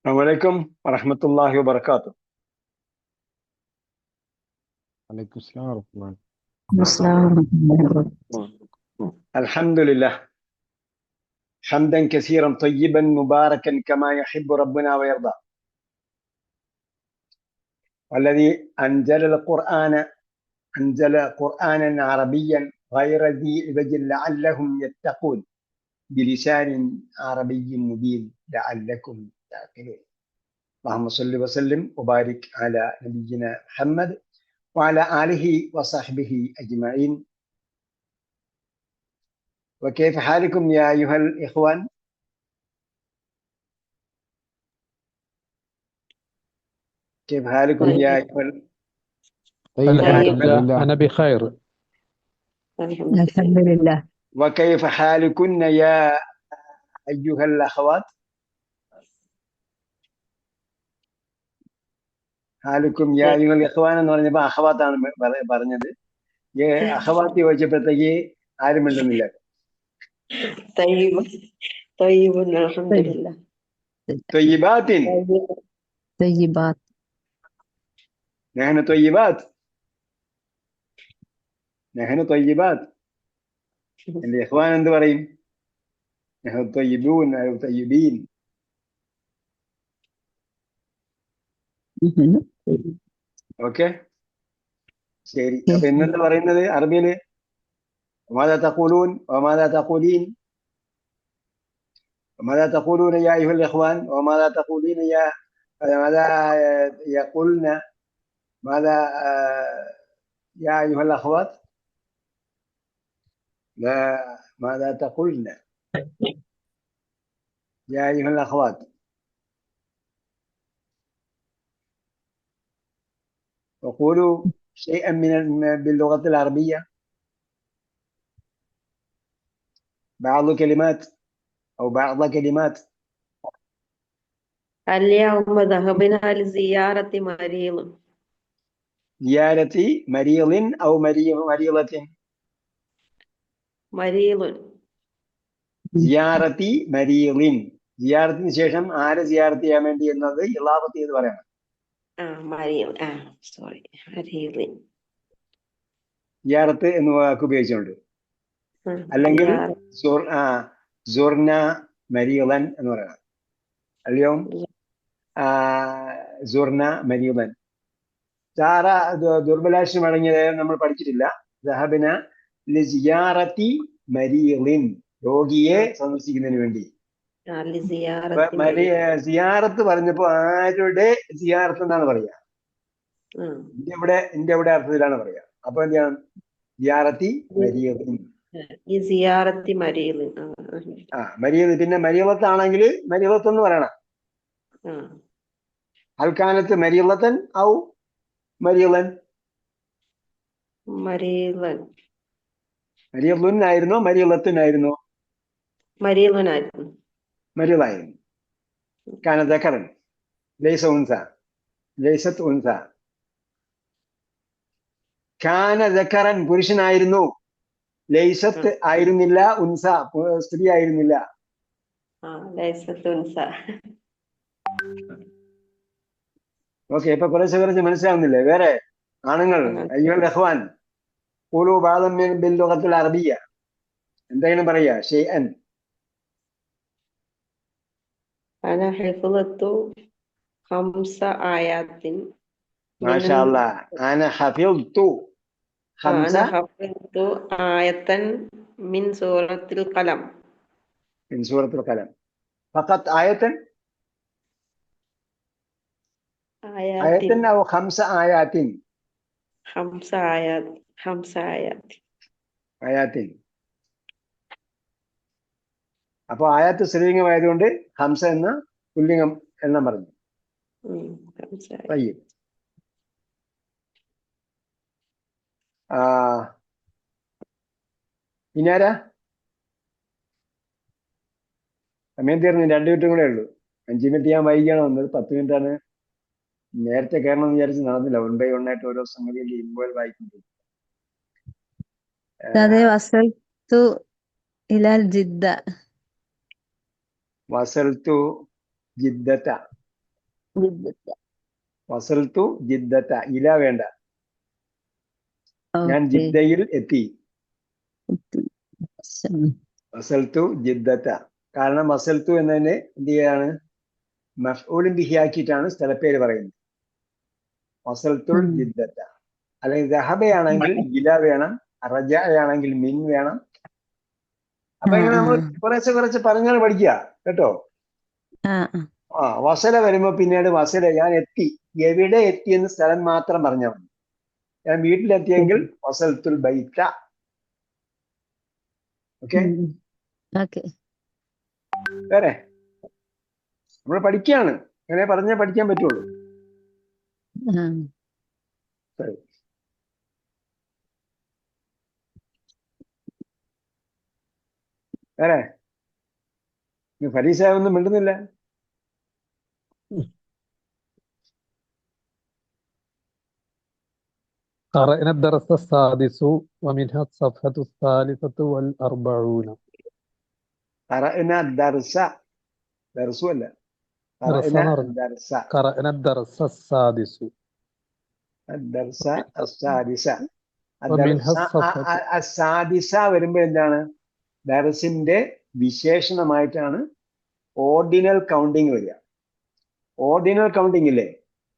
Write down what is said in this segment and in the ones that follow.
Assalamualaikum warahmatullahi wabarakatuh. عليكم السلام ورحمة الله. السلام ورحمة الله وبركاته. الحمد لله حمدا كثيرا طيبا مباركا كما يحب ربنا ويرضى. والذي أنزل قرآنا عربيا غير ذي عوج لعلهم يتقون بلسان عربي مبين لعلكم تعقلون. اللهم صل وسلم وبارك على نبينا محمد وعلى آله وصحبه أجمعين. وكيف حالكم يا أيها الإخوان؟ كيف حالكم يا أيها طيب الحمد لله. أنا بخير. الحمد لله. وكيف حالكن يا أيها الأخوات؟ حالكم يا أيها الإخوان എന്ന് പറഞ്ഞപ്പോൾ അഖവാത്താണ് പറഞ്ഞത്. അഖവാത്തി ചോദിച്ചപ്പോഴത്തേക്ക് ആരും മിണ്ടുന്നില്ല. طيب الحمد لله. طيبات طيبات. نحن طيبات. نحن طيبات. الإخوان എന്ത് പറയും? نحن طيبون أو طيبين. ഓക്കെ, ശരി. അപ്പൊ ഇന്നെന്താ പറയുന്നത് അറബിയില്? وماذا تقولون وماذا تقولين وماذا تقولون يا أيها الإخوان وماذا تقولين يا ماذا يقولن ماذا يا أيها الأخوات؟ لا، ماذا تقولن يا أيها الأخوات؟ وقولوا شيئا باللغة العربية، بعض كلمات أو بعض كلمات. اليوم ذهبنا لزيارة مريض. زيارة مريض أو مريضة. مريض. زيارة مريض. സിയാറത്തിന് ശേഷം ആരെ സിയാറത്ത് ചെയ്യാൻ വേണ്ടി എന്നത് ഇളാവത്ത് ചെയ്ത് പറയണം. مريض. സോറി, مريض. സിയാറത്ത് എന്ന് വാക്ക് ഉപയോഗിച്ചുകൊണ്ട്. അല്ലെങ്കിൽ സുർന മരീളൻ എന്ന് പറയണം. അല്ലയോ സുർന മരീളൻ. സാറ ദുർബലാശം അടങ്ങിയത് നമ്മൾ പഠിച്ചിട്ടില്ല. ദഹബന ലിസിയാറത്തി മരീളിൻ, രോഗിയെ സന്ദർശിക്കുന്നതിന് വേണ്ടി. സിയാറത്ത് പറഞ്ഞപ്പോ ആരുടെ സിയാറത്ത് എന്നാണ് പറയാ? എന്റെ ഇവിടെ അർത്ഥത്തിലാണ് പറയാ. അപ്പൊ എന്താണ് സിയാറത്തി മരീളിൻ. മരീള്. പിന്നെ മരീളത്താണെങ്കിൽ മരീളത്ത് എന്ന് പറയണം. അൽക്കാനത്ത് മരീളത്തൻ ഔ മരീളൻ. മരീളുൻ ആയിരുന്നോ മരീളത്തിനായിരുന്നോ? മരീളനായിരുന്നു. മരീളായിരുന്നു. കാന ദക്കറൻ ലൈസ ഉൻസ ലൈസത്ത് ഉൻസ. കാന ദക്കറൻ പുരുഷനായിരുന്നു, ലൈസത്ത് ആയിരുന്നില്ല, ഉൻസ സ്ത്രീ ആയിരുന്നില്ല. ഓക്കെ, ഇപ്പൊ കുറച്ച് മനസ്സിലാവുന്നില്ലേ? വേറെ ആണുങ്ങൾ അയ്യുൽ ഇഖ്വാൻ ഖൂലൂ ബഅദൻ ബിൽ ലുഗത്തിൽ അറബിയ്യ, എന്തെങ്കിലും പറയാ? ഷൈഅൻ. أنا حفظت 5 آيات. മാഷാ അല്ലാഹ്. أنا حفظت 5 آية من سورة القلم. من سورة القلم. فقط آية أو 5 آيات؟ 5 آيات. 5 آيات. آيات. അപ്പൊ ആയത്ത് സ്ത്രീലിംഗമായതുകൊണ്ട് ഹംസ എന്ന പുല്ലിംഗം എണ്ണം പറഞ്ഞു. ഇനാരാ? സമയം തീർന്നു, 2 മിനിറ്റും കൂടെ ഉള്ളൂ. 5 മിനിറ്റ് ഞാൻ വൈകിയാണ് വന്നത്. 10 മിനിറ്റ് ആണ്. നേരത്തെ കയറണം എന്ന് വിചാരിച്ച് നടന്നില്ല. 1 by 1 ആയിട്ട് ഓരോ സംഗതിയിൽ ഇൻവോൾവ് ആയിട്ടുണ്ട്. വസൽത്തു ജിദ്ദത. ജിദ്ദത്ത. വസൽത്തു ജിദ്ദത്ത. ഇല വേണ്ട. ഞാൻ ഓക്കെ. ജിദ്ദയിൽ എത്തി. വസൽത്തു ജിദ്ദത്ത. കാരണം വസൽത്തു എന്നതിനെ എന്ത് ചെയ്യാണ്, മഫ്ഊലുൻ ബിഹി ആക്കിയിട്ടാണ് സ്ഥലപ്പേര് പറയുന്നത്. വസൽത്തുൽ ജിദ്ദത്ത. അല്ലെങ്കിൽ ദഹബയാണെങ്കിൽ ഇല വേണം, റജഅയാണെങ്കിൽ മിൻ വേണം. അപ്പൊ ഇങ്ങനെ നമ്മൾ കുറച്ച് പറഞ്ഞാൽ പഠിക്കുക കേട്ടോ. വസല വരുമ്പോ പിന്നീട് വസല, ഞാൻ എത്തി, എവിടെ എത്തി എന്ന് സ്ഥലം മാത്രം പറഞ്ഞാൽ മതി. ഞാൻ വീട്ടിലെത്തിയെങ്കിൽ വസൽത്തുൽ ബൈത്ത. ഓക്കെ, വേറെ നമ്മൾ പഠിക്കുകയാണ്, അങ്ങനെ പറഞ്ഞാൽ പഠിക്കാൻ പറ്റുള്ളൂ. ശരി, വേറെ ഫരീസ ഒന്നും മിണ്ടുന്നില്ല. قرأنا الدرس السادس ومنها الصفحة الثالثة والأربعون. قرأنا الدرس، درس ولا قرأنا الدرس السادس. الدرس السادس. ومنها الصفحة السادس വരുമ്പോൾ എന്താണ്, ദർസിന്റെ വിശേഷണമായിട്ടാണ് ഓർഡിനൽ കൗണ്ടിങ് വരിക. ഓർഡിനൽ കൗണ്ടിങ് ഇല്ലേ,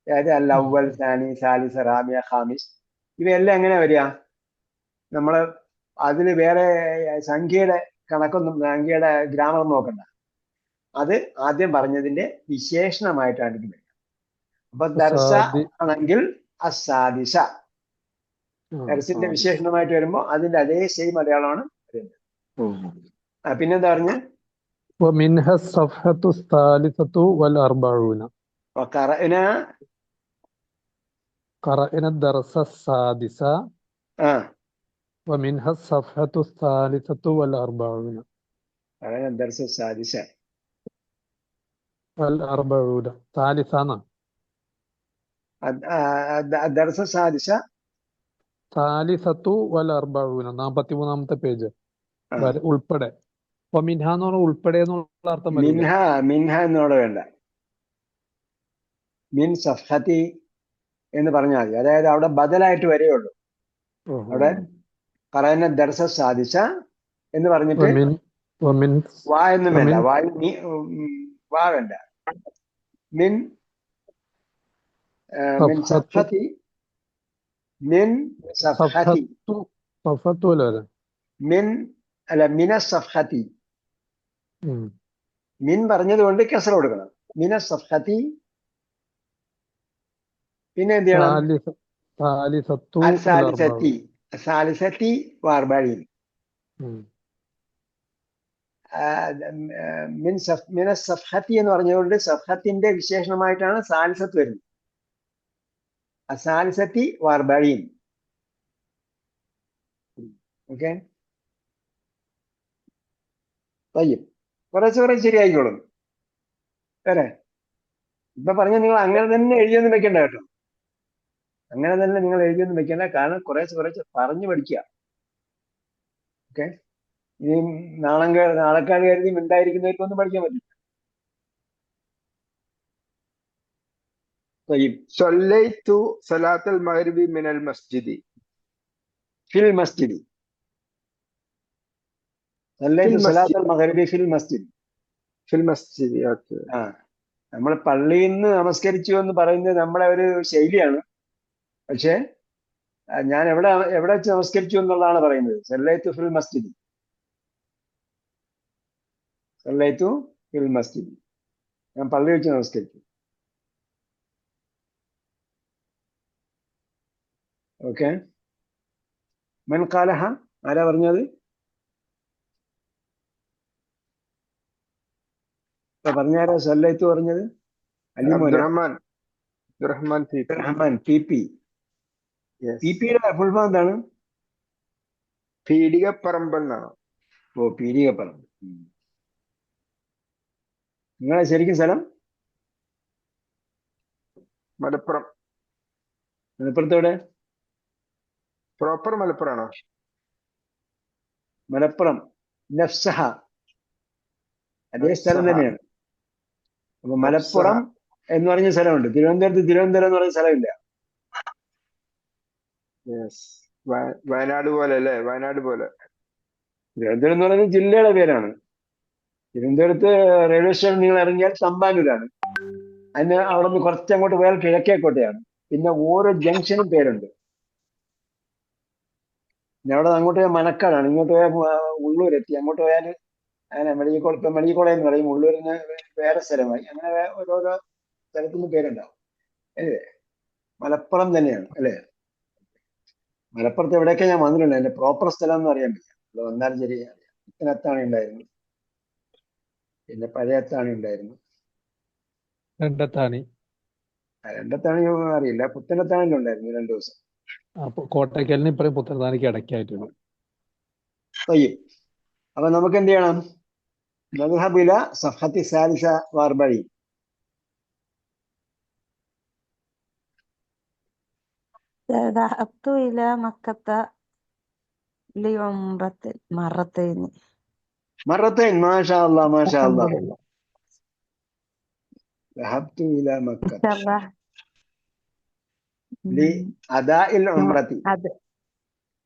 അതായത് അൽ അവ്വൽ, സാനി, സാലിസ്, റാബിയ, ഖാമിസ്, ഇവയെല്ലാം എങ്ങനെ വരിക? നമ്മള് അതിന് വേറെ സംഖ്യയുടെ കണക്കൊന്നും, സംഖ്യയുടെ ഗ്രാമർ നോക്കണ്ട. അത് ആദ്യം പറഞ്ഞതിന്റെ വിശേഷണമായിട്ടാണ് ഇത് വരിക. അപ്പൊ ദർസ ആണെങ്കിൽ അസാദിസ, ദർസിന്റെ വിശേഷണമായിട്ട് വരുമ്പോ അതിന്റെ അതേ സെയിം അടയാളമാണ് വരുന്നത്. പിന്നെന്താ പറഞ്ഞ ومنها الصفحة الثالثة والأربعون. قرأنا الدرس السادس ومنها الصفحة الثالثة والأربعون. قرأنا الدرس السادس والأربعون ثالثانا. الدرس السادس ثالثة والأربعون 43-ാമത്തെ പേജ് ഉൾപ്പെടെ. അപ്പൊ മിൻഹ എന്ന് പറഞ്ഞാൽ ഉൾപ്പെടെ എന്നുള്ള അർത്ഥം വരില്ല. മിൻഹ എന്നോട് വേണ്ട, മിൻ സഫ്ഹതി എന്ന് പറഞ്ഞാൽ മതി. അതായത് അവിടെ ബദലായിട്ട് വരെയുള്ളൂ. അവിടെ ഖറഅന ദർസ സാദിസ എന്ന് പറഞ്ഞിട്ട് വാ എന്നും വേണ്ട, വാ വേണ്ട. മിൻ മിൻ സഫ്ഹതി, മിൻ സഫ്ഹതി, മിൻ അല്ല മിന സഫ്ഹതി. മിൻ പറഞ്ഞതുകൊണ്ട് കസറ കൊടുക്കണം. മിന സഫ്ഹതി. പിന്നെ എന്ത് ചെയ്യണം? സാലിസത്തി വാർബാഴി. മിന സഫ്ഹത്തി എന്ന് പറഞ്ഞതുകൊണ്ട് സഫ്ഹത്തിന്റെ വിശേഷണമായിട്ടാണ് സാലിസത്ത് വരുന്നത്. സാലിസത്തി വാർബാഴീൻ. ഓക്കെ, കുറച്ച് ശരിയായിക്കോളും. വേറെ ഇപ്പൊ പറഞ്ഞ നിങ്ങൾ അങ്ങനെ തന്നെ എഴുതിയൊന്നും വെക്കണ്ട കേട്ടോ, അങ്ങനെ തന്നെ നിങ്ങൾ എഴുതിയൊന്നും വെക്കണ്ട. കാരണം കുറച്ച് പറഞ്ഞു പഠിക്കുക. ഓക്കെ, ഇനി നാളെക്കാട് കരുതി മിണ്ടായിരിക്കുന്നവർക്കൊന്നും പഠിക്കാൻ പറ്റില്ല. സല്ലൈതു സലാത്തുൽ മഗ്രിബി മിനൽ മസ്ജിദി. ഫിൽ മസ്ജിദി. സല്ലൈതു സലാത്തുൽ മഗ്രിബി ഫിൽ മസ്ജിദി. ഫിൽ മസ്ജിദി. ഓക്കെ. നമ്മൾ പള്ളിയിൽ നിന്ന് നമസ്കരിച്ചു എന്ന് പറയുന്നത് നമ്മളെ ഒരു ശൈലിയാണ്. പക്ഷെ ഞാൻ എവിടെ വെച്ച് നമസ്കരിച്ചു എന്നുള്ളതാണ് പറയുന്നത്. സല്ലൈതു ഫിൽ മസ്ജിദി, സല്ലൈതു ഫിൽ മസ്ജിദി, ഞാൻ പള്ളി വെച്ച് നമസ്കരിച്ചു. ഓക്കെ, മൻ ഖാലഹ, ആരാ പറഞ്ഞത്? പറഞ്ഞാരാ സല്ലൈതു പറഞ്ഞത്? Abdurahman P P. പിയുടെ ഫുൾ ഫോം എന്താണ്? പീഡികപ്പറമ്പ് എന്നാണ്. ഓ, പീഡികപ്പറമ്പ്. നിങ്ങളെ ശരിക്കും സ്ഥലം? മലപ്പുറം. മലപ്പുറത്തോടെ? പ്രോപ്പർ മലപ്പുറമാണോ? മലപ്പുറം നഫ്സഹ, അതേ സ്ഥലം തന്നെയാണ്. അപ്പൊ മലപ്പുറം എന്ന് പറഞ്ഞ സ്ഥലമുണ്ട്. തിരുവനന്തപുരത്ത് തിരുവനന്തപുരം എന്ന് പറഞ്ഞ സ്ഥലമില്ല. യെസ്. വയനാട് പോലെ അല്ലേ? വയനാട് പോലെ. തിരുവനന്തപുരം എന്ന് പറയുന്നത് ജില്ലയുടെ പേരാണ്. തിരുവനന്തപുരത്ത് റെയിൽവേ സ്റ്റേഷൻ നിങ്ങൾ ഇറങ്ങിയാൽ തമ്പാനൂരാണ്. അതിന് അവിടെ നിന്ന് കുറച്ചങ്ങോട്ട് പോയാൽ കിഴക്കേക്കോട്ടയാണ്. പിന്നെ ഓരോ ജംഗ്ഷനും പേരുണ്ട്. പിന്നെ അവിടെ അങ്ങോട്ട് പോയാൽ മണക്കാടാണ്. ഇങ്ങോട്ട് പോയാൽ ഉള്ളൂരെത്തി. അങ്ങോട്ട് പോയാൽ അങ്ങനെ മെഡിക്കൽ എന്ന് പറയും. ഉള്ളൂരിന് വേറെ സ്ഥലമായി. അങ്ങനെ ഓരോരോ സ്ഥലത്തിന് പേരുണ്ടാവും. അല്ലേ? മലപ്പുറം തന്നെയാണ് അല്ലേ? മലപ്പുറത്ത് എവിടെയൊക്കെ ഞാൻ വന്നിട്ടുണ്ട്. എന്റെ പ്രോപ്പർ സ്ഥലം എന്ന് അറിയാൻ പറ്റില്ല. അത് വന്നാലും ശരി. പുത്തനത്താണി ഉണ്ടായിരുന്നു, പിന്നെ പഴയ അത്താണി ഉണ്ടായിരുന്നു. രണ്ടത്താണി. രണ്ടത്താണി അറിയില്ല. പുത്തനത്താണിയിലുണ്ടായിരുന്നു 2 ദിവസം. അപ്പൊ കോട്ടയ്ക്കലിന് ഇപ്പറയും പുത്തനത്താണിക്ക് ഇടയ്ക്കായിട്ടുണ്ട്. അപ്പൊ നമുക്ക് എന്ത് ചെയ്യണം? നദ്ഹബ് ഇലാ സഫഹത്തി സാലിസ വഅർബഈൻ. ذهبت إلى مكة لعمرة مرتين. مرتين. ما شاء الله ما شاء الحمد الله. لله. ذهبت إلى مكة إن شاء الله. لأداء العمرة.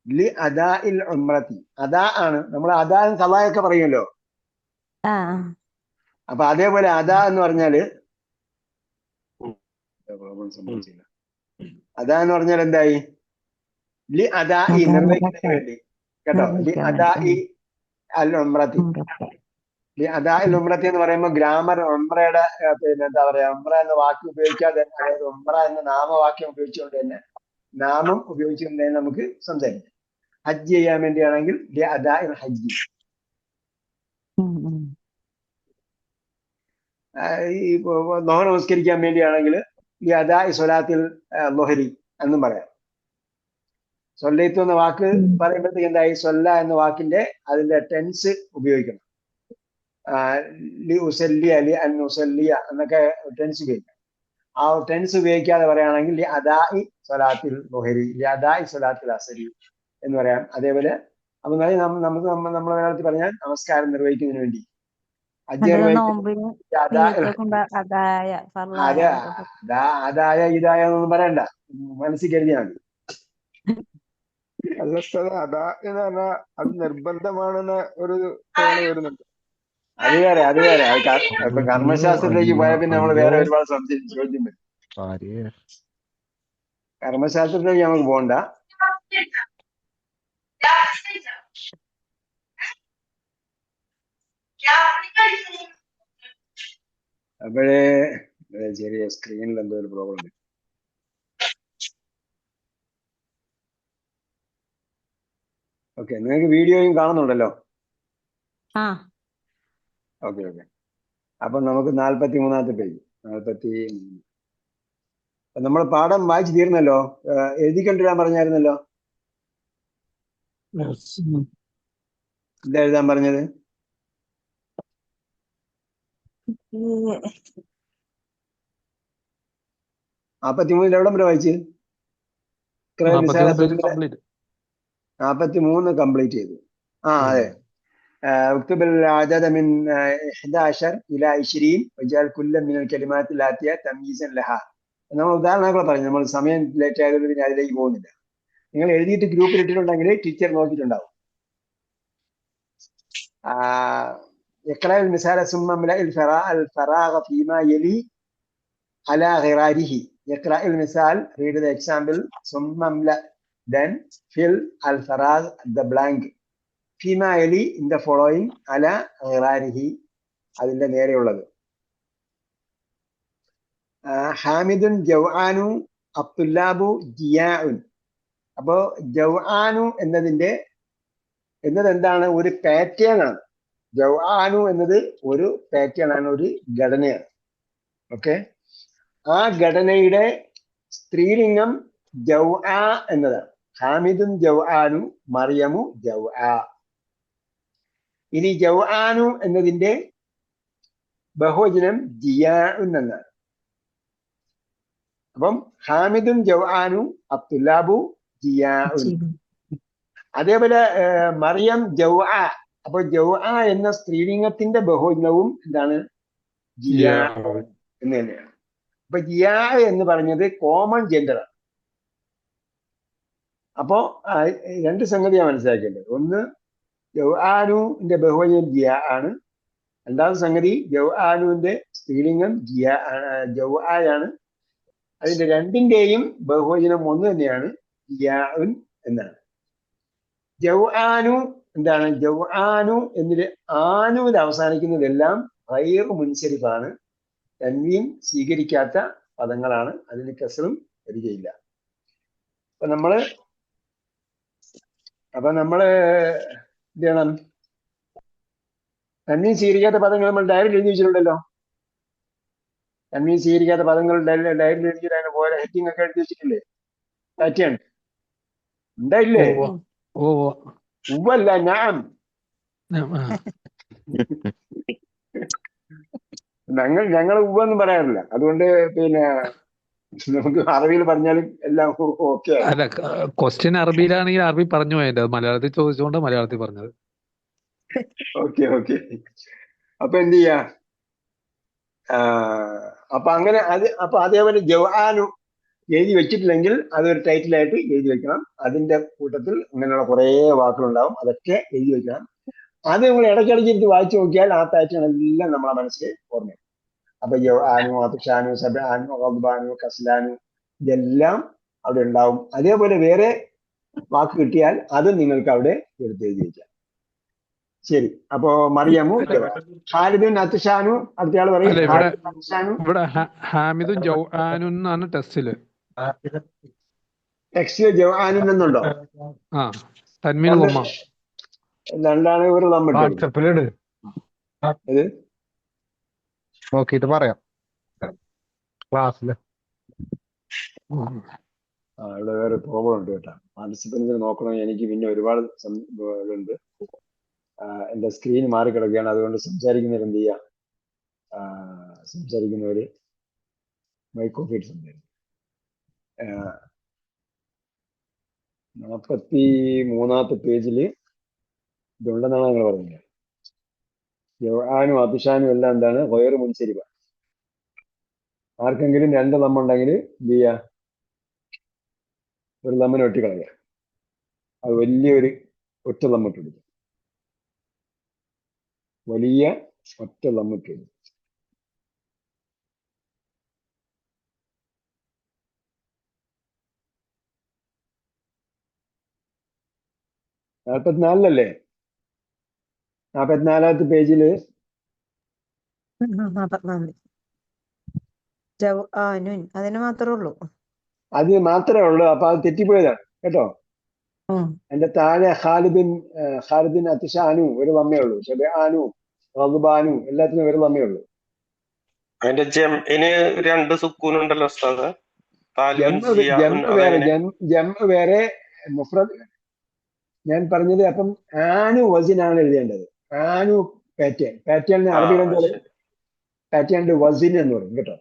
لأداء العمرة. അദാ ആണ്. നമ്മൾ അദാ ഖളായൊക്കെ പറയുമല്ലോ. അപ്പൊ അതേപോലെ അദാ എന്ന് പറഞ്ഞാല് സംഭവിച്ചില്ല. അദാ എന്ന് പറഞ്ഞാൽ എന്തായി? ലി അദാഇ, നിർവഹിക്കുന്നതിന് വേണ്ടി. കേട്ടോ? ലി അദാഇ അൽ ഉംറത്തി. ലി അദാഇൽ ഉംറത്തി എന്ന് പറയുമ്പോൾ ഗ്രാമർ ഉംറയുടെ പിന്നെ എന്താ പറയാ, ഉംറ എന്ന വാക്ക് ഉപയോഗിക്കാതെ, അതായത് ഉംറ എന്ന നാമവാക്യം ഉപയോഗിച്ചുകൊണ്ട് തന്നെ, നാമം ഉപയോഗിച്ചുകൊണ്ട് തന്നെ നമുക്ക് സംസാരിക്കാം. ഹജ്ജ് ചെയ്യാൻ വേണ്ടിയാണെങ്കിൽ ലി അദാഇൽ ഹജ്ജി. ഈ ലോഹർ നമസ്കരിക്കാൻ വേണ്ടിയാണെങ്കിൽ ലി അദാഇ സ്വലാത്തിൽ ലൊഹരി എന്നും പറയാം. സൊല്ലൈത്തു എന്ന വാക്ക് പറയുമ്പോഴത്തേക്ക് എന്തായി? സൊല്ല എന്ന വാക്കിന്റെ അതിന്റെ ടെൻസ് ഉപയോഗിക്കണം. ലി ഉസല്ലിയ, ലി അൻ ഉസല്ലിയ എന്നൊക്കെ ടെൻസ് ഉപയോഗിക്കണം. ആ ടെൻസ് ഉപയോഗിക്കാതെ പറയുകയാണെങ്കിൽ ലി അദാഇ സ്വലാത്തിൽ ലൊഹരി, ലി അദാഇ സ്വലാത്തിൽ അസരി എന്ന് പറയാം. അതേപോലെ അപ്പൊ നമുക്ക് നമ്മളെ മലയാളത്തിൽ പറഞ്ഞാൽ നമസ്കാരം നിർവഹിക്കുന്നതിന് വേണ്ടി. ഹജ്ജ് അതായ ഇതായ എന്നൊന്നും പറയണ്ട, മനസ്സിൽ കരുതിയാൽ മതി. അല്ല ഉസ്താദേ, അതാ എന്ന് പറഞ്ഞാൽ അത് നിർബന്ധമാണെന്ന് ഒരു തോന്നൽ വരുന്നുണ്ട്. അത് വേറെ. ഇപ്പൊ കർമ്മശാസ്ത്രത്തിലേക്ക് പോയാൽ പിന്നെ നമ്മൾ വേറെ ഒരുപാട് ചോദ്യം വരും. കർമ്മശാസ്ത്രത്തിലേക്ക് നമുക്ക് പോകണ്ട. അപ്പോഴേ ചെറിയ സ്ക്രീനിൽ എന്തോ ഒരു പ്രോബ്ലം ഉണ്ട്. ഓക്കെ, നിങ്ങൾക്ക് വീഡിയോയും കാണുന്നുണ്ടല്ലോ. ഓക്കെ. അപ്പൊ നമുക്ക് 43-ാമത്തെ പേജ്. 43. നമ്മൾ പാഠം വായിച്ചു തീർന്നല്ലോ. എഴുതിക്കൊണ്ടിരാൻ പറഞ്ഞായിരുന്നല്ലോ. എന്താ എഴുതാൻ പറഞ്ഞത്? 43 എവിടം വരെ വായിച്ച്? 43 കംപ്ലീറ്റ് ചെയ്തു. അതെ. اكتب العدد من 11 إلى 20 وجعل كل من الكلمات الآتية تمييزا لها. നമ്മൾ ഉദാഹരണങ്ങൾ പറഞ്ഞു. നമ്മൾ സമയം ലേറ്റ് ആയതുകൊണ്ട് പിന്നെ അതിലേക്ക് പോകുന്നില്ല. നിങ്ങൾ എഴുതിയിട്ട് ഗ്രൂപ്പിൽ ഇട്ടിട്ടുണ്ടെങ്കിൽ teacher നോക്കിയിട്ടുണ്ടാവും. اقرأ المثال ثم املأ الفراغ فيما يلي على غراره. اقرأ المثال, read the example, ثم املأ, then fill الفراغ, the blank, ഫീമ എലി ഇൻ ദ ഫോളോയിങ് അല ഗിറാരിഹി, അതിന്റെ നേരെയുള്ളത്. ഹാമിദുൻ ജൗആനു അബ്ദുല്ലാബു ജിയാഉൻ. അപ്പോ ജൗആനു എന്നത് എന്താണ്? ഒരു പാറ്റേൺ ആണ്. ജൗആനു എന്നത് ഒരു പാറ്റേൺ ആണ്, ഒരു ഘടനയാണ്. ഓക്കെ, ആ ഘടനയുടെ സ്ത്രീലിംഗം ജൗആ എന്നതാണ്. ഹാമിദുൻ ജൗആനു, മറിയമു ജൗആ. ഇനി ജൗആനു എന്നതിന്റെ ബഹുവചനം ജിയാഉൻ എന്നാണ്. അപ്പം ഹാമിദുൻ ജൗആനു അബ്ദുല്ലാബു ജിയാഉൻ. അതേപോലെ മറിയം ജൗആ. അപ്പൊ ജൗആ എന്ന സ്ത്രീലിംഗത്തിന്റെ ബഹുവചനവും എന്താണ്? ജിയാഉൻ എന്ന് തന്നെയാണ്. അപ്പൊ ജിയാ എന്ന് പറഞ്ഞത് കോമൺ ജെൻഡർ ആണ്. അപ്പോ രണ്ട് സംഗതിയാണ് മനസ്സിലാക്കേണ്ടത്. ഒന്ന്, ജൗആനുവിന്റെ ബഹുവചനം ജിയാ ആണ്. രണ്ടാമത്തെ സംഗതി, ജൗആനുവിന്റെ സ്ത്രീലിംഗം ജൗആയാണ്. അതിന്റെ രണ്ടിന്റെയും ബഹുവചനം ഒന്ന് തന്നെയാണ്, ജിയാഉൻ എന്നാണ്. ജൗആനു എന്താണ്? ജൗആനു എന്നില് ആനുവിൽ അവസാനിക്കുന്നതെല്ലാം ഗൈർ മുൻസരിഫാണ്, തൻവീൻ സ്വീകരിക്കാത്ത പദങ്ങളാണ്. അതിന് കസ്റും വരികയില്ല. അപ്പൊ നമ്മള് എന്ത് ചെയ്യണം? തൻവീൻ സ്വീകരിക്കാത്ത പദങ്ങൾ നമ്മൾ ഡയറിയിൽ എഴുതി വെച്ചിട്ടുണ്ടല്ലോ. തൻവീൻ സ്വീകരിക്കാത്ത പദങ്ങൾ ഡയറിയിൽ എഴുതിയിട്ട് അതിന് പോലെ ഹെഡിങ് ഒക്കെ എഴുതി വെച്ചിട്ടില്ലേ? പാറ്റേൺ ഉണ്ടായില്ലേ? ഓ ഉവ്വല്ല, ഞാൻ ഞങ്ങൾ ഉവ്വെന്ന് പറയാറില്ല. അതുകൊണ്ട് പിന്നെ നമുക്ക് അറബിയിൽ പറഞ്ഞാലും എല്ലാം ഓക്കെ ആണ്. അല്ല, ക്വസ്റ്റ്യൻ അറബിയിലാണെങ്കിൽ അറബി പറഞ്ഞു പോയത്, മലയാളത്തിൽ ചോദിച്ചുകൊണ്ട് മലയാളത്തിൽ പറഞ്ഞത്. ഓക്കെ. അപ്പൊ എന്ത് ചെയ്യാ? അപ്പൊ അങ്ങനെ അപ്പൊ അതേപോലെ ജവാനു എഴുതി വെച്ചിട്ടില്ലെങ്കിൽ അതൊരു ടൈറ്റിലായിട്ട് എഴുതി വെക്കണം. അതിന്റെ കൂട്ടത്തിൽ അങ്ങനെയുള്ള കുറേ വാക്കുകളുണ്ടാവും, അതൊക്കെ എഴുതി വെക്കണം. അത് നിങ്ങൾ ഇടയ്ക്കിടയ്ക്ക് വായിച്ചു നോക്കിയാൽ ആ പാറ്റേൺ എല്ലാം നമ്മളെ മനസ്സിൽ ഓർമ്മ. അപ്പൊ ജവാനു, അത്ഷാനു, സബാനു, ഗദ്ബാനു, കസ്ലാനു ഇതെല്ലാം അവിടെ ഉണ്ടാവും. അതേപോലെ വേറെ വാക്ക് കിട്ടിയാൽ അത് നിങ്ങൾക്ക് അവിടെ എടുത്ത് എഴുതി വെക്കാം. ശരി. അപ്പോ മറിയമു, ഖാലിദുൻ, അത്ഷാനു. അടുത്തയാൾ പറയും. അല്ല, അത്ഷാനു ഇവിടെ ഹാമിദും ജൗആനും എന്നാണ് ടെസ്റ്റില്. ടെക്സ്റ്റിൽ ജവാനു എന്നുണ്ടോ? ആ, തൻവീൻ ഉമ്മ. രണ്ടാണ് ഒരു നമ്മിട്ട് വാട്സപ്പിലിട്, ഇത് നോക്കിയിട്ട് പറയാം ക്ലാസ്സില്. ഇവിടെ വേറെ പ്രോബ്ലം ഉണ്ട് കേട്ടോ. പാർട്ടിസിപ്പൻസിന് നോക്കണമെങ്കിൽ എനിക്ക് പിന്നെ ഒരുപാട് ഇതുണ്ട്. എന്റെ സ്ക്രീൻ മാറിക്കിടക്കുകയാണ്. അതുകൊണ്ട് സംസാരിക്കുന്നവർ എന്ത് ചെയ്യുക? സംസാരിക്കുന്നവര് മൈക്ക് ഓഫ് ചെയ്ത് സംസാരിക്കും. 43-ാമത്തെ പേജില് ഇതുണ്ടെന്നാണ് നിങ്ങൾ പറഞ്ഞത്. ജവാനും അത്ഷാനും എല്ലാം എന്താണ്? ഗൈർ മുൻസരിഫ. ആർക്കെങ്കിലും രണ്ട് നമ്മുണ്ടെങ്കിൽ എന്ത് ചെയ്യുക? ഒരു നമ്മിനെ ഒട്ടിക്കളയുക. അത് വലിയൊരു ഒറ്റ നമ്മിട്ടെടുക്കും. വലിയ ഒറ്റ നമ്മിട്ടെടുക്കും. നാൽപ്പത്തിനാലിലല്ലേ? 44-ാമത്തെ പേജില് ജൗആനുൻ അതിന് മാത്രമേ ഉള്ളൂ. അത് മാത്രമേ ഉള്ളൂ. അപ്പൊ അത് തെറ്റിപ്പോയതാണ് കേട്ടോ. എന്റെ താഴെ ഖാലിദിൻ അത്ഷാനു ഒരു തമ്മേ ഉള്ളൂ. ഷബാനു, റദ്ബാനു എല്ലാത്തിനും ഒരു തമ്മേ ഉള്ളൂ. അതിന്റെ ജംഇന് രണ്ട് സുക്കൂൻ ഉണ്ടല്ലോ ഉസ്താദ്. ജംഅ് വേറെ, മുഫ്രദ്. ഞാൻ പറഞ്ഞത് അപ്പം ആനു വസിനാണ് എഴുതേണ്ടത്. ആനു പാറ്റേൺ അറബിയിൽ എന്താ പറയുക? പാറ്റേണിന്റെ വസിൻ എന്ന് പറയും കേട്ടോ.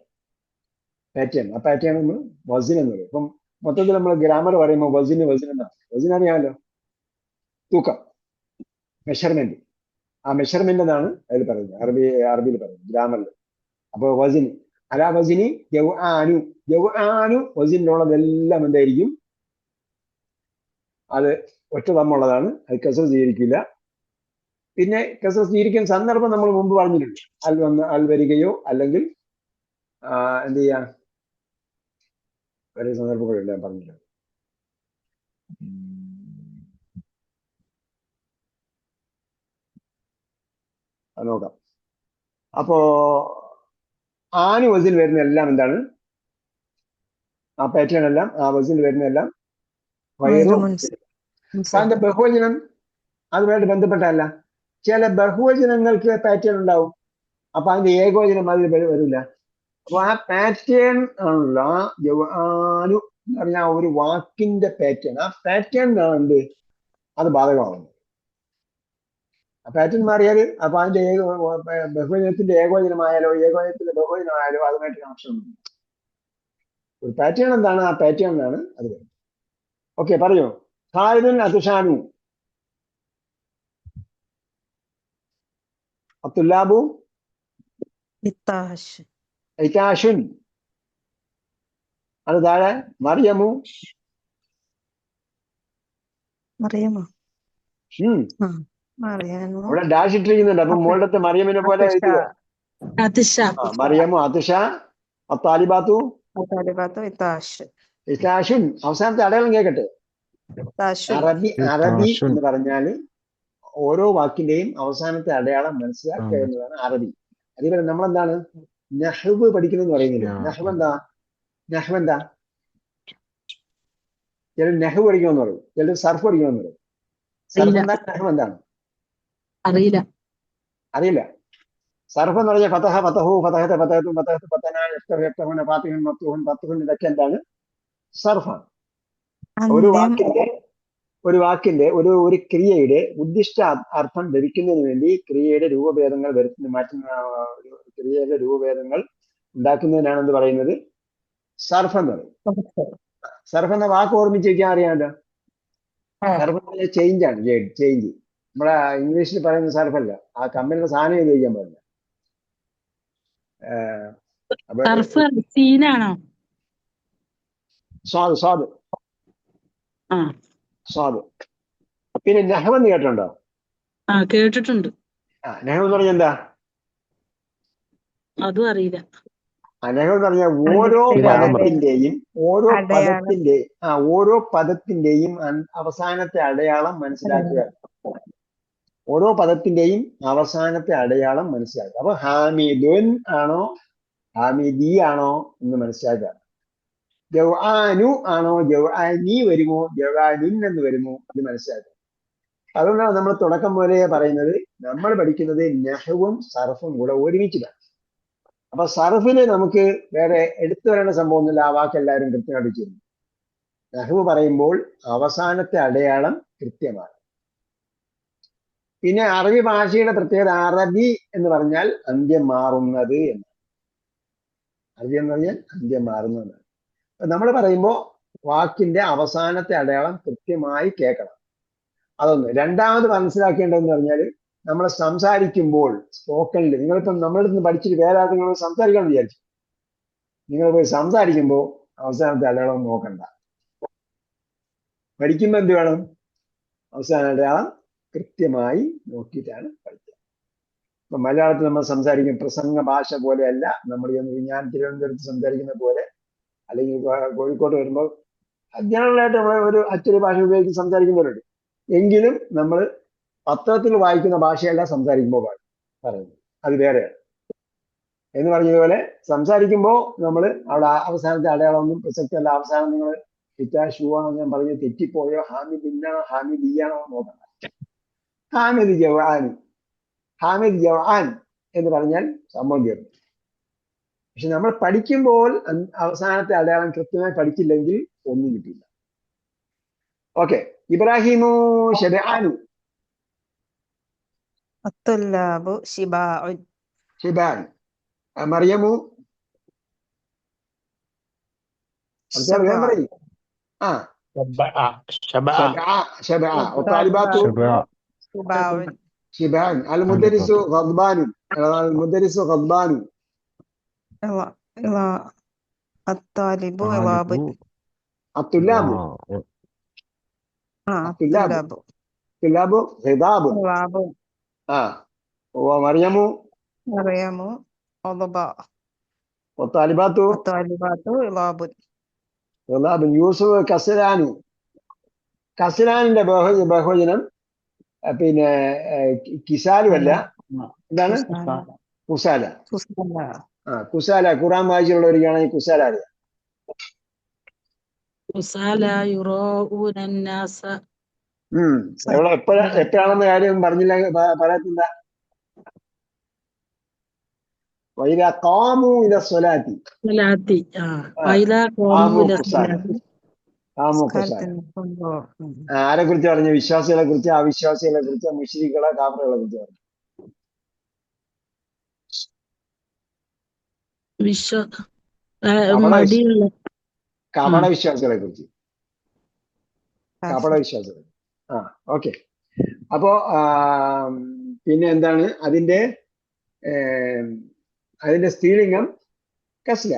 പാറ്റേൺ, ആ പാറ്റേൺ നമ്മൾ വസിൻ എന്ന് പറയും. ഇപ്പം മൊത്തത്തിൽ നമ്മൾ ഗ്രാമർ പറയുമ്പോൾ വസിൻ എന്നാണ്. വസിൻ അറിയാമല്ലോ, തൂക്കം, മെഷർമെന്റ്. ആ മെഷർമെന്റ് എന്നാണ് അതിൽ പറയുന്നത്, അറബിയിൽ പറയുന്നത്, ഗ്രാമറിൽ. അപ്പൊ വസിൻ അലാ വസിനി ജൗആനു വസിനുള്ളതെല്ലാം എന്തായിരിക്കും? അത് ഒറ്റ തമ്മുള്ളതാണ്. അത് കസർ സ്വീകരിക്കില്ല. പിന്നെ കസർ സ്വീകരിക്കുന്ന സന്ദർഭം നമ്മൾ മുമ്പ് പറഞ്ഞിട്ടുണ്ട്. അൽ വരികയോ അല്ലെങ്കിൽ എന്ത് ചെയ്യാം, വേറെ സന്ദർഭങ്ങളുണ്ട്, ഞാൻ പറഞ്ഞിട്ടുണ്ട്. അത് നോക്കാം. അപ്പോ ആനു വസിൽ വരുന്ന എല്ലാം എന്താണ്? ആ പാറ്റേൺ എല്ലാം, ആ വസിൽ വരുന്ന എല്ലാം അതിന്റെ ബഹുവചനം അതുമായിട്ട് ബന്ധപ്പെട്ടല്ല. ചില ബഹുവചനങ്ങൾക്ക് പാറ്റേൺ ഉണ്ടാവും. അപ്പൊ അതിന്റെ ഏകവചനം അതിൽ വരില്ല. അപ്പൊ ആ പാറ്റേൺ ആണല്ലോ ജവാനു എന്ന് പറഞ്ഞാൽ ഒരു വാക്കിന്റെ പാറ്റേൺ. ആ പാറ്റേണിനാണ് എന്ത്? അത് ബാധകമാവുന്നത്. ആ പാറ്റേൺ മാറിയാൽ അപ്പൊ അതിന്റെ ബഹുവചനത്തിന്റെ ഏകവചനമായാലോ ഏകവചനത്തിന്റെ ബഹുവചനമായാലോ അതുമായിട്ട് കണക്ഷൻ ഉണ്ട്. ഒരു പാറ്റേൺ എന്താണ്? ആ പാറ്റേണിനാണ് അത് വരുന്നത്. ഓക്കെ, പറയൂ. ഖാലിദുൻ അത്ഷാനു അത്തുല്ലാബു ഇതാഷുൻ അത് താഴെ മറിയമു. മറിയമോ? ഉം ആ മറിയാമോ അവിടെ ഡാഷ് ഇട്ടിരിക്കുന്നുണ്ട്. അപ്പൊ മുകളിലത്തെ മറിയമിനെ പോലെ അതിഷ എഴുതുക. അതിഷ മറിയമു അതിഷ അത്താലിബാത്തു താലിബാത്ത് ഇത്താഷ് ഇഷാഷുൻ. അവസാനത്തെ അടയാളം കേൾക്കട്ടെ. താഷുൻ അറബി ഇത്താഷുൻ. എന്ന് പറഞ്ഞാല് ഓരോ വാക്കിന്റെയും അവസാനത്തെ അടയാളം മനസ്സിലാക്കുക എന്നതാണ് അറബി. അതേപോലെ നമ്മളെന്താണ് നഹ്വ് പഠിക്കുന്നത് പറയുന്നില്ല. നഹ്വ് എന്താ? ചിലർ നെഹ്വ് പഠിക്കണമെന്ന് പറയും, ചിലർ സർഫ് പഠിക്കണമെന്ന് പറയും. സർഫ് എന്താ? നഹ്വ് എന്താണ്? അറിയില്ല. സർഫ് എന്ന് പറഞ്ഞാൽ ഫതഹ ഫതഹു ഫതഹത്തെ ഫതഹത്തും ഫതഹത്ത് ഫതന യഫ്തഹു യഫ്തഹുന ഫാത്തിഹുൻ മഫ്തൂഹുൻ ഫത്ഹുൻ, ഇതൊക്കെ എന്താണ്? സർഫാണ്. ഒരു വാക്കിന്റെ ഒരു ക്രിയയുടെ ഉദ്ദിഷ്ട അർത്ഥം ലഭിക്കുന്നതിന് വേണ്ടി ക്രിയയുടെ രൂപഭേദങ്ങൾ ക്രിയയുടെ രൂപഭേദങ്ങൾ ഉണ്ടാക്കുന്നതിനാണ് എന്ത് പറയുന്നത്? സർഫ് എന്ന് പറയും. സർഫ് എന്ന വാക്ക് ഓർമ്മിച്ച് വെക്കാൻ അറിയാമല്ലോ. സർഫ് എന്ന് പറഞ്ഞാൽ ചേഞ്ച് ആണ്. ചേഞ്ച്. നമ്മളെ ഇംഗ്ലീഷിൽ പറയുന്ന സർഫല്ല. ആ കമ്പനിയുടെ സാധനം ഉപയോഗിക്കാൻ പാടില്ല. സ്വാദ്. പിന്നെ നഹ്വ് എന്ന് കേട്ടിട്ടുണ്ടോ? കേട്ടിട്ടുണ്ട്. നഹ്വ് എന്ന് പറഞ്ഞാൽ എന്താ? അതും അറിയില്ല. നഹ്വ് എന്ന് പറഞ്ഞാൽ ഓരോ പദത്തിന്റെയും അവസാനത്തെ അടയാളം മനസ്സിലാക്കുക. ഓരോ പദത്തിന്റെയും അവസാനത്തെ അടയാളം മനസ്സിലാക്കുക. അപ്പൊ ഹാമിദുൻ ആണോ ഹാമിദി ആണോ എന്ന് മനസ്സിലാക്കുക. ജൗആനു ആണോ ജൗആനി വരുമോ ജൗആനുൻ എന്ന് വരുമോ ഇത് മനസ്സിലാക്കുക. അതുകൊണ്ടാണ് നമ്മൾ തുടക്കം പോലെ പറയുന്നത് നമ്മൾ പഠിക്കുന്നത് നഹ്വും സർഫും കൂടെ ഒരുമിച്ചിട്ടാണ്. അപ്പൊ സർഫില് നമുക്ക് വേറെ എടുത്തു വരേണ്ട സംഭവമൊന്നുമില്ല. ആ വാക്ക് എല്ലാവരും കൃത്യമായിട്ട് ചെയ്യുന്നു. നഹ്വ് പറയുമ്പോൾ അവസാനത്തെ അടയാളം കൃത്യമാണ്. പിന്നെ അറബി ഭാഷയുടെ പ്രത്യേകത, അറബി എന്ന് പറഞ്ഞാൽ അന്ത്യം മാറുന്നത് എന്നാണ്. അറബി എന്ന് പറഞ്ഞാൽ അന്ത്യം മാറുന്നതാണ്. നമ്മൾ പറയുമ്പോൾ വാക്കിന്റെ അവസാനത്തെ അടയാളം കൃത്യമായി കേൾക്കണം. അതൊന്ന്. രണ്ടാമത് മനസ്സിലാക്കേണ്ടതെന്ന് പറഞ്ഞാൽ നമ്മൾ സംസാരിക്കുമ്പോൾ സ്പോക്കണിൽ നിങ്ങളിപ്പം നമ്മളിൽ നിന്ന് പഠിച്ചിട്ട് വേറെ ആൾക്ക് നിങ്ങൾ സംസാരിക്കാമെന്ന് വിചാരിച്ചു. നിങ്ങൾ പോയി സംസാരിക്കുമ്പോൾ അവസാനത്തെ അടയാളം നോക്കണ്ട. പഠിക്കുമ്പോൾ എന്ത് വേണം? അവസാന അടയാളം കൃത്യമായി നോക്കിയിട്ടാണ് പഠിക്കുക. ഇപ്പൊ മലയാളത്തിൽ നമ്മൾ സംസാരിക്കും പ്രസംഗ ഭാഷ പോലെയല്ല. നമ്മൾ ഞാൻ തിരുവനന്തപുരത്ത് സംസാരിക്കുന്ന പോലെ, അല്ലെങ്കിൽ കോഴിക്കോട് വരുമ്പോൾ ജനറലായിട്ട് നമ്മൾ ഒരു അച്ചടി ഭാഷ ഉപയോഗിച്ച് സംസാരിക്കുന്നവരുണ്ട്. എങ്കിലും നമ്മൾ പത്രത്തിൽ വായിക്കുന്ന ഭാഷയല്ല സംസാരിക്കുമ്പോൾ പറയുന്നത്, അത് വേറെയാണ്. എന്ന് പറഞ്ഞതുപോലെ സംസാരിക്കുമ്പോൾ നമ്മൾ അവിടെ അവസാനത്തെ അടയാളമൊന്നും പ്രസക്തമല്ല. അവസാനം നിങ്ങൾ തെറ്റാ ഷൂ ആണോ ഞാൻ പറഞ്ഞ് തെറ്റിപ്പോയോ, ഹാമിദ് ഇന്നാണോ ഹാമിദ് ഇയാണോ നോക്കണ്ട. ഹാമിദ് ജവാൻ എന്ന് പറഞ്ഞാൽ സംഭവം തീർന്നു. പക്ഷെ നമ്മൾ പഠിക്കുമ്പോൾ അവസാനത്തെ അടയാളം കൃത്യമായി പഠിച്ചില്ലെങ്കിൽ ഒന്നും കിട്ടില്ല. ഓക്കെ. ഇബ്രാഹിമു ഷബാനു അത്തുല്ലാബു ഷിബാൻ. മറിയമു പറയും. ഷിബാൻ. അൽ മുദരിസു ഗദ്ബാനു. അത്താലിബു ഇളാബു. അത്തുല്ലാബു ഹിദാബു. മറിയമു താലിബാത്തു ഇളാബു. യൂസുഫ് കസ്രാനിന്റെ ബഹുവചനം പിന്നെ കിസാലു അല്ല, എന്താണ്? കുസാല. കുസാല. ഖുർആൻ വായിച്ചുള്ളവർക്കാണെങ്കിൽ കുസാല അറിയാം. എപ്പോഴാണെന്ന കാര്യം പറഞ്ഞില്ല, പറയത്തില്ല. ആരെ കുറിച്ച് പറഞ്ഞു? വിശ്വാസികളെ കുറിച്ച്, അവിശ്വാസികളെ കുറിച്ച്, മുശ്രിക്കുകളെ, കാഫറുകളെ കുറിച്ച് പറഞ്ഞു. കപട വിശ്വാസികളെ കുറിച്ച്. ഓക്കെ. അപ്പോ പിന്നെ എന്താണ് അതിന്റെ സ്ത്രീലിംഗം? കസ്ല.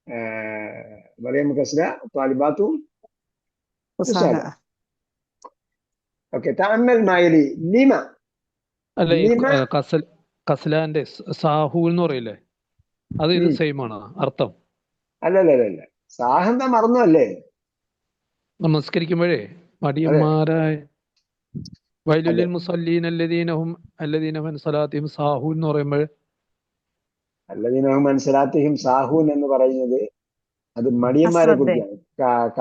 مريم كسرة طالبات കുസാല كسالى. اوكي تأمل ما يلي لما അല്ല ഈ لما കസ്ലാന്റെ സാഹു എന്ന് പറയില്ലേ അത് ഇത് ഉം. സെയിം ആണോ അർത്ഥം? അല്ല സാഹന്ത മറന്നല്ലേ? നമസ്കരിക്കുമ്പോഴേ അതെ മടിയന്മാരായ അതെ വൈലുല്ലിൽ മുസല്ലീൻ അല്ലദീനഹും അൻ സലാത്തിഹിം സാഹു എന്ന് പറയുമ്പോൾ അല്ലദീനഹും അൻ സലാത്തിഹിം സാഹൂൻ എന്ന് പറയുന്നത് അത് മടിയന്മാരെ അശ്രദ്ധ കുറിച്ചാണ്.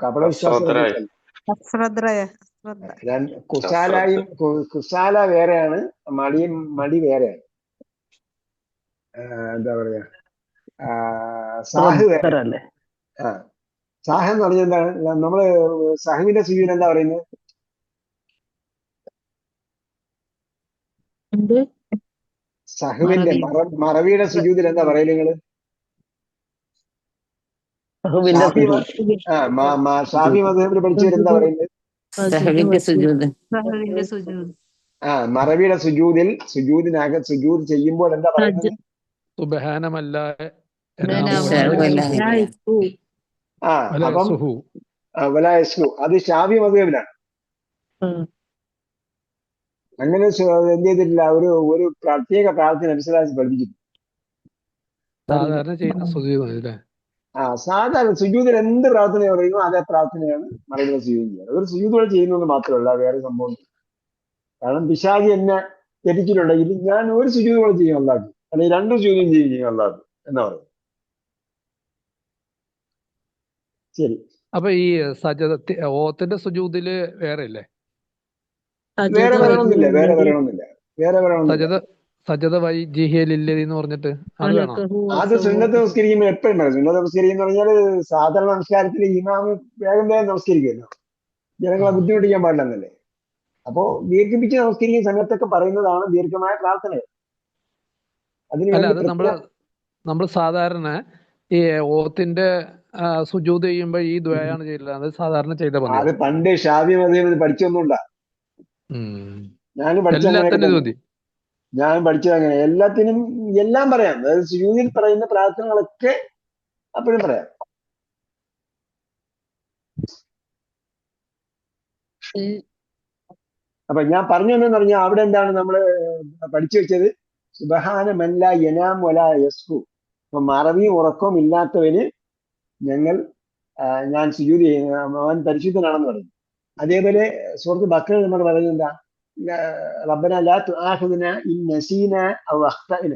കപടവിശ്വാസികളെ അശ്രദ്ധരായി. കുറിച്ചല്ല. അശ്രദ്ധയ അശ്രദ്ധ കുസാലായും കുസാല വേറെയാണ്, മടി വേറെയാണ്. എന്താ പറയാ, സാഹ് വേറെ. ശ്രദ്ധരല്ലേ? ആ സാഹ് എന്ന് പറഞ്ഞാൽ എന്താണ്? നമ്മള് സഹുവിന്റെ സുജൂദ് എന്താ പറയുന്നത്? എന്ത് സഹുവിന്റെ മറവി മറവിയുടെ സുജൂദിൽ എന്താ പറയല് നിങ്ങള്? സഹുവിന്റെ ഷാഫി സുജൂദ്. ഷാഫി മദ്ഹബിൽ പഠിച്ചവർ എന്താ പറയുന്നത്? സഹവിന്റെ സുജൂദ് സഹവിന്റെ സുജൂദ് മറവിയുടെ സുജൂദിനകത്ത് സുജൂദ് ചെയ്യുമ്പോൾ എന്താ പറയുന്നത്? സുബ്ഹാനമല്ല അപ്പം വലായസ്ഹു അത് ഷാഫി മദ്ഹബിലാണ്. അങ്ങനെ എന്ത് ചെയ്തിട്ടില്ല, ഒരു പ്രത്യേക പ്രാർത്ഥന അനുസരിച്ച് പഠിപ്പിച്ചിട്ടുണ്ട്. സാധാരണ ചെയ്യുന്ന സുജൂദ് അല്ലേ? സാധാരണ സുജൂദിൽ എന്ത് പ്രാർത്ഥന പറയുന്നു അതേ പ്രാർത്ഥനയാണ് മറവിയുടെ സുജൂദ് ചെയ്യുന്നത്. ഒരു സുജൂദുകൾ ചെയ്യുന്നത് മാത്രമല്ല, വേറെ സംഭവം. കാരണം പിശാചി എന്നെ തെറ്റിച്ചിട്ടുണ്ടെങ്കിൽ ഞാൻ ഒരു സുജൂദുകൾ ചെയ്യും അല്ലാതെ, അല്ലെങ്കിൽ 2 സുജൂദും ചെയ്യും അല്ലാതെ എന്നാ പറയും. ശരി, അപ്പൊ ഈ ഓത്തിന്റെ സുജൂദില് വേറെ ഇല്ലേ? വേറെ വരണമെന്നില്ല. സജദ വൈജിഹിയലില്ലതി എന്ന് പറഞ്ഞിട്ട് അത് വേണോ? അത് സുന്നത്ത് നമസ്കരിക്കുമ്പോൾ എപ്പോഴും പറയാം. സുന്നത്ത് നമസ്കരിക്കുന്ന പറഞ്ഞാൽ സാധാരണ നമസ്കാരത്തിൽ ഇമാമ് വേഗം നമസ്കരിക്കുമല്ലോ, ജനങ്ങളെ ബുദ്ധിമുട്ടിക്കാൻ പാടില്ലെന്നല്ലേ. അപ്പോ ദീർഘിപ്പിച്ച് നമസ്കരിക്കുന്ന സമയത്തൊക്കെ പറയുന്നതാണ് ദീർഘമായ പ്രാർത്ഥനകൾ. അല്ല, അത് നമ്മൾ സാധാരണ ഈ ഓത്തിന്റെ സുജൂദ് ചെയ്യുമ്പോൾ ഈ ദ്വയാണ് ചെയ്യില്ല, അത് സാധാരണ ചെയ്ത പതിവ്. അത് പണ്ട് ഷാഫി മദ്ഹബിൽ പഠിച്ചൊന്നുമില്ല. ഞാൻ പഠിച്ചത് അങ്ങനെ എല്ലാത്തിനും എല്ലാം പറയാം. അതായത് സുജൂദിൽ പറയുന്ന പ്രാർത്ഥനകളൊക്കെ അപ്പോഴും പറയാം. അപ്പൊ ഞാൻ പറഞ്ഞു എന്ന് പറഞ്ഞാൽ അവിടെ എന്താണ് നമ്മള് പഠിച്ചു വെച്ചത്? സുബ്ഹാന മൻ ലാ യനാം വലാ യസ്ഹു. അപ്പൊ മറവിയും ഉറക്കവും ഇല്ലാത്തവന് ഞാൻ സുജൂദ് ചെയ്യുന്ന അവൻ പരിശുദ്ധനാണെന്ന് പറയും. അതേപോലെ സൂറത്ത് ബഖറയിൽ നമ്മൾ പറയുന്നത് എന്താ? റബ്ബന ലാ തുആഖിദ്ന ഇൻ നസീന ഔ അഖ്തഅന.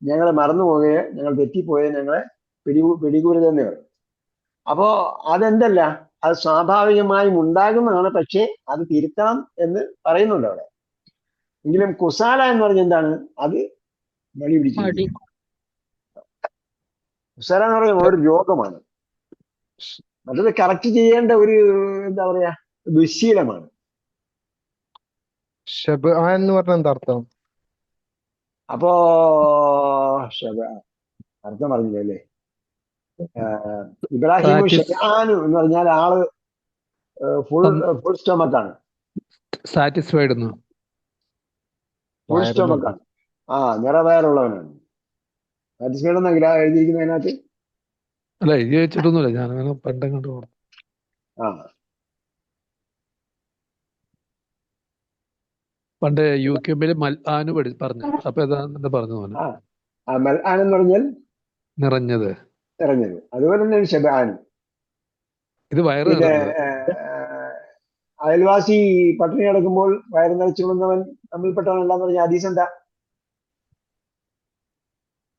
ഞങ്ങൾ മറന്നുപോകുകയോ ഞങ്ങൾ തെറ്റിപ്പോയോ ഞങ്ങളെ പിടികൂടരുതെന്ന് പറയും. അപ്പോ അതെന്തല്ല, അത് സ്വാഭാവികമായും ഉണ്ടാകുന്നതാണ്. പക്ഷേ അത് തിരുത്തണം എന്ന് പറയുന്നുണ്ട് അവിടെ. എങ്കിലും കുസാല എന്ന് പറഞ്ഞ എന്താണ്? അത് മടി പിടിച്ചു. കുസാല എന്ന് പറയുന്നത് ഒരു രോഗമാണ്. അത് കറക്റ്റ് ചെയ്യേണ്ട ഒരു എന്താ പറയാ ദുശ്ശീലമാണ്. എന്ന് പറഞ്ഞ എന്താ അർത്ഥം? അപ്പോ അർത്ഥം പറഞ്ഞില്ലേ? ഇബ്രാഹിം ഷെബാനു എന്ന് പറഞ്ഞാൽ ആള് ഫുൾ സ്റ്റൊമക്കാണ്. സാറ്റിസ്ഫൈഡ് ഫുൾ സ്റ്റൊമക്കാണ്. നിറവയറുള്ളവനാണ്. സാറ്റിസ്ഫൈഡ് എന്നെങ്കിലാ എഴുതിയിരിക്കുന്നതിനകത്ത്? അല്ല, എഴുതി വെച്ചിട്ടൊന്നുമില്ല, ഞാനങ്ങനെ പണ്ടങ്ങോട്ട് പോകണം. പണ്ട് യൂട്യൂബിൽ മൽആന് പറഞ്ഞു. അപ്പൊ എന്താ പറഞ്ഞു? മൽആൻ എന്ന് പറഞ്ഞാൽ നിറഞ്ഞത്. അതുപോലെ തന്നെ ഷെബാനും. ഇത് വയറ് അയൽവാസി പട്ടിണി കിടക്കുമ്പോൾ വയറ് നിറച്ചുകൊള്ളുന്നവൻ നമ്മിൽപ്പെട്ടവനല്ലാന്ന് പറഞ്ഞ ഹദീസ് എന്താ?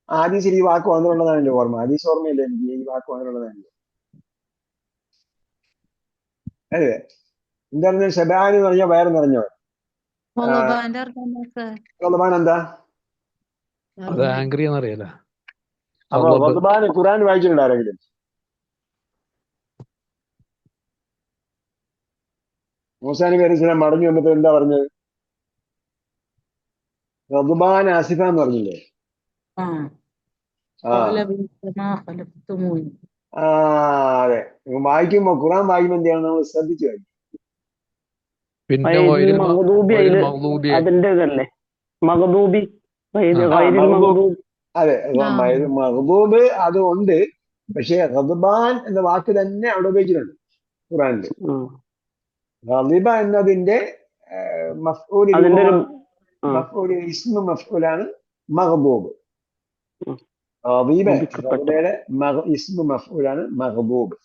ഹദീസിൽ ഈ വാക്ക് വന്നിട്ടുള്ളതാണ് എന്റെ ഓർമ്മ. ഹദീസ് ഓർമ്മയില്ല എനിക്ക്, ഈ വാക്ക് വന്നിട്ടുള്ളതാണ്. അതെ, എന്താ ഷെബാൻ എന്ന് പറഞ്ഞാൽ വയറ് നിറഞ്ഞവൻ. എന്താ? അത് ആംഗ്രി എന്നറിയില്ല. അപ്പൊ റദ്ബാൻ ഖുർആൻ വായിച്ചിട്ടുണ്ട് ആരെങ്കിലും? മൂസാ നബി അലൈഹി സ്വലാം മടങ്ങി വന്നപ്പോ എന്താ പറഞ്ഞത്? റദ്ബാൻ ആസിഫ എന്ന് പറഞ്ഞില്ലേ? അതെ, വായിക്കുമ്പോ ഖുർആൻ വായിക്കുമ്പോ എന്ത് ചെയ്യണം? നമ്മൾ ശ്രദ്ധിച്ചു വായിക്കും. അതിന്റെ ഇതല്ലേ മഗ്ദൂബി? അതെ, മഗ്ദൂബ് അത് ഉണ്ട്. പക്ഷേ ഗദ്ബാൻ എന്ന വാക്ക് തന്നെ അവിടെ ഉപയോഗിച്ചിട്ടുണ്ട് ഖുറാനിൽ. ഗളിബ എന്നതിന്റെ ഇസ്മു മഫ്ഊലാണ് മഗ്ബൂബ്. ഗളിബയുടെ ഇസ്മു മഫ്ഊലാണ് മഗ്ബൂബ്.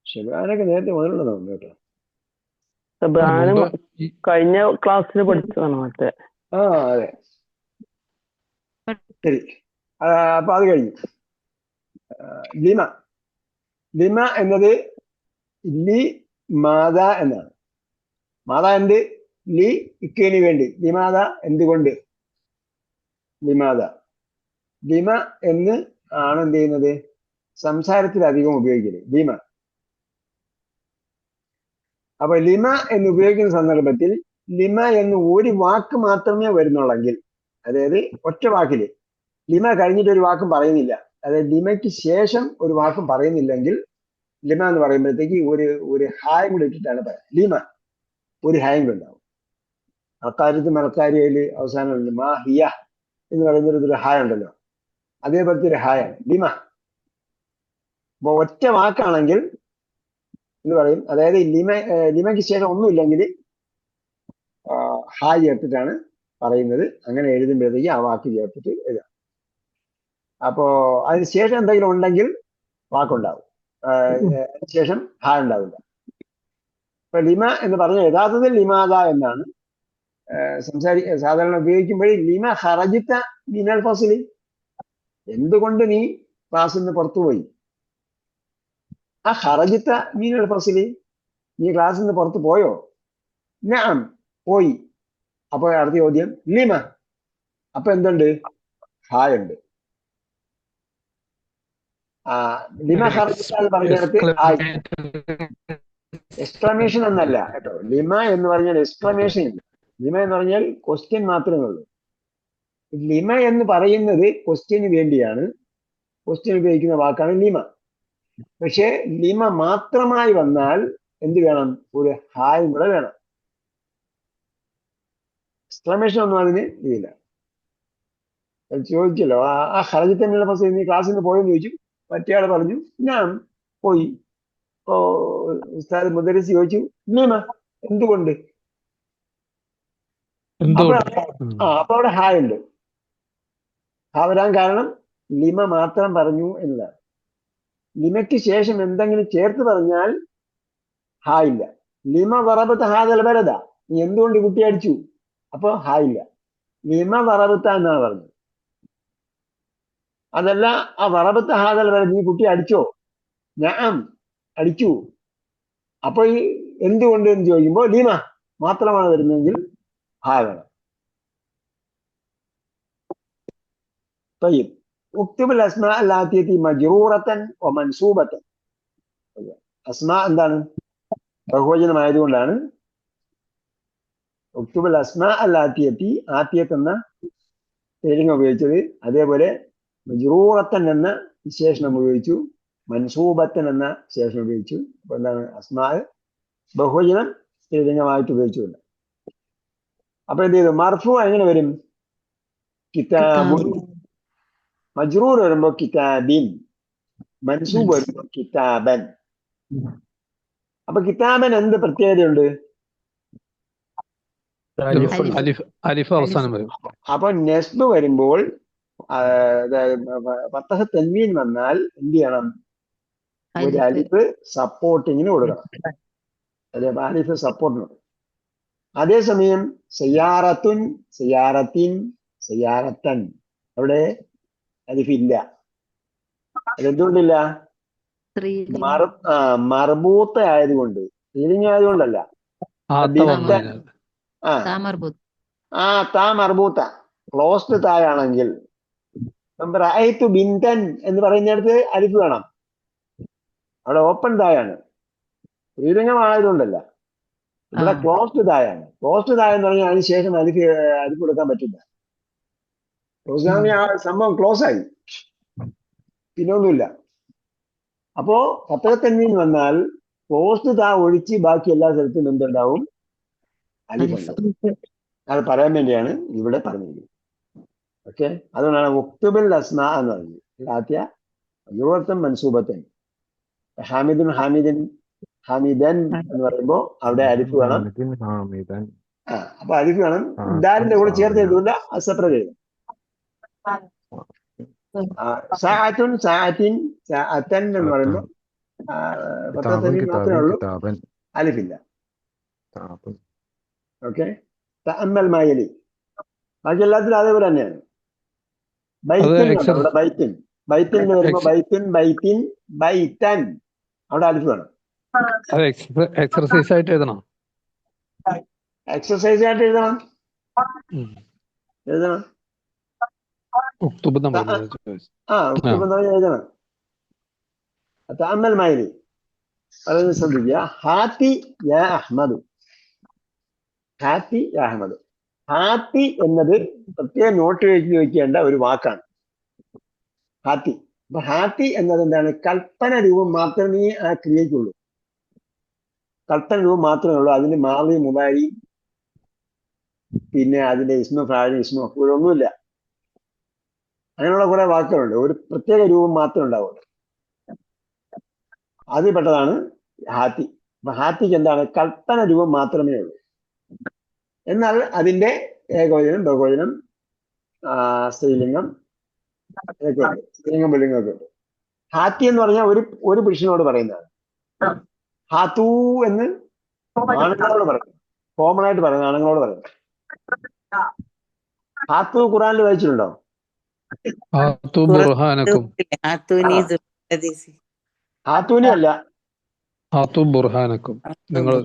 ഷബാനൊക്കെ നേരത്തെ മുതലുള്ളതാണ് കേട്ടോ. കഴിഞ്ഞ ക്ലാസ്സിൽ പഠിച്ചതാണ് മറ്റേ. അതെ, ശരി. അപ്പൊ അത് കഴിഞ്ഞു. ലിമ. ലിമ എന്നത് ലി മാത എന്നാണ്. മാത എന്ത്? ലി ഇക്കേന് വേണ്ടി. ലിമാത എന്തുകൊണ്ട്? ലിമാത. ലിമ എന്ന് ആണ് എന്ത് ചെയ്യുന്നത്? സംസാരത്തിൽ അധികം ഉപയോഗിക്കല് ലിമ. അപ്പൊ ലിമ എന്ന് ഉപയോഗിക്കുന്ന സന്ദർഭത്തിൽ ലിമ എന്ന് ഒരു വാക്ക് മാത്രമേ വരുന്നുള്ളെങ്കിൽ, അതായത് ഒറ്റ വാക്കില് ലിമ കഴിഞ്ഞിട്ട് ഒരു വാക്കും പറയുന്നില്ല, അതായത് ലിമയ്ക്ക് ശേഷം ഒരു വാക്കും പറയുന്നില്ലെങ്കിൽ ലിമ എന്ന് പറയുമ്പോഴത്തേക്ക് ഒരു ഹായം കൂടി ഇട്ടിട്ടാണ് പറയുന്നത്. ലിമ ഒരു ഹായം കൂടി ഉണ്ടാവും. അക്കാര്യത്തിൽ മലക്കാരിയയില് അവസാനം മാ ഹിയ എന്ന് പറയുന്നൊരു ഹായ ഉണ്ടല്ലോ, അതേപോലത്തെ ഒരു ഹായാണ് ലിമ. അപ്പൊ ഒറ്റ വാക്കാണെങ്കിൽ എന്ന് പറയും, അതായത് ലിമയ്ക്ക് ശേഷം ഒന്നുമില്ലെങ്കിൽ ഹായ് ചേർത്തിട്ടാണ് പറയുന്നത്. അങ്ങനെ എഴുതുമ്പോഴത്തേക്ക് ആ വാക്ക് ചേർത്തിട്ട് എഴുതാം. അപ്പോ അതിന് ശേഷം എന്തെങ്കിലും ഉണ്ടെങ്കിൽ വാക്കുണ്ടാവും, അതിനുശേഷം ഹാ ഉണ്ടാവില്ല. ഇപ്പൊ ലിമ എന്ന് പറഞ്ഞ യഥാർത്ഥത്തിൽ ലിമാദ എന്നാണ് സാധാരണ ഉപയോഗിക്കുമ്പോൾ. ലിമ ഹറജിത്ത മിനൽ ഫസ്ലി, എന്തുകൊണ്ട് നീ ക്ലാസ്സിൽ നിന്ന് പുറത്തുപോയി? ആ ഹറജിത്ത മിനൽ ഫസ്ലി, നീ ക്ലാസ്സിൽ നിന്ന് പുറത്തു പോയോ? നഅം, പോയി. അപ്പൊ അടുത്ത ചോദ്യം ലിമ. അപ്പൊ എന്തുണ്ട്? ഹായ് ഉണ്ട്. ലിമ ഹറജിത്ത എന്ന് പറഞ്ഞിടത്ത് ഹായ്. എക്സ്ക്ലമേഷൻ എന്നല്ല കേട്ടോ. ലിമ എന്ന് പറഞ്ഞാൽ എക്സ്ക്ലമേഷൻ ഇല്ല. ലിമ എന്ന് പറഞ്ഞാൽ ക്വസ്റ്റ്യൻ മാത്രമേ ഉള്ളൂ. ലിമ എന്ന് പറയുന്നത് ക്വസ്റ്റ്യന് വേണ്ടിയാണ്, ക്വസ്റ്റ്യൻ ഉപയോഗിക്കുന്ന വാക്കാണ് ലിമ. പക്ഷെ ലിമ മാത്രമായി വന്നാൽ എന്ത് വേണം? ഒരു ഹായും കൂടെ വേണം. എക്സ്ക്ലമേഷൻ ഒന്നും അതിന് ഇല്ല. ചോദിച്ചല്ലോ, ആ ഹർജിത്തന്നെയുള്ള ഫസ്റ്റ് നീ ക്ലാസ്സിൽ നിന്ന് പോയെന്ന് ചോദിച്ചു. മറ്റേയാൾ പറഞ്ഞു ഞാൻ പോയി. ഇപ്പോ ഉസ്താദ് മുദരിസ് ചോദിച്ചു ലിമ, എന്തുകൊണ്ട്? അപ്പൊ അവിടെ ഹായ് ഉണ്ട്. ഹാ വരാൻ കാരണം ലിമ മാത്രം പറഞ്ഞു എന്നതാണ്. ലിമയ്ക്ക് ശേഷം എന്തെങ്കിലും ചേർത്ത് പറഞ്ഞാൽ ഹാ ഇല്ല. ലിമ വറബത്ത് ഹാദൽ വരദ, നീ എന്തുകൊണ്ട് കുട്ടി അടിച്ചു? അപ്പൊ ഹാ ഇല്ല. ലിമ വറബത്ത എന്നാണ് പറഞ്ഞത്. അതല്ല ആ വറബത്ത് ഹാദൽ വരദ, നീ കുട്ടി അടിച്ചോ? ഞാൻ അടിച്ചു. അപ്പൊ ഈ എന്തുകൊണ്ട് എന്ന് ചോദിക്കുമ്പോൾ ലിമ മാത്രമാണ് വരുന്നതെങ്കിൽ ഹാ വേണം. طيب اكتب الاسماء الاتيه مجروره ومنصوبه. അസ്മാ എന്താണ്? ബഹുവചനമായതുകൊണ്ടാണ് ഉക്തുബൽ അസ്മാ അൽ ആത്തിയത്തി, ആത്തിയത്ത് എന്ന പേരിങ് ഉപയോഗിച്ചത്. അതേപോലെ മജ്റൂറത്തൻ എന്ന വിശേഷണം ഉപയോഗിച്ചു, മൻസൂബത്തൻ എന്ന വിശേഷണം ഉപയോഗിച്ചു. അപ്പൊ എന്താണ്? അസ്മാ ബഹുവചനം സ്ത്രീലിംഗമായിട്ട് ഉപയോഗിച്ചുകൊണ്ട്. അപ്പൊ എന്ത് ചെയ്തു? മർഫു എങ്ങനെ വരും? കിതാബുൻ. മജ്റൂർ വരുമ്പോ കിതാബിൻ, മൻസൂബ് വരുമ്പോ കിതാബൻ. അപ്പൊ കിതാബൻ എന്ത് പ്രത്യേകതയുണ്ട്? അപ്പൊ നെസ്ബ് വരുമ്പോൾ ഫത്തഹ തൻവീൻ വന്നാൽ എന്ത് ചെയ്യണം? ഒരു അലിഫ് സപ്പോർട്ടിങ്ങിന് കൊടുക്കണം. അല്ലെ, അലിഫ് സപ്പോർട്ടിന്. അതേസമയം സയ്യാറത്തുൻ, സയ്യാറത്തിൻ, സയ്യാറത്തൻ, അവിടെ അലിഫ് ഇല്ല. അതെന്തുകൊണ്ടില്ല? മർബൂത്ത ആയതുകൊണ്ട്, സ്ത്രീലിംഗം ആയതുകൊണ്ടല്ല. താ മർബൂത്ത ക്ലോസ്ഡ് തായാണെങ്കിൽ, റഅയ്തു ബിൻതൻ എന്ന് പറയുന്നിടത്ത് അലിഫ് വേണം. അവിടെ ഓപ്പൺ തായാണ്, സ്ത്രീലിംഗം ആയതുകൊണ്ടല്ല. ഇവിടെ ക്ലോസ്ഡ് തായാണ്. ക്ലോസ്ഡ് തായ എന്ന് പറഞ്ഞാൽ അതിന് ശേഷം അലിഫ് കൊടുക്കാൻ പറ്റില്ല. ക്ലോസ് ആണെങ്കിൽ ആ സംഭവം ക്ലോസ് ആയി, പിന്നെ ഒന്നുമില്ല. അപ്പോ ഫത്തഹ തൻവീൻ വന്നാൽ ക്ലോസ്ഡ് താ ഒഴിച്ച് ബാക്കി എല്ലാ സ്ഥലത്തും എന്തുണ്ടാവും? അലിഫുണ്ടാവും. അത് പറയാൻ വേണ്ടിയാണ് ഇവിടെ പറഞ്ഞിരിക്കുന്നത്. ഓക്കെ, അതുകൊണ്ടാണ് ഉക്തുബിൽ അസ്മാ എന്ന് പറഞ്ഞത്. ആദ്യ യുവത്വം മൻസൂബത്തൻ ഹാമിദുൻ ഹാമിദൻ ഹാമിദൻ എന്ന് പറയുമ്പോൾ അവിടെ അലിഫ് വേണം. അപ്പൊ അലിഫ് വേണം. ദാലിന്റെ കൂടെ ചേർത്ത് എഴുതൂല, സെപ്പറേറ്റ് എഴുതും. സാഅത്തുൻ സാഅത്തിൻ സാഅത്തൻ എന്ന് പറയുമ്പോൾ മാത്രമേ ഉള്ളൂ, അലിഫില്ല. ഓക്കെ, തഅമ്മൽ മായലി. ബാക്കി എല്ലാത്തിലും അതേപോലെ തന്നെയാണ്. ബൈത്തിൻ അവിടെ ബൈത്തിൻ ബൈത്തിൻ എന്ന് വരുമ്പോൾ ബൈത്തിൻ ബൈത്തിൻ ബൈത്തൻ അവിടെ അലിഫ് വേണം. എക്സർസൈസ് ആയിട്ട് എഴുതണം. എക്സർസൈസ് ആയിട്ട് എഴുതണം. എഴുതണം. ഉക്തുബ് എഴുതണം. തഅമ്മൽ മായലി പറയുന്നത് ശ്രദ്ധിക്കുക. ഹാത്തി യാ അഹ്മദു. ഹാത്തി യാ അഹ്മദ്. ഹാത്തി എന്നത് പ്രത്യേക നോട്ട് എഴുതി വയ്ക്കേണ്ട ഒരു വാക്കാണ് ഹാത്തി. അപ്പൊ ഹാത്തി എന്നത് എന്താണ്? കൽപ്പന രൂപം മാത്രമേ ആ ക്രിയയ്ക്കുള്ളൂ. കൽപ്പന രൂപം മാത്രമേ ഉള്ളൂ. അതിന് മാറി മുതാരി പിന്നെ അതിന്റെ ഇസ്മ ഫാഴി ഇസ്മ ഒന്നുമില്ല. അങ്ങനെയുള്ള കുറെ വാക്കുകളുണ്ട്. ഒരു പ്രത്യേക രൂപം മാത്രമേ ഉണ്ടാവുള്ളൂ. അതിൽ പെട്ടതാണ് ഹാത്തി. അപ്പൊ ഹാത്തിക്ക് എന്താണ്? കൽപ്പന രൂപം മാത്രമേ ഉള്ളൂ. എന്നാൽ അതിന്റെ ഏകവചനം ബഹുവചനം സ്ത്രീലിംഗം ഇതൊക്കെ ഉണ്ട്. സ്ത്രീലിംഗം പുല്ലിംഗം ഒക്കെ ഉണ്ട്. ഹാത്തി എന്ന് പറഞ്ഞാൽ ഒരു പുരുഷനോട് പറയുന്നതാണ്. ഹാത്തൂ എന്ന് ആണുങ്ങളോട് പറയുന്നത്, കോമൺ ആയിട്ട് പറയുന്നത്, ആണുങ്ങളോട് പറയുന്നത്. ഹാത്തു ഖുറാനിൽ വായിച്ചിട്ടുണ്ടോ? ഹാത്തൂനി അല്ല, ഹാത്തു ബുർഹാനക്കും. നിങ്ങൾ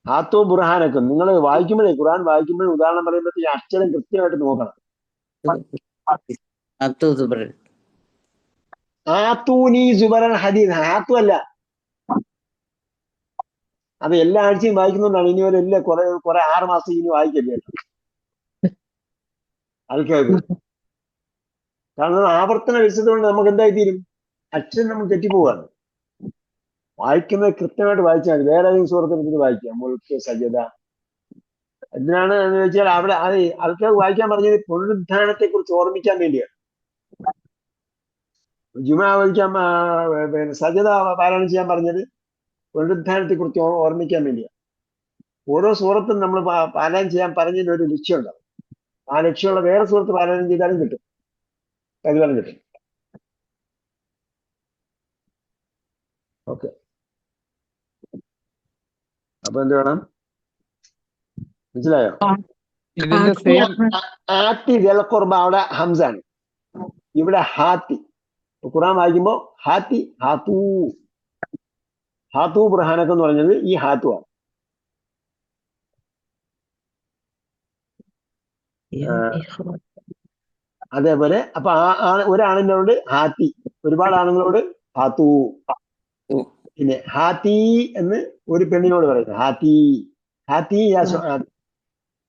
ഹാത്തു ബുർഹാനക്കും നിങ്ങൾ വായിക്കുമ്പോഴേ, ഖുറാൻ വായിക്കുമ്പോഴേ ഉദാഹരണം പറയുമ്പോഴത്തേക്ക് അക്ഷരം കൃത്യമായിട്ട് നോക്കണം. ആത്തൂനി സുബറൻ ഹദീദ്. ഹാത്തു അല്ല. അത് എല്ലാ ആഴ്ചയും വായിക്കുന്നതുകൊണ്ടാണ്. ഇനി വരെ ഇല്ല, കുറെ 6 മാസം ഇനി വായിക്കല്ലേ ആൾക്കാർക്ക്. കാരണം ആവർത്തന വിളിച്ചതുകൊണ്ട് നമുക്ക് എന്തായി തീരും? അക്ഷരം നമുക്ക് തെറ്റിപ്പോവാണ്. വായിക്കുന്നത് കൃത്യമായിട്ട് വായിച്ചാൽ മതി. വേറെ ഏതെങ്കിലും സുഹൃത്തിന് വായിക്കാം. മുൾക്ക് സജദ എന്തിനാണ് എന്ന് വെച്ചാൽ അവിടെ അത് ആൾക്കാർ വായിക്കാൻ പറഞ്ഞത് പുനരുദ്ധാനത്തെ കുറിച്ച് ഓർമ്മിക്കാൻ വേണ്ടിയാണ്. ജുമാ വായിക്കാൻ സജദ പാരായണം ചെയ്യാൻ പറഞ്ഞത് പുനരുദ്ധാനത്തെ കുറിച്ച് ഓർമ്മിക്കാൻ വേണ്ടിയാണ്. ഓരോ സൂറത്തും നമ്മൾ പാരായണം ചെയ്യാൻ പറഞ്ഞതിന് ഒരു ലക്ഷ്യമുണ്ടാവും. ആ ലക്ഷ്യമുള്ള വേറെ സുഹൃത്ത് പാരായണം ചെയ്താലും കിട്ടും, പ്രതിഫലം കിട്ടും. ഓക്കെ, അപ്പൊ എന്ത് വേണം? മനസ്സിലായോ? ആത്തി ജലക്കുർബ അവിടെ ഹംസാണ്, ഇവിടെ ഹാത്തി. ഖുറാൻ വായിക്കുമ്പോ ഹാത്തി ഹാത്തൂ ഹാത്തൂ ബുർഹാനക്ക് എന്ന് പറഞ്ഞത് ഈ ഹാത്തു ആണ്. അതേപോലെ അപ്പൊ ഒരാണിനോട് ഹാത്തി, ഒരുപാട് ആണുങ്ങളോട് ഹാത്തൂ. പിന്നെ ഹാത്തി എന്ന് ഒരു പെണ്ണിനോട് പറയുന്നത് ഹാത്തി. ഹാത്തി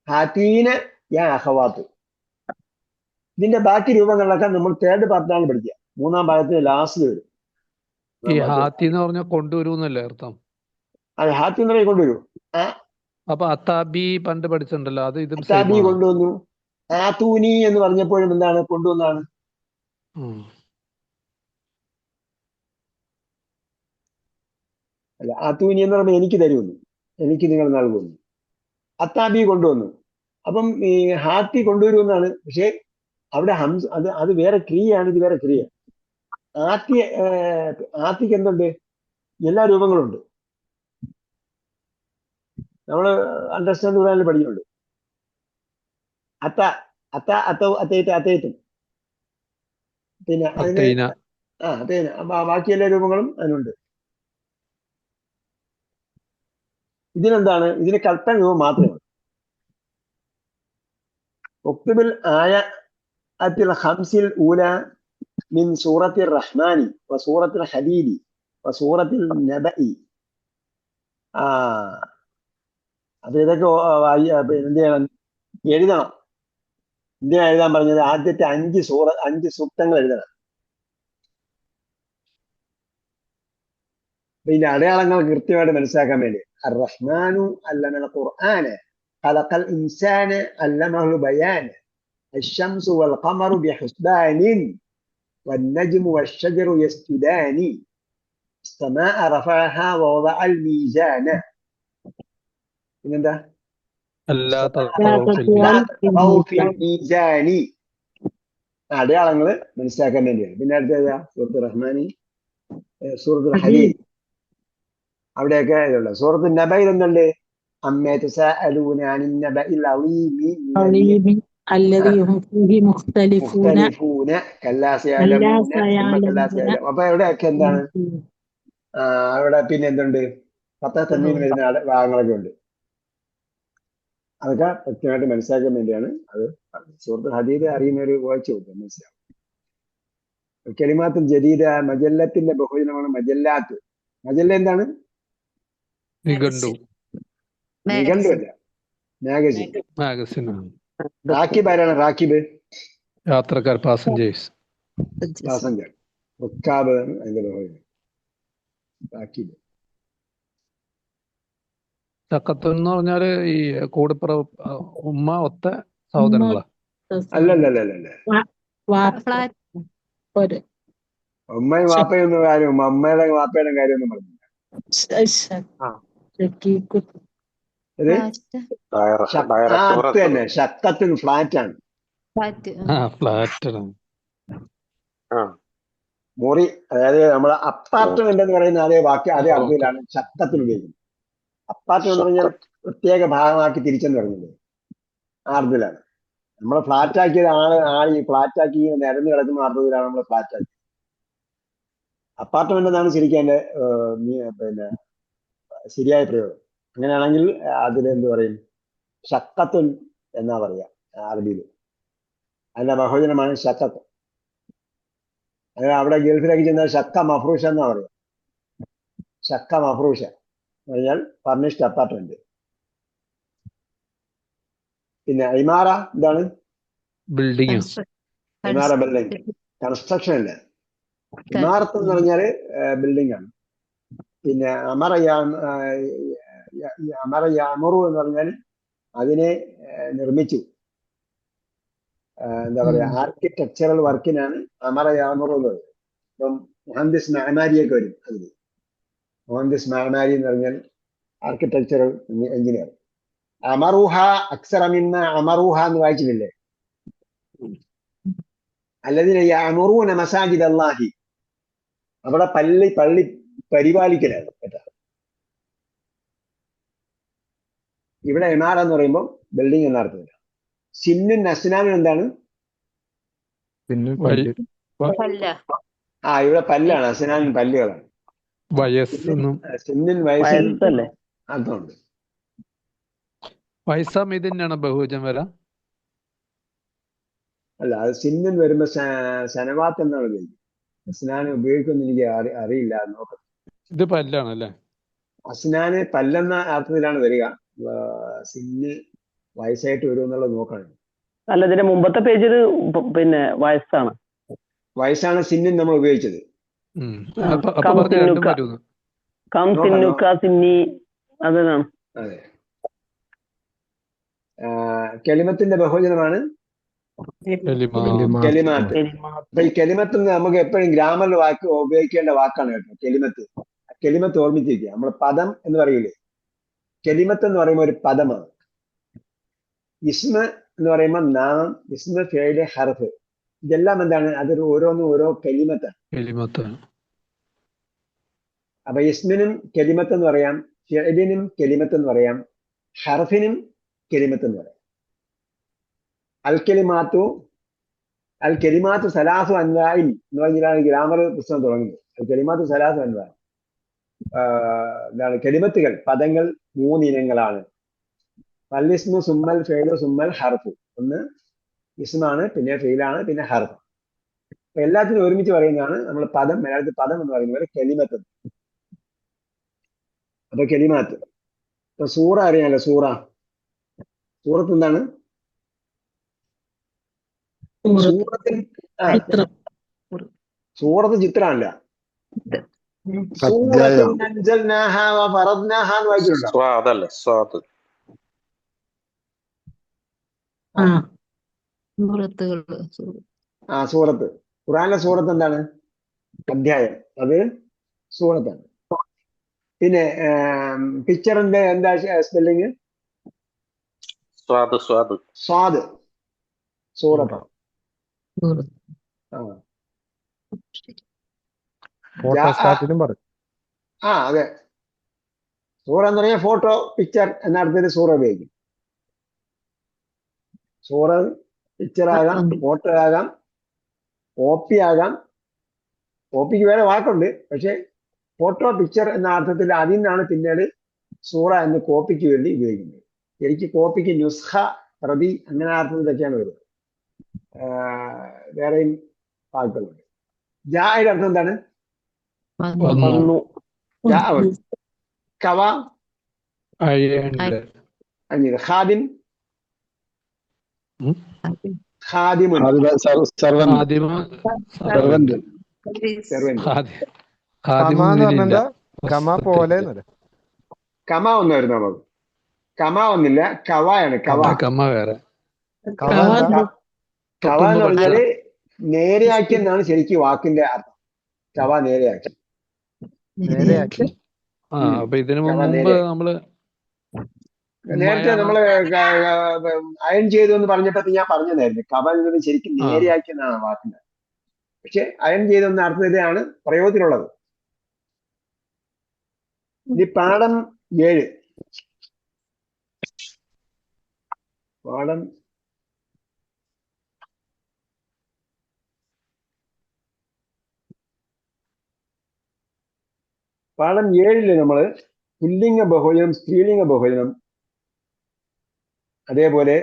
ഹാത്തീന യാ അഖവാത്ത്. ഇതിന്റെ ബാക്കി രൂപങ്ങളിലൊക്കെ നമ്മൾ 3rd പാർട്ടിലാണ് പഠിക്കുക. 3ാം ഭാഗത്തിന് ലാസ്റ്റിൽ വരും. ഈ ഹാത്തി എന്ന് പറഞ്ഞാൽ കൊണ്ടുവരൂന്നല്ലേ അർത്ഥം? അത് ഹാത്തി എന്ന് പറഞ്ഞാൽ കൊണ്ടുവരൂ. അപ്പൊ അത്താബി പണ്ട് പഠിച്ചിട്ടുണ്ടല്ലോ, അത് ഇതും അത്താബി കൊണ്ടുവന്നു. ആത്തൂനി എന്ന് പറഞ്ഞപ്പോഴും എന്താണ്? കൊണ്ടുവന്നാണ്. അല്ല, ആത്തൂനി എന്ന് പറയുമ്പോൾ എനിക്ക് തരുമെന്ന്, എനിക്ക് നിങ്ങൾ നൽകുന്നു. അത്താബി കൊണ്ടുവന്നു. അപ്പം ഈ ഹാത്തി കൊണ്ടുവരുമെന്നാണ്. പക്ഷെ അവിടെ ഹംസ അത് വേറെ ക്രിയയാണ്, ഇത് വേറെ ക്രിയ. ആത്തിക്ക് എന്തുണ്ട്? എല്ലാ രൂപങ്ങളുണ്ട്. നമ്മൾ അണ്ടർസ്റ്റാൻഡ് ഖുറാനിൽ പഠിക്കുന്നുണ്ട്. അത്തയത്തും പിന്നെ അത്തേന. ബാക്കി എല്ലാ രൂപങ്ങളും അതിനുണ്ട്. ഇതിനെന്താണ്? ഇതിന് കൽപ്പന രൂപം മാത്രമാണ്. ഉക്തുബിൽ ആയത്തിൽ ഖംസിൽ ഊല മിൻ സൂറത്തിൽ റഹ്മാനി വ സൂറത്തിൽ ഹദീദി വ സൂറത്തിൽ നബഇ. അപ്പൊ ഇതൊക്കെ എന്ത് ചെയ്യണം? എഴുതണം. എന്തിനാ എഴുതാൻ പറഞ്ഞത്? ആദ്യത്തെ 5 സൂക്തങ്ങൾ എഴുതണം. ഇതിന്റെ അടയാളങ്ങൾ കൃത്യമായിട്ട് മനസ്സിലാക്കാൻ വേണ്ടി അർ-റഹ്മാനു അല്ലമൽ ഖുർആന ഖലഖൽ ഇൻസാന അല്ലമഹു ബയാന الشمس والقمر بحسبان والنجم والشجر يسجدان السماء رفعها ووضع الميزان പിന്നെന്താ അല്ലാ لا തത്വൗഫിൽ تطغوا في الميزان അടയാളങ്ങൾ മനസ്സിലാക്കാൻ വേണ്ടിയാണ്. പിന്നെ അടുത്തതാ സൂറത്ത് റഹ്മാനി, സൂറത്തുൽ ഹദീദ്, അവിടെയൊക്കെ ഇതുള്ള സൂറത്ത് നബയിൽ എന്തുണ്ട്? അമ്മേ തസാഅലൂന അനിൻ നബഇൽ അളീമി الذي هم فيه مختلفون മുഖ്തലിഫൂന കല്ലാ സയഅലമൂന സുമ്മ കല്ലാ സയഅലം. അപ്പൊ ഇവിടെയൊക്കെ എന്താണ്? അവിടെ പിന്നെ എന്തുണ്ട്? പത്താ തന്മീൻ വരുന്ന ഭാഗങ്ങളൊക്കെ ഉണ്ട്. അതൊക്കെ കൃത്യമായിട്ട് മനസ്സിലാക്കാൻ വേണ്ടിയാണ് അത് പറഞ്ഞത്. സൂറത്തുൽ ഹദീദ് അറിയുന്നവര് വായിച്ചു നോക്കുക, മനസ്സിലാവും. കലിമാത്തുൽ ജദീദ, മജല്ലത്തിന്റെ ബഹുവചനമാണ് മജല്ലാത്ത്. മജല്ല എന്താണ്? നിഘണ്ടു, നിഘണ്ടു അല്ല, മാഗസിൻ. മാഗസിനാണ്. റാക്കിബ് ആരാണ്? റാക്കിബ് യാത്രക്കാർ, പാസഞ്ചേഴ്സ്. പാസഞ്ചർ. റുക്കാബ് അതിന്റെ ബഹുവചനം റാക്കിബ്. ചക്കത്ത് എന്ന് പറഞ്ഞാല് ഈ കൂടെപ്പുറ ഉമ്മ ഒത്ത സഹോദരങ്ങളാ? അല്ലല്ലല്ലല്ല, ഉമ്മയും വാപ്പയൊന്നും കാര്യം, അമ്മയുടെ വാപ്പയുടെ കാര്യമൊന്നും പറഞ്ഞില്ല. ഇത് അത് തന്നെ, ശക്കത്തിന് ഫ്ലാറ്റ് ആണ്. ഫ്ലാറ്റ് മുറി, അതായത് നമ്മളെ അപ്പാർട്ട്മെന്റ് എന്ന് പറയുന്ന അതേ വാക്ക് അതേ അർത്ഥത്തിലാണ് ശക്കത്തിന് ഉപയോഗിക്കുന്നത്. അപ്പാർട്ട്മെന്റ് എന്ന് പറഞ്ഞാൽ പ്രത്യേക ഭാഗമാക്കി തിരിച്ചെന്ന് പറഞ്ഞില്ലേ, ആ അർത്ഥത്തിലാണ്. നമ്മളെ ഫ്ലാറ്റ് ആക്കിയത് ആള് ഫ്ലാറ്റ് ആക്കി നിരന്ന് കിടക്കുന്ന അർത്ഥത്തിലാണ് നമ്മൾ ഫ്ലാറ്റ് ആക്കിയത്. അപ്പാർട്ട്മെന്റ് എന്നാണ് ശരിക്കും അതിന്റെ പിന്നെ ശരിയായ പ്രയോഗം. അങ്ങനെയാണെങ്കിൽ അതിലെന്ത് പറയും? ഷക്കത്തുൻ എന്നാ പറയാ അറബിയിൽ. അതിന്റെ ബഹുവചനമാണ് ഷക്കത്ത്. അങ്ങനെ അവിടെ ഗൾഫിലേക്ക് ചെന്നാൽ ഷക്ക മഫ്രൂഷ എന്നാ പറയാ. ഷക്ക മഫ്രൂഷ എന്ന് പറഞ്ഞാൽ ഫർണിഷ്ഡ് അപ്പാർട്ട്മെന്റ്. പിന്നെ ഇമാറ എന്താണ്? ബിൽഡിംഗ്. ഇമാറ ബിൽഡിംഗ്, കൺസ്ട്രക്ഷൻ അല്ല. ഇമാറത്ത് എന്ന് പറഞ്ഞാല് ബിൽഡിംഗ് ആണ്. പിന്നെ അമറ യാമുറു എന്ന് പറഞ്ഞാൽ അതിനെ നിർമ്മിച്ചു. എന്താ പറയാ, ആർക്കിടെക്ചറൽ വർക്കിനാണ് അമറ യാമുറു എന്ന് പറയുന്നത്. ഇപ്പം മുഹന്ദിസ് മഅമാരിയൊക്കെ വരും അതിൽ. മുഹന്ദിസ് മഅമാരി എന്ന് പറഞ്ഞാൽ ആർക്കിടെക്ചറൽ എഞ്ചിനീയർ. അമറുഹ അക്സറമിന്ന അമറുഹ എന്ന് വായിച്ചിട്ടില്ലേ? അല്ലതിനെ യഅമുറൂന മസാജിദ് അല്ലാഹി, അവിടെ പള്ളി പരിപാലിക്കലാണ് കേട്ടോ. ഇവിടെ ഇമാറ എന്ന് പറയുമ്പോൾ ബിൽഡിംഗ് എന്ന അർത്ഥമില്ല. സിന്നും അസ്നാനും എന്താണ്? ഇവിടെ പല്ലാണ്, അസ്നാനും പല്ലുകളാണ്. സിന്നിൻ വയസ്സല്ലേ അർത്ഥമുണ്ട്. വയസ്സാം ഇതിനാണ് ബഹുവചനം വരാം. അല്ല, അത് സിന്നിൻ വരുമ്പോ സനവാത്ത് എന്നാണ് ഉപയോഗിക്കുന്നത്. അസ്നാന് ഉപയോഗിക്കുമെന്ന് എനിക്ക് അറിയില്ല, നോക്കാം. ഇത് പല്ലാണല്ലേ? അസ്നാന് പല്ലെന്ന അർത്ഥത്തിലാണ് വരിക. സിന്ന് വയസ്സായിട്ട് വരുമെന്നുള്ളത് നോക്കണം. അല്ല, ഇതിന്റെ മുമ്പത്തെ പേജിൽ പിന്നെ വയസ്സാണ്. വയസ്സാണ് സിന്നിൻ നമ്മൾ ഉപയോഗിച്ചത്. അതാണ്. അതെ, കെലിമത്തിന്റെ ബഹുവചനമാണ് കെലിമാത്ത്. അപ്പൊ ഈ കെലിമത്ത് നമുക്ക് എപ്പോഴും ഗ്രാമറിൽ വാക്ക് ഉപയോഗിക്കേണ്ട വാക്കാണ് കേട്ടോ. കെലിമത്ത് ഓർമ്മിച്ചിരിക്കുക. നമ്മൾ പദം എന്ന് പറയൂലേ, കെലിമത്ത് എന്ന് പറയുമ്പോൾ ഒരു പദമാണ്. ഇസ്മ എന്ന് പറയുമ്പോൾ നാമം, ഇസ്മ, ഫേല്, ഹർഫ്, ഇതെല്ലാം എന്താണ്? അതൊരു ഓരോന്നും ഓരോ കെലിമത്താണ്. അപ്പൊ ഇസ്മിനും കെലിമത്ത് എന്ന് പറയാം, ഫിഅലിനും കെലിമത്ത് എന്ന് പറയാം, ഹർഫിനും കെലിമത്ത് എന്ന് പറയാം. അൽ കെലിമാത്തു സലാസു അൻവാഇൻ എന്ന് പറഞ്ഞാണ് ഗ്രാമർ പുസ്തകം തുടങ്ങുന്നത്. അൽ കെലിമാത്തു സലാസു അൻവാഇൻ, എന്താണ്? കെലിമത്തുകൾ, പദങ്ങൾ 3 ഇനങ്ങളാണ്. അൽഇസ്മു സുമ്മൽ ഫെയിലു സുമ്മൽ ഹർഫു. ഒന്ന് ഇസ്മാണ്, പിന്നെ ഫെയിലാണ്, പിന്നെ ഹർഫ്. അപ്പൊ എല്ലാത്തിനും ഒരുമിച്ച് പറയുന്നതാണ് നമ്മൾ പദം. മലയാളത്തിൽ പദം എന്ന് പറയുന്ന പോലെ കെലിമത്ത്. അപ്പൊ കെലിമാത്ത്. ഇപ്പൊ സൂറ അറിയാലോ, സൂറത്ത് എന്താണ്? സൂറത്ത് ചിത്രമല്ല, അധ്യായം സൂറത്തുൻ അൻസൽനാഹ വ ഫറദ്നാഹ എന്ന് വായിച്ചിട്ടുണ്ടോ? സ്വാദല്ലേ സ്വാദ്. ആ സൂറത്തുകള് സൂറത്ത്. ഖുറാനിലെ സൂറത്ത് എന്താണ്? അധ്യായം. അത് സൂറത്താണ്. പിന്നെ പിക്ചറിന്റെ എന്താ സ്പെല്ലിങ്? സ്വാദ് സ്വാദ്. സ്വാദ്. സൂറത്ത്. സൂറത്ത്. ആ. ഫോട്ടോസ്റ്റാറ്റിലും പറയും. അതെ. സൂറ എന്ന് പറഞ്ഞാൽ ഫോട്ടോ പിക്ചർ എന്ന അർത്ഥത്തിൽ സൂറ ഉപയോഗിക്കും. സൂറ പിക്ചർ ആകാം, ഫോട്ടോ ആകാം, കോപ്പി ആകാം. കോപ്പിക്ക് വേറെ വാക്കുണ്ട്, പക്ഷെ ഫോട്ടോ പിക്ചർ എന്ന അർത്ഥത്തിൽ അതിൽ നിന്നാണ് പിന്നീട് സൂറ എന്ന് കോപ്പിക്ക് വേണ്ടി ഉപയോഗിക്കുന്നത്. ശരിക്കും കോപ്പിക്ക് നുസ്ഖ, പ്രതി അങ്ങനെ അർത്ഥത്തിലൊക്കെയാണ് വരുന്നത്. വേറെയും വാക്കുകളുണ്ട്. ജായുടെ അർത്ഥം എന്താണ്? വന്നു. കവ, അഞ്ഞത്. ഖാദിം, ഖാദിമുൻ, സെർവന്റ്. കമ എന്ന് പറഞ്ഞാ കമ പോലെ. കമ ഒന്നായിരുന്നു നമുക്ക്. കമ ഒന്നില്ല, കവയാണ്. കമ വേറെ. കവ എന്ന് പറഞ്ഞാല് നേരെയാക്കി എന്നാണ് ശരിക്കും വാക്കിന്റെ അർത്ഥം. കവ നേരെയാക്കി. അപ്പൊ ഇതിനു മുമ്പ് നമ്മള് നേരത്തെ നമ്മള് അയൺ ചെയ്തു എന്ന് പറഞ്ഞപ്പോ ഞാൻ പറഞ്ഞതായിരുന്നു കവ എന്നത് ശരിക്കും നേരെയാക്കി എന്നാണ് വാക്കിന്റെ. പക്ഷെ അയൺ ചെയ്തെന്ന അർത്ഥത്തിലാണ് പ്രയോഗത്തിലുള്ളത്. ഇനി പാഠം 7. പാഠം പാഠം 7 നമ്മള് പുല്ലിംഗ ബഹുവചനം, സ്ത്രീലിംഗ ബഹുവചനം, അതേപോലെ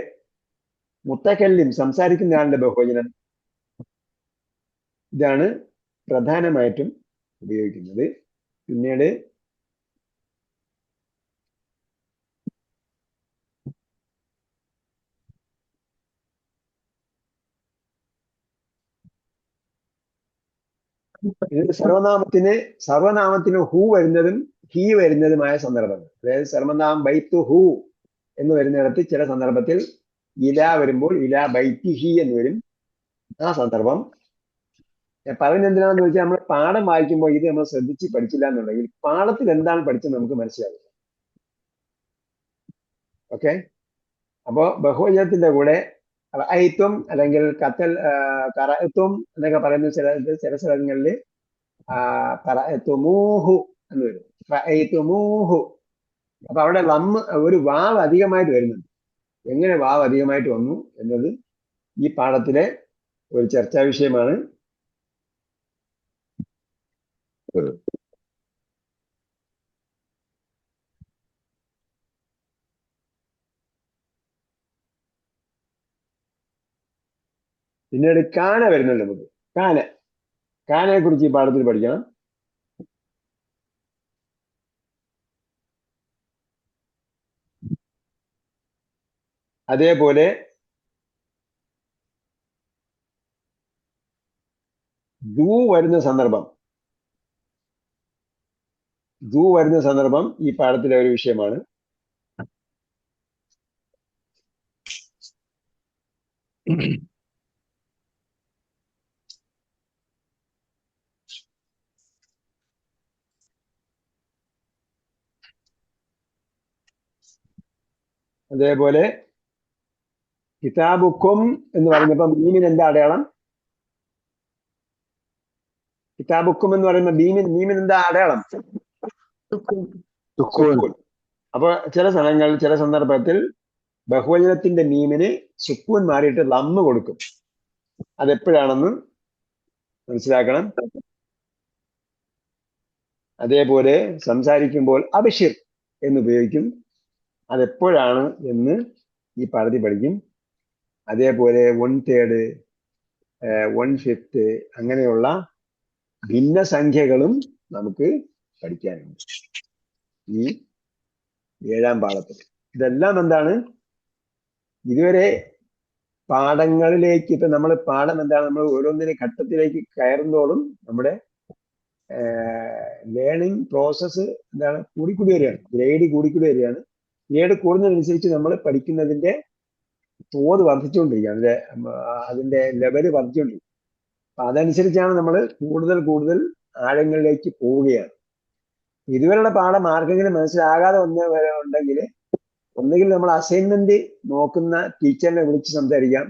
മുത്തക്കല്ലിം സംസാരിക്കുന്ന ആളുടെ ബഹുവചനം, ഇതാണ് പ്രധാനമായിട്ടും ഉപയോഗിക്കുന്നത്. പിന്നീട് ഇത് സർവനാമത്തിന് ഹു വരുന്നതും ഹി വരുന്നതുമായ സന്ദർഭങ്ങൾ. അതായത് സർവനാമം ബൈത്തു ഹു എന്ന് വരുന്നിടത്ത് ചില സന്ദർഭത്തിൽ ഇല വരുമ്പോൾ ഇല ബൈത്തി ഹി എന്ന് വരും. ആ സന്ദർഭം പറയുന്നത് എന്തിനാണെന്ന് ചോദിച്ചാൽ നമ്മൾ പാഠം വായിക്കുമ്പോൾ ഇത് നമ്മൾ ശ്രദ്ധിച്ച് പഠിച്ചില്ല എന്നുണ്ടെങ്കിൽ പാഠത്തിൽ എന്താണ് പഠിച്ചത് നമുക്ക് മനസ്സിലാവില്ല. ഓക്കെ. അപ്പോ ബഹുവചനത്തിന്റെ കൂടെ റഅയ്തും അല്ലെങ്കിൽ ഖറഅതും എന്നൊക്കെ പറയുന്ന ചില സ്ഥലങ്ങളിൽ ഖറഅതുമൂഹു എന്ന് വരും. റഅയ്തുമൂഹു. അപ്പൊ അവിടെ ഒരു വാവ് അധികമായിട്ട് വരുന്നുണ്ട്. എങ്ങനെ വാവ് അധികമായിട്ട് വന്നു എന്നത് ഈ പാഠത്തിലെ ഒരു ചർച്ചാ വിഷയമാണ്. പിന്നീട് കാന വരുന്നുണ്ട് നമുക്ക്. കാനയെ കുറിച്ച് ഈ പാഠത്തിൽ പഠിക്കണം. അതേപോലെ ദൂ വരുന്ന സന്ദർഭം ഈ പാഠത്തിലെ ഒരു വിഷയമാണ്. അതേപോലെ കിതാബുക്കും എന്ന് പറഞ്ഞപ്പോ മീമിന് എന്താ അടയാളം? കിതാബുക്കും എന്ന് പറയുമ്പോ മീമിന് എന്താ അടയാളം? അപ്പൊ ചില സ്ഥലങ്ങളിൽ ചില സന്ദർഭത്തിൽ ബഹുവചനത്തിന്റെ മീമിന് സുക്കൂൻ മാറിയിട്ട് ലമ്മ് കൊടുക്കും. അതെപ്പോഴാണെന്ന് മനസ്സിലാക്കണം. അതേപോലെ സംസാരിക്കുമ്പോൾ അബിഷിർ എന്ന് ഉപയോഗിക്കും. അതെപ്പോഴാണ് എന്ന് ഈ പാഠത്തിൽ പഠിക്കും. അതേപോലെ 1/3, 1/5 അങ്ങനെയുള്ള ഭിന്നസംഖ്യകളും നമുക്ക് പഠിക്കാനുണ്ട് ഈ 7-ാം പാഠത്തിൽ. ഇതെല്ലാം എന്താണ്? ഇതുവരെ പാഠങ്ങളിലേക്ക് ഇപ്പൊ നമ്മൾ പാഠം എന്താണ്, നമ്മൾ ഓരോന്നിനെ ഘട്ടത്തിലേക്ക് കയറുന്നതോടും നമ്മുടെ ലേണിംഗ് പ്രോസസ്സ് എന്താണ് കൂടിക്കൂടി വരികയാണ്, ഗ്രേഡ് കൂടിക്കൂടി വരികയാണ്. ഗ്രേഡ് കൂടുന്നതനുസരിച്ച് നമ്മൾ പഠിക്കുന്നതിന്റെ തോത് വർദ്ധിച്ചുകൊണ്ടിരിക്കുകയാണ്, അതിന്റെ ലെവല് വർദ്ധിച്ചുകൊണ്ടിരിക്കും. അപ്പൊ അതനുസരിച്ചാണ് നമ്മൾ കൂടുതൽ കൂടുതൽ ആഴങ്ങളിലേക്ക് പോവുകയാണ്. ഇതുവരെയുള്ള പാഠം ആർക്കെങ്കിലും മനസ്സിലാകാതെ ഉണ്ടെങ്കിൽ ഒന്നുകിൽ നമ്മൾ അസൈൻമെന്റ് നോക്കുന്ന ടീച്ചറിനെ വിളിച്ച് സംസാരിക്കാം.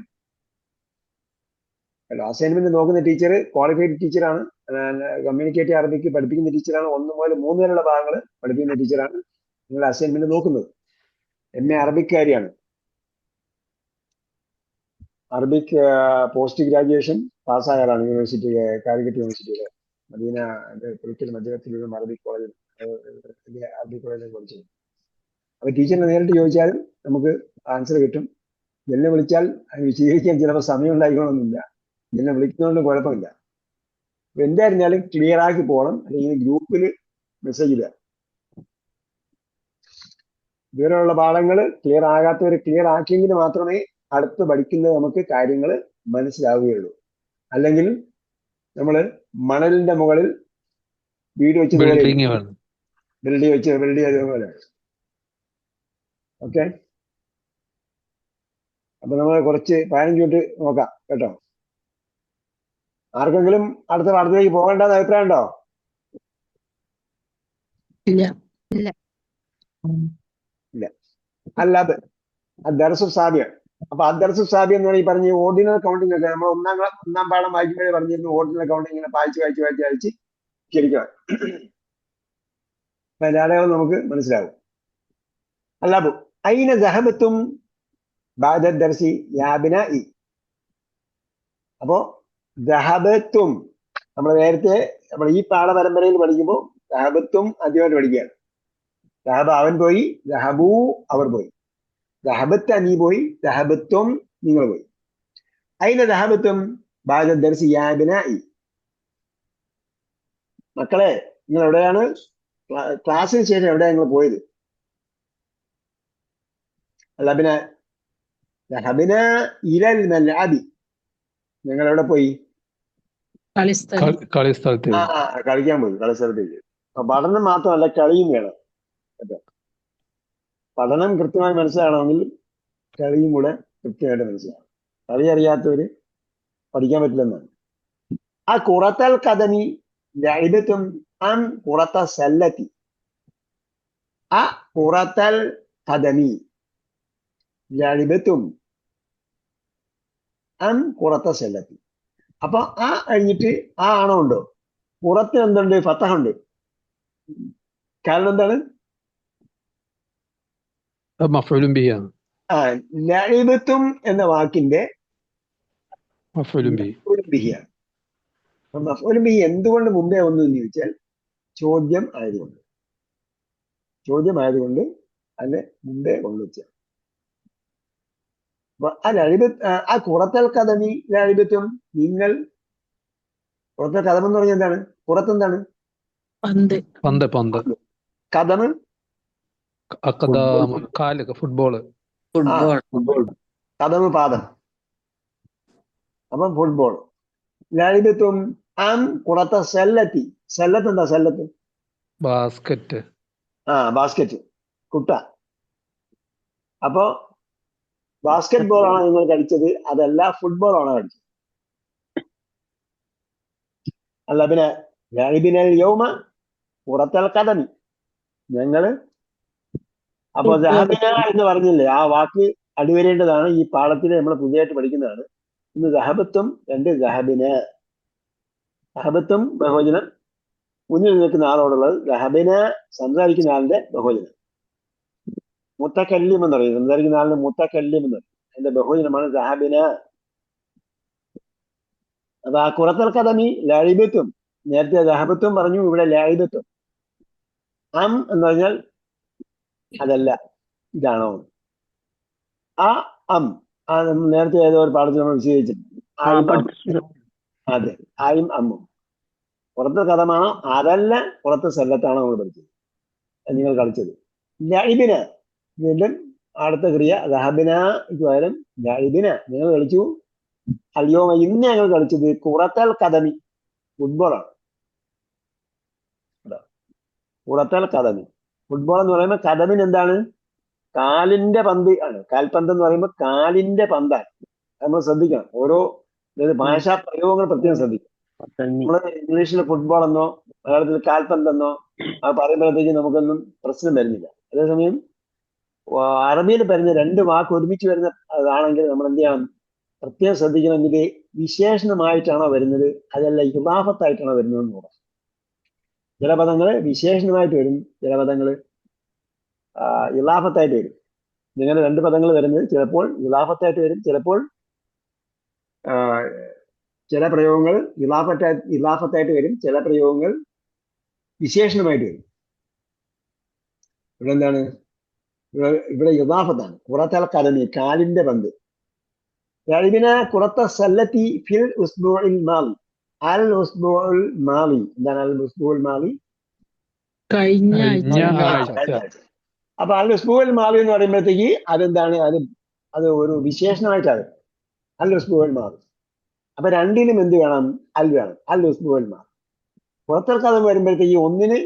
അസൈൻമെന്റ് നോക്കുന്ന ടീച്ചർ ക്വാളിഫൈഡ് ടീച്ചറാണ്, കമ്മ്യൂണിക്കേറ്റീവ് അറബിക്ക് പഠിപ്പിക്കുന്ന ടീച്ചറാണ്, 1 മുതൽ 3 വരെയുള്ള ഭാഗങ്ങൾ പഠിപ്പിക്കുന്ന ടീച്ചറാണ്. നിങ്ങൾ അസൈൻമെന്റ് നോക്കുന്നത് MA അറബിക്കാരിയാണ്. അറബിക് പോസ്റ്റ് ഗ്രാജുവേഷൻ പാസ്സായ ആളാണ് യൂണിവേഴ്സിറ്റി, കാലിക്കറ്റ് യൂണിവേഴ്സിറ്റിയിലെ മദീന പുലിക്കൽ മദ്രസയിലും അറബിക് കോളേജിൽ അറബിക് കോളേജിൽ പഠിച്ചത്. അപ്പൊ ടീച്ചറിനെ നേരിട്ട് ചോദിച്ചാലും നമുക്ക് ആൻസർ കിട്ടും. എന്നെ വിളിച്ചാൽ അത് വിശദീകരിക്കാൻ ചിലപ്പോൾ സമയം ഉണ്ടായിക്കണമെന്നില്ല, എന്നെ വിളിക്കുന്നതുകൊണ്ട് കുഴപ്പമില്ല. അപ്പൊ എന്തായിരുന്നാലും ക്ലിയർ ആക്കി പോകണം, അല്ലെങ്കിൽ ഗ്രൂപ്പിൽ മെസ്സേജ് ഇടുക. ഇതുവരെയുള്ള പാഠങ്ങൾ ക്ലിയർ ആകാത്തവർ ക്ലിയർ ആക്കിയെങ്കിൽ മാത്രമേ അടുത്ത് പഠിക്കുന്നത് നമുക്ക് കാര്യങ്ങൾ മനസ്സിലാവുകയുള്ളൂ. അല്ലെങ്കിൽ നമ്മൾ മണലിന്റെ മുകളിൽ വീട് വെച്ചതുപോലെ ബിൽഡ് ചെയ്തതുപോലെ. ഓക്കെ, അപ്പൊ നമ്മൾ കുറച്ച് 15 മിനിറ്റ് നോക്കാം കേട്ടോ. ആർക്കെങ്കിലും അടുത്ത പാഠത്തിലേക്ക് പോകേണ്ടെന്ന് അഭിപ്രായം ഉണ്ടോ? ഇല്ല. അല്ലാതെ ദർസു സാബിയ. അപ്പൊ അദർസു സാബി എന്ന് ഈ പറഞ്ഞ ഓർഡിനൽ കൗണ്ടിങ് ഒക്കെ നമ്മൾ ഒന്നാം പാഠം വായിക്കുമ്പോഴേ പറഞ്ഞിരുന്നു. ഓർഡിനൽ കൗണ്ടിങ് ഇങ്ങനെ വായിച്ച് ശരിക്കും മലയാളം നമുക്ക് മനസ്സിലാവും. അല്ലാബു അയിന ദഹബത്തും ബാദ ദർസി യാബിന ഇ. അപ്പോ ദഹബത്തും നമ്മൾ നേരത്തെ നമ്മൾ ഈ പാഠപരമ്പരയിൽ പഠിക്കുമ്പോൾ ദഹബത്തും ആദ്യമായിട്ട് പഠിക്കുകയാണ്. ദഹബ അവൻ പോയി, ദഹബു അവർ പോയി, ദഹബത്ത് നീ പോയി, ദഹബത്തും നിങ്ങൾ പോയി. അയിന ദഹബത്തും ബാദ ദർസി യാബിന ഇ. മക്കളെ നിങ്ങൾ എവിടെയാണ് ക്ലാസ്സിന് ശേഷം എവിടെയാണ് നിങ്ങൾ പോയത്? ലബിന ദഹബിന ഇലൽ മൽഅബി. നിങ്ങൾ എവിടെ പോയി? കളിസ്ഥലത്തേക്ക്. കളിക്കാൻ പോയി, കളിസ്ഥലത്തേക്ക്. പഠനം മാത്രമല്ല കളിയും വേണം കേട്ടോ. പഠനം കൃത്യമായി മനസ്സിലാണെങ്കിൽ കളിയും കൂടെ കൃത്യമായിട്ട് മനസ്സിലാവും. കളി അറിയാത്തവര് പഠിക്കാൻ പറ്റില്ലെന്നാണ്. ആ കുറത്തൽ കദമി ലഇബത്തും അം കുറത്ത സല്ലത്തി. ആ കുറത്തൽ കദമി ലഇബത്തും അം കുറത്ത സല്ലത്തി. അപ്പൊ ആ കഴിഞ്ഞിട്ട് ആ ആണോ ഉണ്ടോ? പുറത്ത് എന്തുണ്ട്? ഫത്തഹുണ്ട്. കാരണം എന്താണ്? മഫ്ഊലുൻ ബിഹിയാണ്. ലഇബത്തും എന്ന വാക്കിന്റെ മഫ്ഊലുൻ ബിഹിയാണ്. മഫ്ഊലുൻ ബിഹി എന്തുകൊണ്ട് മുമ്പേ വന്നു എന്ന് ചോദിച്ചാൽ ചോദ്യം ആയതുകൊണ്ട് അതിനെ മുമ്പേ കൊണ്ടുവച്ച. ആ കുറത്തൽ കഥമി ലഇബത്തും, നിങ്ങൾ പുറത്തെ കഥം എന്ന് പറഞ്ഞാൽ എന്താണ്? പുറത്തെന്താണ്? കഥമ് ഫുട്ബോൾ. കഥമ് പാദം. അപ്പം ഫുട്ബോൾ. ലഇബത്തും അം കുറത്ത സല്ലത്തി. സല്ലത്ത് എന്താ? സല്ലത്ത് ബാസ്കറ്റ്. ബാസ്കറ്റ്, കുട്ട. അപ്പോ ബാസ്കറ്റ് ബോൾ ആണോ നിങ്ങൾ കളിച്ചത്? അതല്ല ഫുട്ബോൾ ആണോ കളിച്ചത്? അല്ല പിന്നെ ലഇബിനൽ യൗമ കുറത്തൽ കദമി. ഞങ്ങള് അപ്പൊ ദഹബിന എന്ന് പറഞ്ഞില്ലേ, ആ വാക്ക് അടിവരേണ്ടതാണ്. ഈ പാഠത്തിൽ നമ്മൾ പുതിയതായിട്ട് പഠിക്കുന്നതാണ്. ഇന്ന് ദഹബത്തും 2 ദഹബിന. ദഹബത്തും ബഹുവചനം, മുന്നിൽ നിൽക്കുന്ന ആളോടുള്ളത്. ദഹബിന സംസാരിക്കുന്ന ആളിന്റെ ബഹുവചനം. മുത്തക്കല്ലിം എന്ന് പറയും, സംസാരിക്കുന്ന ആളിന് മുത്തക്കല്ലിം എന്ന് പറയും. അതിന്റെ ബഹുവചനമാണ് ദഹബിന. അപ്പൊ ആ കുറത്തൽ കദമി ലഇബത്തും, നേരത്തെ ദഹബത്തും പറഞ്ഞു, ഇവിടെ ലഇബത്തും. അം എന്ന് പറഞ്ഞാൽ അതല്ല, ഇതാണോ? ആ അം നേരത്തെ ഏതോ ഒരു പാഠത്തിൽ നമ്മൾ വിശദീകരിച്ചിട്ടുണ്ട്. അതെ, ആയും അമ്മും. പുറത്തെ കഥമാണോ അതല്ല പുറത്തെ സല്ലത്താണോ നമ്മൾ പഠിച്ചത്, നിങ്ങൾ കളിച്ചത്? ലഇബിന വീണ്ടും അടുത്ത ക്രിയ. ദഹബിനക്ക് പകരം ലഇബിന, നിങ്ങൾ കളിച്ചു. അല്യോമ ഇന്ന് ഞങ്ങൾ കളിച്ചത് കുറത്തൽ കദമി, ഫുട്ബോളാണ്. കുറത്തൽ കഥമി. ഫുട്ബോൾ എന്ന് പറയുമ്പോൾ കഥമിന് എന്താണ്? കാലിന്റെ പന്ത് ആണ്. കാൽപന്ത് എന്ന് പറയുമ്പോൾ കാലിന്റെ പന്താണ്. നമ്മൾ ശ്രദ്ധിക്കണം. ഓരോ ഭാഷാ പ്രയോഗങ്ങൾ പ്രത്യേകം ശ്രദ്ധിക്കണം. നമ്മള് ഇംഗ്ലീഷിൽ ഫുട്ബോൾ എന്നോ മലയാളത്തിൽ കാൽപന്തെന്നോ അത് പറയുമ്പോഴത്തേക്ക് നമുക്കൊന്നും പ്രശ്നം വരുന്നില്ല. അതേസമയം അറബിയിൽ വരുന്ന രണ്ട് വാക്ക് ഒരുമിച്ച് വരുന്ന അതാണെങ്കിൽ നമ്മൾ എന്ത് ചെയ്യണം? പ്രത്യേകം ശ്രദ്ധിക്കണം. ഇത് വിശേഷണമായിട്ടാണോ വരുന്നത്, അതല്ല ഇലാഫത്തായിട്ടാണോ വരുന്നതെന്ന് നോക്കാം. ചില പദങ്ങൾ വിശേഷണമായിട്ട് വരും, ചില പദങ്ങൾ ഇലാഫത്തായിട്ട് വരും. ഇങ്ങനെ രണ്ട് പദങ്ങൾ വരുന്നത് ചിലപ്പോൾ ഇലാഫത്തായിട്ട് വരും, ചിലപ്പോൾ ചില പ്രയോഗങ്ങൾ ഇലാഫത്തായിട്ട് വരും, ചില പ്രയോഗങ്ങൾ വിശേഷണമായിട്ട് വരും. ഇവിടെ എന്താണ്? ഇവിടെ ഇലാഫത്താണ്. കുറത്തൽ കഥമി, കാലിന്റെ പന്ത്. ഇതിന് കുറത്ത സല്ലത്തി ഫിൽ ഉസ്ബുഇൽ മാലി. അൽ ഉസ്ബുഉൽ മാലി എന്താണ്? അൽ ഉസ്ബുഉൽ മാലി കഴിഞ്ഞ ആഴ്ച. അപ്പൊ അൽ ഉസ്ബുഉൽ മാലി എന്ന് പറയുമ്പോഴത്തേക്ക് അതെന്താണ്? അത് ഒരു വിശേഷണമായിട്ടാണ് അൽ ഉസ്ബുഉൽ മാലി. അപ്പൊ രണ്ടിലും എന്ത് വേണം? അൽ വേണം. അൽ ഉസ്ബുഉൽ മാലി. പുറത്തൽ കഥം വരുമ്പോഴത്തേക്ക് ഒന്നിന്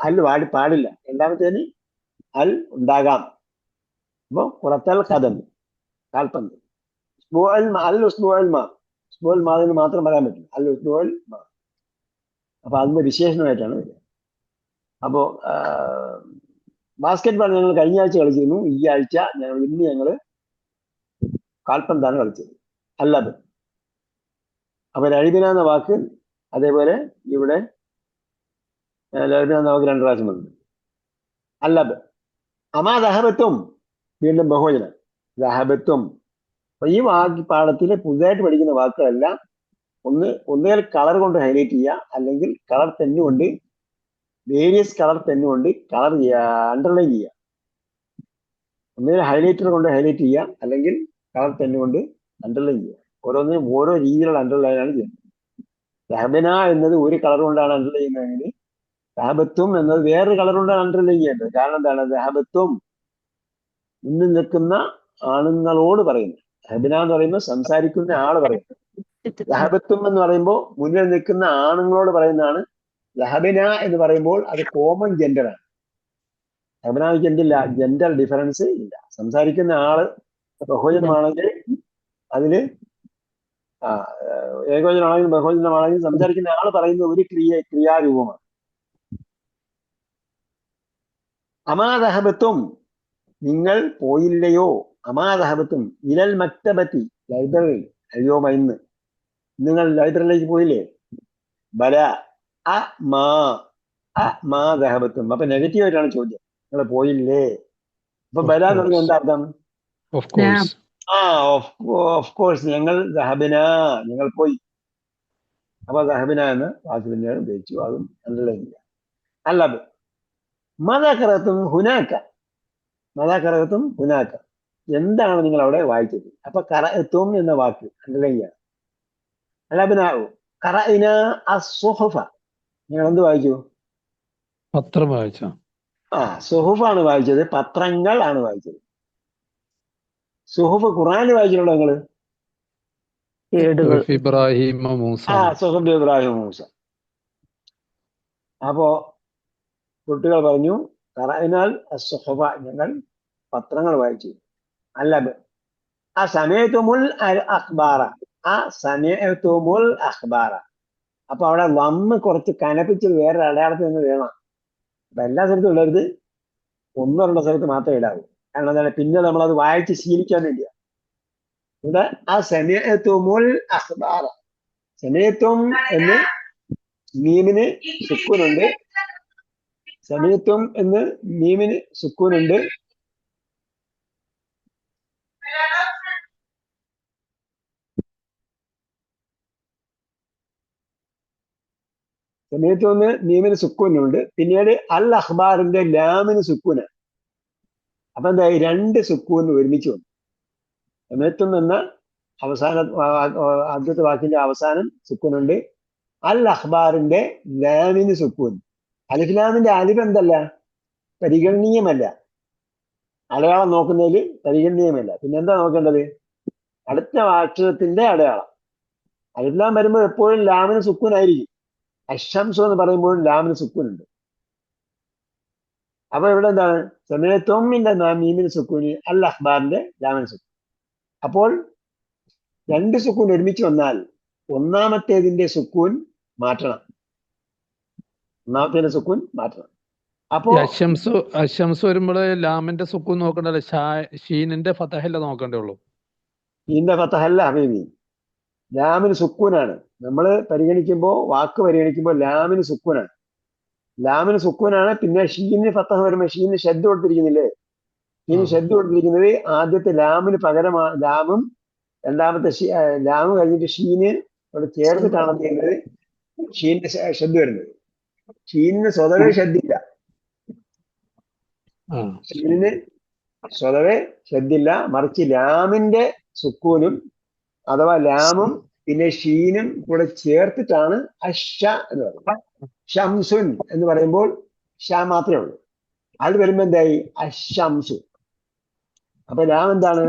അൽ പാടില്ല, രണ്ടാമത്തേന് അൽ ഉണ്ടാകാം. അപ്പൊ പുറത്തൽ കഥം കാൽപന്ത്. അൽ ഉസ്ബുഉൽ മാ, ഉസ്ബുഉൽ മാദിന് മാത്രം പറയാൻ പറ്റില്ല. അൽ ഉസ്ബുഉൽ മാ. അപ്പൊ അതിന്റെ വിശേഷണമായിട്ടാണ് വരിക. അപ്പോ ബാസ്കറ്റ്ബോൾ ഞങ്ങൾ കഴിഞ്ഞ ആഴ്ച കളിച്ചിരുന്നു. ഈ ആഴ്ച ഇന്ന് ഞങ്ങൾ കാൽപന്താണ് കളിച്ചത്. അല്ലബ്. അപ്പൊ ലഴിബിന എന്ന വാക്ക് അതേപോലെ ഇവിടെ ലഴിബിന എന്ന വാക്ക് 2 പ്രാവശ്യം വന്നു. അല്ലബ്. അമാ ദഹബത്തും വീണ്ടും ബഹുവചനം ദഹബത്തും. അപ്പൊ ഈ പാഠത്തിൽ പുതുതായിട്ട് പഠിക്കുന്ന വാക്കുകളെല്ലാം ഒന്നുകിൽ കളർ കൊണ്ട് ഹൈലൈറ്റ് ചെയ്യുക, അല്ലെങ്കിൽ കളർ പെന്നുകൊണ്ട് വേരിയസ് കളർ പെന്നുകൊണ്ട് കളർ ചെയ്യുക, അണ്ടർലൈൻ ചെയ്യുക. ഒന്നുകിൽ ഹൈലൈറ്റർ കൊണ്ട് ഹൈലൈറ്റ് ചെയ്യുക, അല്ലെങ്കിൽ കളർ പെന്നുകൊണ്ട് അണ്ടർലൈൻ ചെയ്യുക. ഓരോന്നിനും ഓരോ രീതിയിലുള്ള അണ്ടർലൈനാണ് ചെയ്യുന്നത്. ദഹബന എന്നത് ഒരു കളർ കൊണ്ടാണ് അണ്ടർലൈൻ ചെയ്യുന്നതെങ്കിൽ ദഹബത്തും എന്നത് വേറൊരു കളർ കൊണ്ടാണ് അണ്ടർലൈൻ ചെയ്യേണ്ടത്. കാരണം എന്താണ്? ദഹബത്തും മുന്നിൽ നിൽക്കുന്ന ആണുങ്ങളോട് പറയുന്നു. ദഹബന എന്ന് പറയുമ്പോൾ സംസാരിക്കുന്ന ആള് പറയുന്നു. ദഹബത്തും എന്ന് പറയുമ്പോൾ മുന്നിൽ നിൽക്കുന്ന ആണുങ്ങളോട് പറയുന്നതാണ്. ദഹബന എന്ന് പറയുമ്പോൾ അത് കോമൺ ജെൻഡറാണ്. ദഹബനയ്ക്ക് എന്തില്ല? ജെൻഡർ ഡിഫറൻസ് ഇല്ല. സംസാരിക്കുന്ന ആള് ബഹുവചനമാണെങ്കിൽ അതില് ഏകവചനമാണെങ്കിലും ബഹുവചനമാണെങ്കിലും സംസാരിക്കുന്ന ആള് പറയുന്ന ഒരു ക്രിയാരൂപമാണ്. അമാദഹബത്തും നിങ്ങൾ പോയില്ലയോ? അമാദഹബത്തും ഇലൽ മക്തബത്തി ലൈബ്രറി. അയ്യോ ഇന്ന് നിങ്ങൾ ലൈബ്രറിയിലേക്ക് പോയില്ലേ? ബല മാ ദഹബത്തും. അപ്പൊ നെഗറ്റീവ് ആയിട്ടാണ് ചോദ്യം. നിങ്ങൾ പോയില്ലേ? അപ്പൊ ബല എന്ന് പറഞ്ഞാൽ എന്താ അർത്ഥം? ഓഫ് കോഴ്സ് ഞങ്ങൾ ദഹബിന, ഞങ്ങൾ പോയി. അപ്പൊ ദഹബിന എന്ന് വാക്ക് പിന്നീട് ഉപയോഗിച്ചു. അതും അണ്ടർലൈൻ ചെയ്യാം. അല്ലബ്. മദകറത്തും ഹുനാക്ക. മദകറത്തും ഹുനാക്ക. എന്താണ് നിങ്ങൾ അവിടെ വായിച്ചത്? അപ്പൊ കറഅത്തും എന്ന വാക്ക് അണ്ടർലൈൻ ചെയ്യാം. അലബ്നാഉ ഖറഅന അസ്സുഹഫ. നിങ്ങൾ എന്ത് വായിച്ചു? പത്രം വായിച്ച. സുഹുഫാണ് വായിച്ചത്, പത്രങ്ങൾ ആണ് വായിച്ചത്. സുഹുഫ് ഖുർആൻ വായിച്ചിട്ടുണ്ടോ നിങ്ങള്? ഇബ്രാഹിം മൂസ. സുഹുഫ് ഇബ്രാഹിം മൂസ. അപ്പോ കുട്ടികൾ പറഞ്ഞു ഖറഅനാൽ അസ്സുഹഫ, ഞങ്ങൾ പത്രങ്ങൾ വായിച്ചു. അല്ലബ്. ആ സമയത്തുമുൽ അഖ്ബാറ. സമയത്തുമുൽ അഖ്ബാറ. അപ്പൊ അവിടെ വന്ന് കുറച്ച് കനപ്പിച്ച് വേറെ അടയാളത്തിൽ നിന്ന് വേണം. അപ്പൊ എല്ലാ സ്ഥലത്തും ഉള്ളവർക്ക് 1-2 സ്ഥലത്ത് മാത്രമേ ഇടാവൂ. കാരണം എന്താണ്? പിന്നെ നമ്മളത് വായിച്ച് ശീലിക്കാൻ വേണ്ടിയാ. ഇവിടെ ആ സമയത്തുമുൽ അഖ്ബാറ. സമയത്തും എന്ന് മീമിന് സുക്കൂനുണ്ട്. സമയത്തും എന്ന് മീമിന് സുക്കൂനുണ്ട്. സമയത്തൊന്ന് മീമിന് സുക്കൂനുണ്ട്. പിന്നീട് അൽ അഖ്ബാറിന്റെ ലാമിന് സുക്കൂന. അപ്പൊ എന്തായി? 2 സുക്കൂന് ഒരുമിച്ച് വന്നു. സമയത്തും എന്ന ആദ്യത്തെ വാക്കിന്റെ അവസാനം സുക്കൂനുണ്ട്. അൽ അഖ്ബാറിന്റെ ലാമിന് സുക്കൂൻ. അലിഫ്ലാമിന്റെ അലിഫ് എന്തല്ല? പരിഗണനീയമല്ല. അടയാളം നോക്കുന്നതിൽ പരിഗണനീയമല്ല. പിന്നെന്താ നോക്കേണ്ടത്? അടുത്ത അക്ഷരത്തിന്റെ അടയാളം. അലിഫ്ലാം വരുമ്പോൾ എപ്പോഴും ലാമിന് സുക്കൂനായിരിക്കും. അശംസു എന്ന് പറയുമ്പോൾ ലാമിന് സുക്കൂനുണ്ട്. അപ്പൊ ഇവിടെ എന്താണ് സമയത്വമിന്റെ മീമിന് സുക്കൂന് അൽ അഖ്ബാറിന്റെ ലാമിന് സുക്കൂൻ. അപ്പോൾ രണ്ട് സുക്കൂൻ ഒരുമിച്ച് വന്നാൽ ഒന്നാമത്തേതിന്റെ സുക്കൂൻ മാറ്റണം. ഒന്നാമത്തേതിന്റെ സുക്കൂൻ മാറ്റണം. അപ്പോ അശംസ് വരുമ്പോൾ ലാമിന്റെ സുക്കൂൻ നോക്കണ്ടല്ലോ, ഷീനിന്റെ ഫതഹല്ല നോക്കണ്ടേ ഉള്ളൂ. ഷീന്റെ ഫതഹല്ല ഹബീബി, ലാമിന് സുക്കൂനാണ്. നമ്മൾ വാക്ക് പരിഗണിക്കുമ്പോൾ ലാമിന് സുക്കൂനാണ്. ലാമിന് സുക്കൂനാണ്. പിന്നെ ഷീന് ഫതഹ വരുമ്പോൾ ഷീന് ഷെഡ് കൊടുത്തിരിക്കുന്നില്ലേ? ഷീന് ഷെഡ് കൊടുത്തിരിക്കുന്നത് ആദ്യത്തെ ലാമിന് പകരം ലാമും രണ്ടാമത്തെ ലാമ് കഴിഞ്ഞിട്ട് ഷീന് അവിടെ ചേർത്തിട്ടാണ് ചെയ്യുന്നത് ഷീന്റെ ഷെഡ് വരുന്നത്. ഷീനിന് സ്വതവേ ഷെഡില്ല. ഷീനിന് സ്വതവേ ഷെഡില്ല, മറിച്ച് ലാമിന്റെ സുക്കൂനും അഥവാ ലാമും പിന്നെ ഷീനും കൂടെ ചേർത്തിട്ടാണ് അഷ എന്ന് പറയുന്നത്. ഷംസുൻ എന്ന് പറയുമ്പോൾ ഷ മാത്രമേ ഉള്ളൂ. അത് വരുമ്പോ എന്തായി? അഷംസു. അപ്പൊ ലാം എന്താണ്?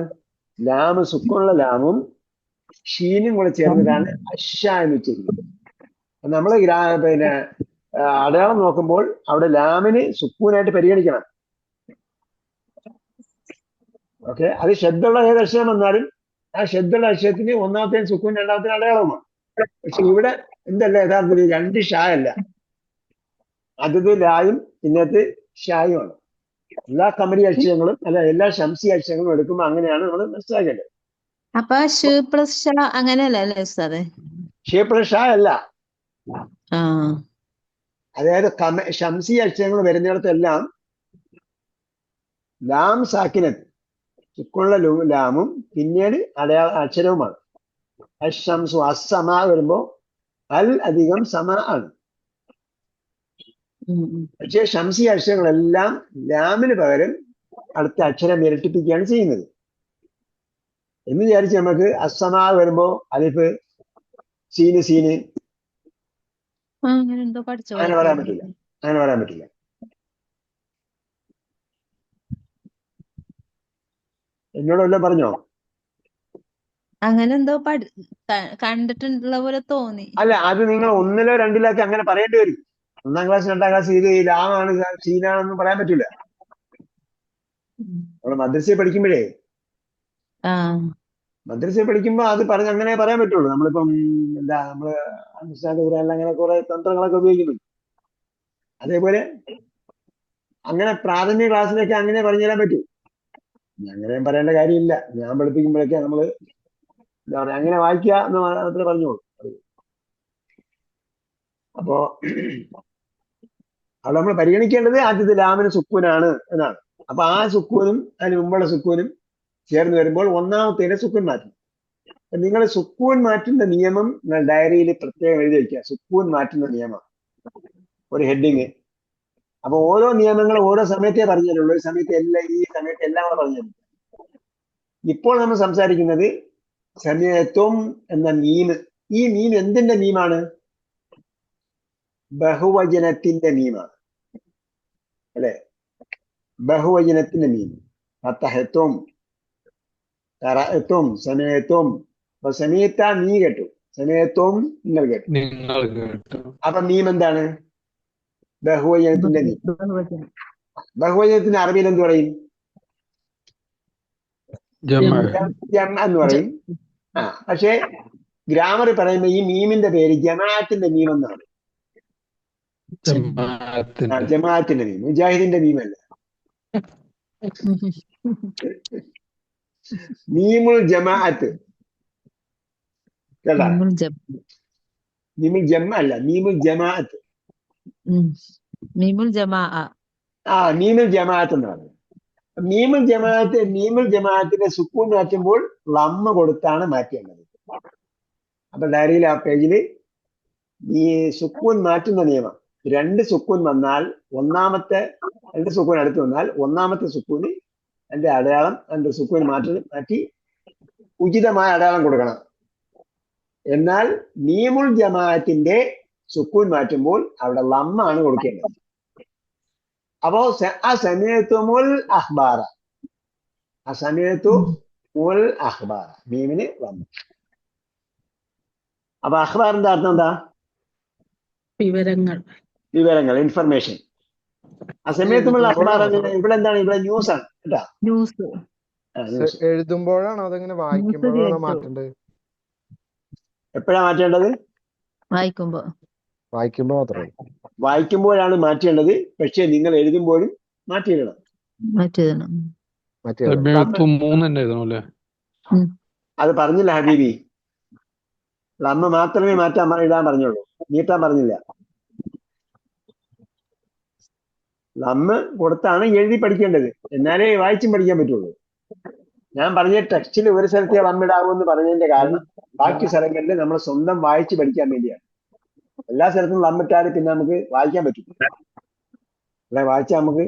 ലാമ് സുക്കൂനുള്ള ലാമും ഷീനും കൂടെ ചേർന്നിട്ടാണ് അഷ എന്ന് വെച്ചിരിക്കുന്നത്. നമ്മള് പിന്നെ അടയാളം നോക്കുമ്പോൾ അവിടെ ലാമിന് സുക്കൂനായിട്ട് പരിഗണിക്കണം. ഓക്കെ, അത് ഷെദ്ദുള്ള ഏത് അക്ഷരം വന്നാലും ആ ഷെദ്ദുള്ള അക്ഷരത്തിന് ഒന്നാമത്തെ സുക്കൂൻ രണ്ടാമത്തെ അടയാളവുമാണ്. പക്ഷെ ഇവിടെ എന്തല്ല, യഥാർത്ഥത്തിൽ രണ്ട് ഷാ അല്ല, ആദ്യത്തെ ലായും പിന്നത്തെ ഷായുമാണ്. എല്ലാ കമരി അക്ഷരങ്ങളും അല്ല എല്ലാ ശംസി അക്ഷരങ്ങളും എടുക്കുമ്പോൾ അങ്ങനെയാണ് നമ്മൾ മനസ്സിലാക്കേണ്ടത്. അപ്പൊ ഷ് പ്ലസ് ഷ അങ്ങനെയല്ല അല്ലേ ഉസ്താദേ? ഷേ പ്ലസ് ഷാ അല്ല. ആ, അതായത് ശംസി അക്ഷരങ്ങൾ വരുന്നിടത്തെല്ലാം ലാം സാക്കിനത്ത് സുക്കുള്ള ലാമും പിന്നീട് അക്ഷരവുമാണ്. അശംസു അസമ വരുമ്പോ അൽ അധികം സമ ആണ്. പക്ഷേ ശംസി അക്ഷരങ്ങളെല്ലാം ലാമിന് പകരം അടുത്ത അക്ഷരം ഇരട്ടിപ്പിക്കുകയാണ് ചെയ്യുന്നത്. എന്ന് വിചാരിച്ച് നമുക്ക് അസമ വരുമ്പോ അലിഫ് സീന് അങ്ങനെ പറയാൻ പറ്റില്ല. എന്നോട് വല്ലതും പറഞ്ഞോ? അങ്ങനെ എന്തോ കണ്ടിട്ടുള്ള പോലെ തോന്നി. അല്ല, അത് നിങ്ങൾ ഒന്നിലോ രണ്ടിലോ ഒക്കെ അങ്ങനെ പറയേണ്ടി വരും. 1-ാം ക്ലാസ് 2-ാം ക്ലാസ് ഇത് ലാമാണ് സീനാണെന്ന് പറയാൻ പറ്റൂല. നമ്മള് മദ്രസയിൽ പഠിക്കുമ്പോഴേ അത് പറഞ്ഞ് അങ്ങനെ പറയാൻ പറ്റുള്ളൂ. നമ്മളിപ്പം എന്താ നമ്മള് അനുഷ്ഠാന അങ്ങനെ കുറെ തന്ത്രങ്ങളൊക്കെ ഉപയോഗിക്കുന്നുണ്ട്. അതേപോലെ അങ്ങനെ പ്രാഥമിക ക്ലാസ്സിലൊക്കെ അങ്ങനെ പറഞ്ഞുതരാൻ പറ്റൂ. അങ്ങനെ പറയേണ്ട കാര്യമില്ല. ഞാൻ പഠിപ്പിക്കുമ്പോഴൊക്കെ നമ്മള് എന്താ പറയാ അങ്ങനെ വായിക്കുക എന്ന് മാത്രമേ പറഞ്ഞോളൂ. അപ്പോ അവിടെ നമ്മൾ പരിഗണിക്കേണ്ടത് ആദ്യത്തെ ലാമിന് സുക്കൂനാണ് എന്നാണ്. അപ്പൊ ആ സുക്കൂനും അതിന് മുമ്പുള്ള സുക്കൂനും ചേർന്ന് വരുമ്പോൾ ഒന്നാമത്തേനെ സുക്കൂൻ മാറ്റും. നിങ്ങൾ സുക്കൂൻ മാറ്റുന്ന നിയമം നിങ്ങൾ ഡയറിയിൽ പ്രത്യേകം എഴുതി വയ്ക്കുക. സുക്കൂൻ മാറ്റുന്ന നിയമം ഒരു ഹെഡിങ്. അപ്പൊ ഓരോ നിയമങ്ങളും ഓരോ സമയത്തേ പറഞ്ഞു തരുള്ളൂ. ഈ സമയത്ത് എല്ലാം കൂടെ പറഞ്ഞു തരും. ഇപ്പോൾ നമ്മൾ സംസാരിക്കുന്നത് സമയത്വം എന്ന മീം. ഈ മീം എന്തിന്റെ മീമാണ്? ബഹുവചനത്തിന്റെ മീമാണ് അല്ലെ? ബഹുവചനത്തിന്റെ മീം. ഫതഹത്വം, ഖറഅത്വം, സമയത്വം. അപ്പൊ സമയത്ത നീ കേട്ടു, സമയത്വം നിങ്ങൾ കേട്ടു. അപ്പൊ മീം എന്താണ്? ബഹുവചനത്തിന്റെ മീം. ബഹുവചനത്തിന്റെ അറബിയിൽ എന്ത് പറയും? ജമ എന്ന് പറയും. പക്ഷെ ഗ്രാമർ പറയുമ്പോ ഈ മീമിന്റെ പേര് ജമാഅത്തിന്റെ മീം എന്നാണ്. ജമാഅത്തിന്റെ മീം, മുജാഹിദിന്റെ മീമല്ല. മീമുൽ ജമാഅത്ത് കേട്ടാ? മീമുൽ ജമ അല്ല, മീമുൽ ജമാഅത്ത്. മീമുൽ ജമാ. മീമുൽ ജമാഅത്ത് എന്ന് പറയുന്നത്. മീമുൽ ജമാഅത്തിന്റെ സുക്കൂൻ മാറ്റുമ്പോൾ ലമ്മ കൊടുത്താണ് മാറ്റേണ്ടത്. അപ്പൊ ഡയറിയിൽ ആ പേജില് ഈ സുക്കൂൻ മാറ്റുന്ന നിയമം, 2 സുക്കൂൻ വന്നാൽ രണ്ട് സുക്കൂൻ അടുത്ത് വന്നാൽ ഒന്നാമത്തെ സുക്കൂന് അതിന്റെ അടയാളം, അതിന്റെ സുക്കൂൻ മാറ്റി ഉചിതമായ അടയാളം കൊടുക്കണം. എന്നാൽ മീമുൽ ജമാഅത്തിന്റെ സുക്കൂൻ മാറ്റുമ്പോൾ അവിടെ ലമ്മാണ് കൊടുക്കേണ്ടത്. അപ്പോ സമയത്തുൽ അഖ്ബാറ, സമയത്തുൽ അഖ്ബാറ മീമിന് ലമ്മ. അപ്പൊ അഖ്ബാറിന്റെ അർത്ഥം എന്താ? വിവരങ്ങൾ ഇൻഫർമേഷൻ. ആ സമയത്തുമുള്ള അഖ്ബാർ ഇവിടെ എന്താണ്? ഇവിടെ ന്യൂസ് ആണ് കേട്ടാ. ന്യൂസ് ന്യൂസ് എഴുതുമ്പോഴാണോ അതെങ്ങനെ വായിക്കുമ്പോഴാണോ മാറ്റേണ്ടത്? എപ്പോഴാ മാറ്റേണ്ടത്? വായിക്കുമ്പോ മാത്രമേ. വായിക്കുമ്പോഴാണ് മാറ്റേണ്ടത്. പക്ഷെ നിങ്ങൾ എഴുതുമ്പോഴും മാറ്റിയിടണം. മാറ്റിയതാണ്. എഴുത്തും 3 തന്നെ എഴുതണം അല്ലേ? അത് പറഞ്ഞില്ല ഹബീബി. അമ്മ മാത്രമേ ഇടാൻ പറഞ്ഞുള്ളൂ, നീട്ടാൻ പറഞ്ഞില്ല. അമ്മ കൊടുത്താണ് എഴുതി പഠിക്കേണ്ടത്, എന്നാലേ വായിച്ചും പഠിക്കാൻ പറ്റുള്ളൂ. ഞാൻ പറഞ്ഞ ടെക്സ്റ്റിൽ ഒരു സ്ഥലത്തെ അമ്മിടാവൂ പറഞ്ഞതിന്റെ കാരണം ബാക്കി സ്ഥലങ്ങളിൽ നമ്മൾ സ്വന്തം വായിച്ച് പഠിക്കാൻ വേണ്ടിയാണ്. എല്ലാ സ്ഥലത്തും അമ്മിട്ടാൽ പിന്നെ നമുക്ക് വായിക്കാൻ പറ്റും. അല്ലെ, വായിച്ചാൽ നമുക്ക്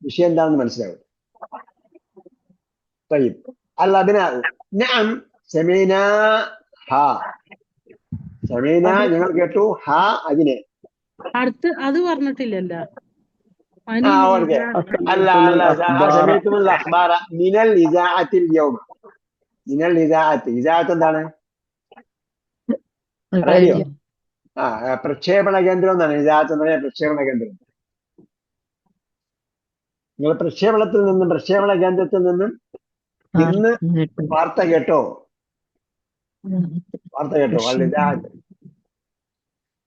വിഷയം എന്താണെന്ന് മനസ്സിലാവും. അല്ല അതിനാ ഞാൻ സമീന ഹാ, സമീന ഞങ്ങൾ കേട്ടു, ഹാ അതിനെ. അടുത്ത് അത് പറഞ്ഞിട്ടില്ലല്ലോ. അല്ല സമയത്തുമുള്ള അഖ്ബാറ മിനൽ ഇദാഅത്തിൽ യൗമ. മിനൽ ഇദാഅത്ത്, ഇദാഅത്ത് എന്താണ്? റേഡിയോ. പ്രക്ഷേപണ കേന്ദ്രം എന്നാണ് ഇദാഅത്ത് എന്ന് പറഞ്ഞാൽ. പ്രക്ഷേപണ കേന്ദ്രം. നിങ്ങൾ പ്രക്ഷേപണ കേന്ദ്രത്തിൽ നിന്നും ഇന്ന് വാർത്ത കേട്ടോ?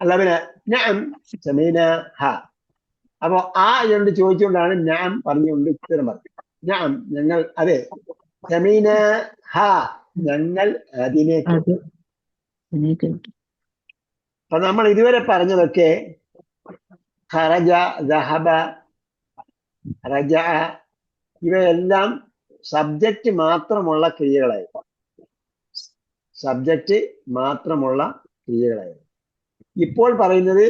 അല്ല പിന്നെ ഞാൻ സമീന ഹ. അപ്പൊ ആ എന്ന് ചോദിച്ചുകൊണ്ടാണ് ഞാൻ പറഞ്ഞുകൊണ്ട് ഉത്തരം പറഞ്ഞു. ഞാൻ ഞങ്ങൾ, അതെ, സമീന ഹ ഞങ്ങൾ അതിനെ കേട്ടു. അപ്പൊ നമ്മൾ ഇതുവരെ പറഞ്ഞതൊക്കെ ഖറജ, ദഹബ, റജ ഇവയെല്ലാം സബ്ജക്റ്റ് മാത്രമുള്ള ക്രിയകളായിരുന്നു. സബ്ജക്റ്റ് മാത്രമുള്ള ക്രിയകളായിരുന്നു. ഇപ്പോൾ പറയുന്നത്,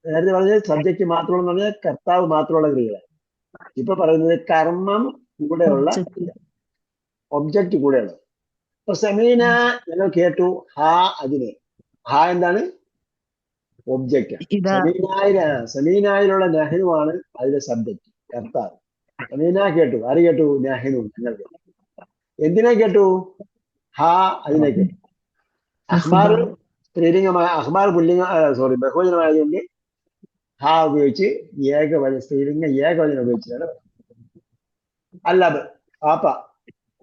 നേരത്തെ പറഞ്ഞത് സബ്ജക്റ്റ് മാത്രമെന്ന് പറഞ്ഞാൽ കർത്താവ് മാത്രമുള്ള ക്രിയകളാണ്. ഇപ്പൊ പറയുന്നത് കർമ്മം കൂടെയുള്ള ഒബ്ജക്റ്റ് കൂടെയുള്ള. ഇപ്പൊ സമീന ഞങ്ങൾ കേട്ടു, ഹാ അതിനെ. ഹാ എന്താണ്? ഒബ്ജക്റ്റ്. സമീനായിലുള്ള നെഹ്നുവാണ് അതിലെ സബ്ജക്റ്റ്, കർത്താവ്. സമീന കേട്ടു, ആര് കേട്ടു? നെഹ്നു, ഞങ്ങൾ കേട്ടു. എന്തിനെ കേട്ടു? ഹാ അതിനെ കേട്ടു. അഖ്ബാർ സ്ത്രീലിംഗമായ, അഖ്ബാർ ബഹുവചനമായതുകൊണ്ട് ഹാ ഉപയോഗിച്ച് സ്ത്രീലിംഗ ഏകവചനം ഉപയോഗിച്ചാണ്. അല്ല പാപ്പ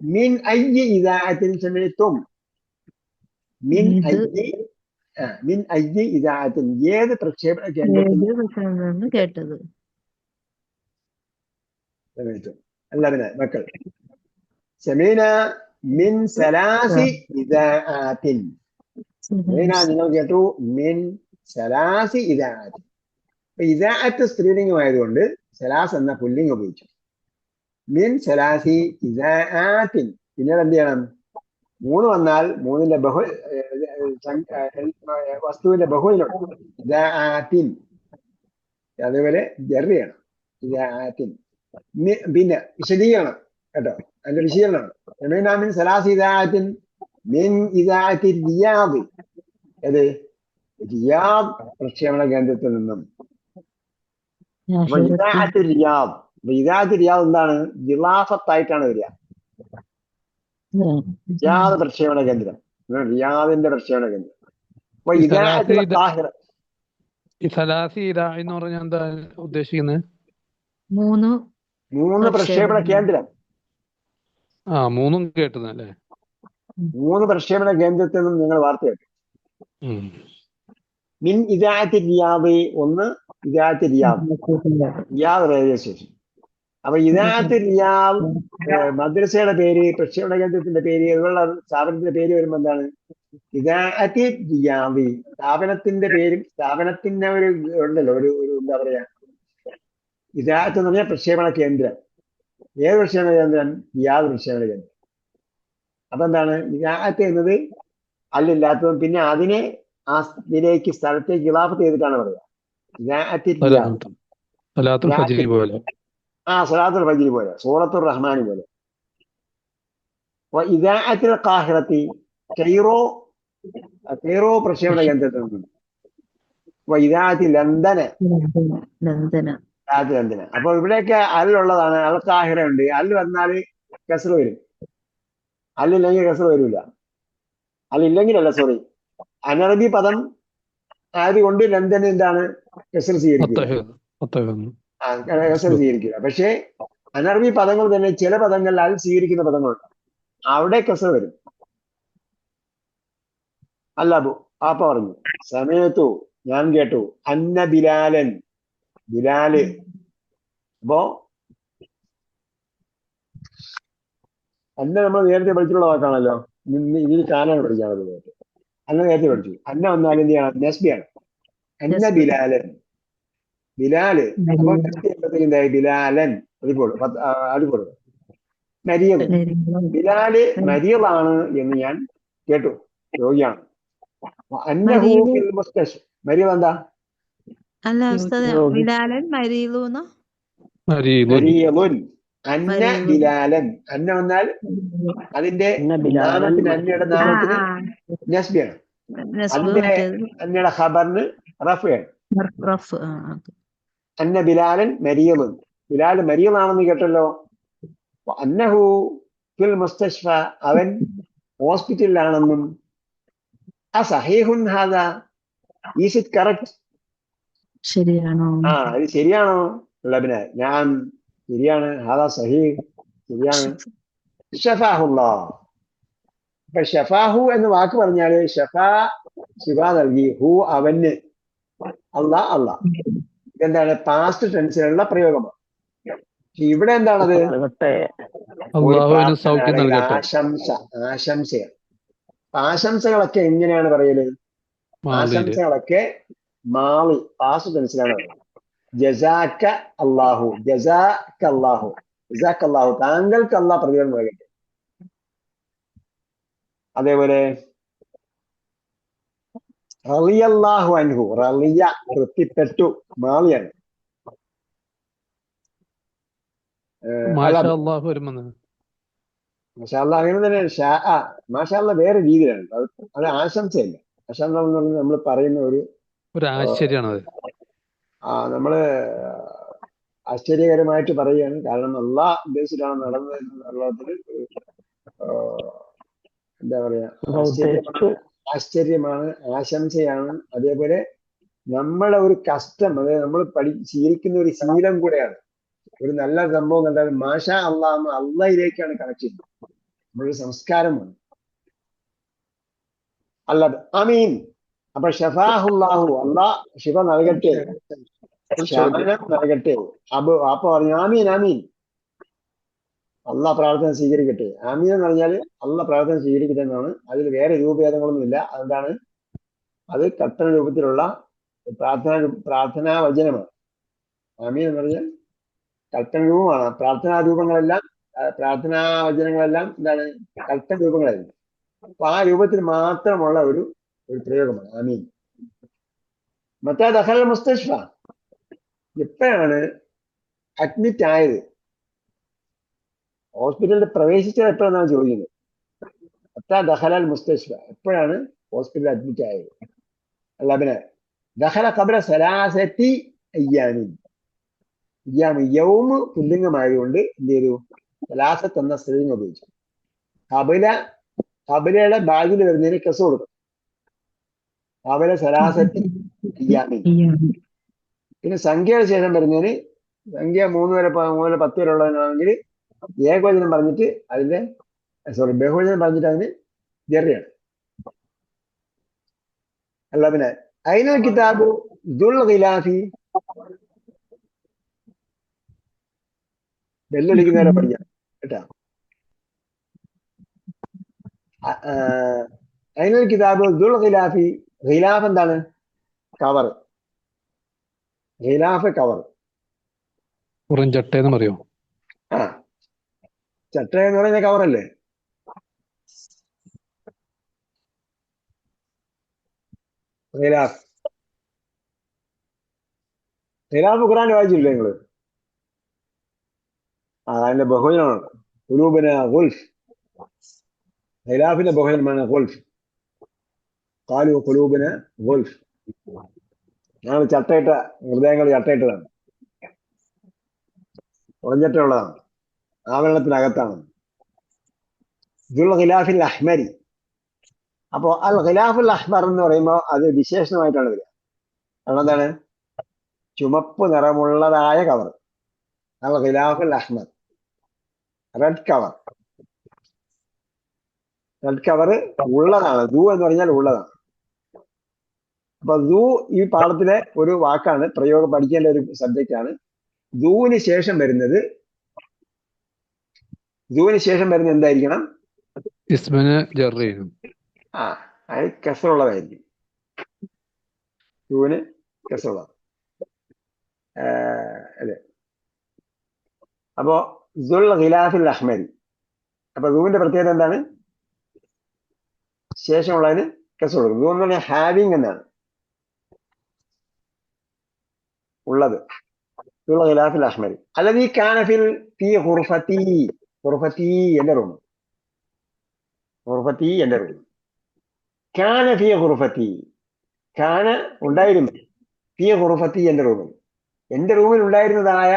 മിൻ അയ്യി ഇദാഅത്തിൻ സമയത്തും. മിൻ അയ്യി ഇദാഅത്തിൻ, ഏത് പ്രക്ഷേപണ കേന്ദ്രത്തിൽ കേട്ടത്? അല്ല പിന്നെ മക്കൾ, സമീന മിൻ സലാസി ഇദാഅത്തിൻ. സമീന നിങ്ങൾ കേട്ടു മിൻ സലാസി ഇദാഅത്തിൻ. ഇദാഅത്ത് സ്ത്രീലിംഗമായതുകൊണ്ട് സലാസ് എന്ന പുല്ലിംഗം ഉപയോഗിച്ചു. മിൻ സലാസി ഇദാഅത്തിൻ. പിന്നീട് എന്ത് ചെയ്യണം? 3 വന്നാൽ 3ന്റെ വസ്തുവിന്റെ ബഹുവചനം ഇദാഅത്തിൻ. അതേപോലെ ജർ ചെയ്യണം, ഇദാഅത്തിൻ. പിന്നെ വിശദീകരണം കേട്ടോ, അതിന്റെ വിശദീകരണമാണ്. സമീന മിൻ സലാസി ഇദാഅത്തിൻ മിൻ ഇദാഅത്തി റിയാദ്. ഏത്? റിയാദ് പ്രക്ഷേപണ കേന്ദ്രത്തിൽ നിന്നും. ഇദാഅത്ത് റിയാദ്. ഇദാഅത്ത് റിയാദ് എന്താണ്? ജിലാഫത്തായിട്ടാണ് വരിക. റിയാദ് പ്രക്ഷേപണ കേന്ദ്രം, റിയാദിന്റെ പ്രക്ഷേപണ കേന്ദ്രം. അപ്പൊ ഈ സലാസി എന്ന് പറഞ്ഞാൽ എന്താ ഉദ്ദേശിക്കുന്നത്? 3 പ്രക്ഷേപണ കേന്ദ്രം. 3 കേട്ടതല്ലേ? 3 പ്രക്ഷേപണ കേന്ദ്രത്തിൽ നിന്നും നിങ്ങൾ വാർത്ത കേട്ടു. മിൻ ഇദാഅത്തി റിയാദ്, ഒന്ന് ഇദാഅത്തി റിയാദ് റേഡിയോ സ്റ്റേഷൻ. അപ്പൊ ഇദാഅത്തി റിയാദ് മദ്രസയുടെ പേര്, പ്രക്ഷേപണ കേന്ദ്രത്തിന്റെ പേര്, അതുള്ള സ്ഥാപനത്തിന്റെ പേര് വരുമ്പോ എന്താണ്? ഇദാഅത്തി റിയാദ്. സ്ഥാപനത്തിന്റെ പേരും സ്ഥാപനത്തിന്റെ ഒരു ഉണ്ടല്ലോ, ഒരു എന്താ പറയാ, ഇദാഅത്ത് എന്ന് പറഞ്ഞാൽ പ്രക്ഷേപണ കേന്ദ്രം. ഏത് പ്രക്ഷേപണ കേന്ദ്രം? റിയാദ് പ്രക്ഷേപണ കേന്ദ്രം. അപ്പൊ എന്താണ് ഇദാഅത്ത് എന്നത്? അല്ലില്ലാത്തതും പിന്നെ അതിനെ ആ ഇതിലേക്ക്, സ്ഥലത്തേക്ക് ഇളാഫത്ത് ചെയ്തിട്ടാണ് പറയുക. സലാത്തുൽ ഫജ്രി പോലെ, സൂറത്തുർ റഹ്മാൻ പോലെ. ഇദാഅത്തുൽ ഖാഹിറത്തി, കൈറോ പ്രക്ഷേപണ കേന്ദ്രത്തിൽ നിന്നും. ഇദാഅത്തി ലണ്ടന. അപ്പൊ ഇവിടെയൊക്കെ അല്ലുള്ളതാണ്. അൽ ഖാഹിറ ഉണ്ട്. അല്ല് വന്നാൽ കസ്റ് വരും, അല്ലില്ലെങ്കിൽ കസ്റ് വരില്ല. അല്ലില്ലെങ്കിലല്ല, സോറി, അനറബി പദം ആയതുകൊണ്ട് ലന്തൻ എന്താണ് കസർ സ്വീകരിക്കുക, കസർ സ്വീകരിക്കുക. പക്ഷേ അനർബി പദങ്ങൾ തന്നെ ചില പദങ്ങളിൽ അത് സ്വീകരിക്കുന്ന പദങ്ങളുണ്ട്, അവിടെ കസർ വരും. അല്ലാബു ആപ്പ പറഞ്ഞു സമയത്തു ഞാൻ കേട്ടു അന്ന ബിലാലൻ ബിലാല്. അപ്പോ അന്ന നമ്മൾ നേരത്തെ പഠിച്ചിട്ടുള്ള വാക്കാണല്ലോ, ഇതിൽ കാലാണ് പഠിക്കാനുള്ളത്. അന്ന നേരത്തെ പഠിച്ചു. അന്ന വന്നാൽ എന്ത് ചെയ്യണം? നസ്ബിയാണ്. അന്ന ബിലാലൻ ബിലാല്. അപ്പൊ എന്തായി? ബിലാലൻ അതുപോലെ മരിയത്. ബിലാല് മരിയതാണ് എന്ന് ഞാൻ കേട്ടു, രോഗിയാണ്. അന്നഹു ഫിൽ മുസ്തശ്ഫ. മരിയത് എന്താ? അല്ല ഉസ്താദേ, ബിലാലൻ മരീലൂന്നോ? മരിയലുൻ. അന്ന ബിലാലൻ. അന്ന വന്നാൽ അതിന്റെ നാമത്തിന്, അന്നയുടെ നാമത്തിന് നസ്ബിയാണ്. അതിന്റെ അന്നയുടെ ഖബറിന് റഫ്ആണ്. അന്ന ബിലാലൻ മരിയലുൻ. ബിലാൽ മരിയലാണെന്ന് കേട്ടല്ലോ. അന്നഹു ഫിൽ മുസ്തശ്ഫ. അവൻ ഹോസ്പിറ്റലിലാണെന്നും. അസഹീഹുൻ ഹാദാ. Is it correct? ശരിയാണോ? ഇത് ശരിയാണോ? ലബ്ന ഞാൻ ശരിയാണ്. ഹാദാ സഹീഹ്, ശരിയാണ്. ഷഫാഹുല്ലാഹ്. അപ്പൊ ഷഫാഹു എന്ന് വാക്ക് പറഞ്ഞാല് ഷഫാ ശിഫ നൽകി, ഹു അവന്, അല്ലാ അല്ലാ. ഇതെന്താണ്? പാസ്റ്റ് ടെൻസിലുള്ള പ്രയോഗമാണ്. ഇവിടെ എന്താണത്? ആശംസ, ആശംസയാണ്. ആശംസകളൊക്കെ എങ്ങനെയാണ് പറയല്? ആശംസകളൊക്കെ മാളി പാസ്റ്റ് ടെൻസിലാണ് പറയുന്നത്. ജസാക്ക അല്ലാഹു, ജസാക്ക അല്ലാഹു, ജസാക്ക അല്ലാഹു, താങ്കൾക്ക് അല്ലാഹ് പ്രതിഫലം നൽകട്ടെ. അതേപോലെ റളിയല്ലാഹു അൻഹു. റളിയ തൃപ്തിപ്പെട്ടു, മാളിയാണ്. മാഷാഅല്ലാഹ് അങ്ങനെ തന്നെ. മാഷാഅല്ലാഹ് വേറെ രീതിയിലാണ്. അത് ആശംസയല്ല. മാഷാഅല്ലാഹ് എന്ന് പറഞ്ഞാൽ നമ്മൾ പറയുന്ന ഒരു ആശ്ചര്യമാണ്. നമ്മള് ആശ്ചര്യകരമായിട്ട് പറയുകയാണ്. കാരണം അല്ലാഹ് ഉദ്ദേശിച്ചിട്ടാണ് നടന്നത് എന്നുള്ളതിൽ എന്താ പറയാ, ആശ്ചര്യമാണ്, ആശംസയാണ്. അതേപോലെ നമ്മളെ ഒരു കഷ്ടം, അതായത് നമ്മൾ ശീലിക്കുന്ന ഒരു ശീലം കൂടെയാണ്. ഒരു നല്ല സംഭവം കണ്ടാൽ മാഷാ അല്ലാഹ് അള്ളയിലേക്കാണ് കണക്ട് ചെയ്യുന്നത്. നമ്മളൊരു സംസ്കാരമാണ്. അല്ലാതെ അമീൻ. അപ്പൊ ഷഫാഹുല്ലാഹു, അല്ലാഹ് ശിഫ നൽകട്ടെ, ശമനം നൽകട്ടെ. അപ്പൊ പറഞ്ഞു ആമീൻ ആമീൻ, അള്ളാഹ് പ്രാർത്ഥന സ്വീകരിക്കട്ടെ. ആമീൻ എന്ന് പറഞ്ഞാൽ അള്ളാഹ് പ്രാർത്ഥന സ്വീകരിക്കട്ടെ എന്നാണ്. അതിൽ വേറെ രൂപഭേദങ്ങളൊന്നും ഇല്ല. അതെന്താണ്? അത് കട്ടന രൂപത്തിലുള്ള പ്രാർത്ഥനാ വചനമാണ്. ആമീൻ എന്ന് പറഞ്ഞാൽ കൽപ്പന രൂപമാണ്. പ്രാർത്ഥനാ രൂപങ്ങളെല്ലാം, പ്രാർത്ഥനാ വചനങ്ങളെല്ലാം എന്താണ്? കൽപ്പന രൂപങ്ങളായിരുന്നു. അപ്പൊ ആ രൂപത്തിൽ മാത്രമുള്ള ഒരു പ്രയോഗമാണ് ആമീൻ. മറ്റാ ദഖൽ മുസ്തശ്ഫ. എപ്പോഴാണ് അഡ്മിറ്റ് ആയത്? ഹോസ്പിറ്റലിൽ പ്രവേശിച്ചത് എപ്പോഴാണെന്നാണ് ചോദിക്കുന്നത്. മറ്റാ ദഖൽ മുസ്തശ്ഫ. എപ്പോഴാണ് ഹോസ്പിറ്റലിൽ അഡ്മിറ്റ് ആയത്? അല്ല പിന്നെ ദഖല ഖബ്ര സലാസത്തി അയ്യാമിൻ. യൗമ് പുല്ലിംഗമായതുകൊണ്ട് എന്ത് ചെയ്തു? സലാസത്ത് എന്ന സ്ത്രീലിംഗം ഉപയോഗിച്ചു. ഖബലയുടെ ബാഗിൽ വരുന്നതിന് കെസ് കൊടുക്കും. ഖബല സലാസത്തി അയ്യാമിൻ. പിന്നെ സംഖ്യയുടെ ശേഷം വരുന്നതിന്, സംഖ്യ 3 വരെ 10 വരെ ഉള്ളതിനാണെങ്കിൽ ഏകവചനം പറഞ്ഞിട്ട് അതിന്റെ ബഹുവചനം പറഞ്ഞിട്ട് അതിന് ജറിയാണ്. അല്ല പിന്നെ അയിനൽ കിതാബു ദുൽ ഖിലാഫി. ബെല്ലടിക്കുന്നവരെ പഠിക്കാം കേട്ടാ. അയിനൽ കിതാബു ദുൽ ഖിലാഫി. ഖിലാഫ് എന്താണ്? കവർ. ഖിലാഫ് കവർ. ചട്ടയെന്ന് പറയോ? ചട്ട എന്ന് പറയുന്ന കവറല്ലേ? ഖിലാഫ്. ഖിലാഫ് ഖുർആൻ വായിച്ചില്ലേ നിങ്ങള്? അതിന്റെ ബഹുവചനമാണ് ഖുലൂബുന ഗുൽഫ്. ഖിലാഫിന്റെ ബഹുവചനമാണ് ഗുൽഫ്. ഖാലു ഖുലൂബുന ഗുൽഫ്. ഞങ്ങൾ ചട്ടയിട്ട ഹൃദയങ്ങൾ ചട്ടയിട്ടതാണ്, ഉറഞ്ഞിട്ടുള്ളതാണ്, ആവരണത്തിനകത്താണ്. ദുൽ ഖിലാഫിൽ അഹ്മരി. അപ്പോ അൽ ഖിലാഫുൽ അഹ്മർ എന്ന് പറയുമ്പോൾ അത് വിശേഷണമായിട്ടാണ് വരിക. അതെന്താണ്? ചുമപ്പ് നിറമുള്ളതായ കവർ. അൽ ഖിലാഫുൽ അഹ്മർ, റെഡ് കവർ. റെഡ് കവർ ഉള്ളതാണ്. ദൂ എന്ന് പറഞ്ഞാൽ ഉള്ളതാണ്. അപ്പൊ ദൂ ഈ പാഠത്തിലെ ഒരു വാക്കാണ്, പ്രയോഗം പഠിക്കേണ്ട ഒരു സബ്ജക്റ്റ് ആണ്. ദൂവിന് ശേഷം വരുന്നത് എന്തായിരിക്കണം? ഇസ്മിന് ജറീനും. അത് കസറുള്ളതായിരിക്കും. ദൂവിന് കസറുള്ളത്. അതെ. അപ്പോ ദുൽ ഖിലാഫിൽ അഹ്മരി. അപ്പൊ ദൂവിന്റെ പ്രത്യേകത എന്താണ്? ശേഷമുള്ളതിന് കസർ കൊടുക്കും. ദൂ എന്ന് പറഞ്ഞാൽ ഹാവിങ് എന്നാണ്, ഉള്ളത്. ദുൽ ഖിലാഫിൽ അഹ്മരി അല്ലദീ കാന ഫീ ഖുർഫതി. ഖുർഫതി എന്റെ റൂം. ഖുർഫതി എന്റെ റൂം. കാന ഫീ ഖുർഫതി. കാന ഉണ്ടായിരുന്നു. ഫീ ഖുർഫതി എന്റെ റൂമിൽ. എന്റെ റൂമിൽ ഉണ്ടായിരുന്നതായ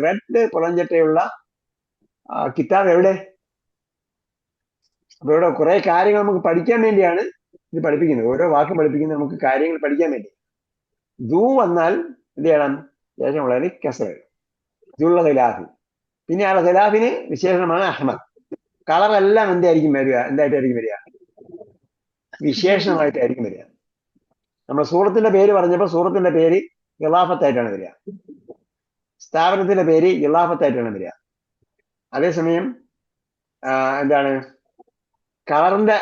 റെഡ് പുറംചട്ടയുള്ള കിതാബ് എവിടെ? അപ്പൊ ഇവിടെ കുറെ കാര്യങ്ങൾ നമുക്ക് പഠിക്കാൻ വേണ്ടിയാണ് ഇത് പഠിപ്പിക്കുന്നത്. ഓരോ വാക്കും പഠിപ്പിക്കുന്നത് നമുക്ക് കാര്യങ്ങൾ പഠിക്കാൻ വേണ്ടി. ദൂ വന്നാൽ എന്ത് ചെയ്യണം? ശേഷമുള്ളതിന് കസർ. ദുൽ ഖിലാഫി. പിന്നെ ആ ഖിലാഫിന് വിശേഷണമാണ് അഹ്മദ്. കളറെല്ലാം എന്തായിരിക്കും വരിക? എന്തായിട്ടായിരിക്കും വരിക? വിശേഷണമായിട്ടായിരിക്കും വരിക. നമ്മൾ സൂറത്തിന്റെ പേര് പറഞ്ഞപ്പോൾ സൂറത്തിന്റെ പേര് ഇളാഫത്തായിട്ടാണ് വരിക. സ്ഥാപനത്തിന്റെ പേര് ഇളാഫത്തായിട്ടാണ് വരിക. അതേസമയം എന്താണ്? കളറിന്റെ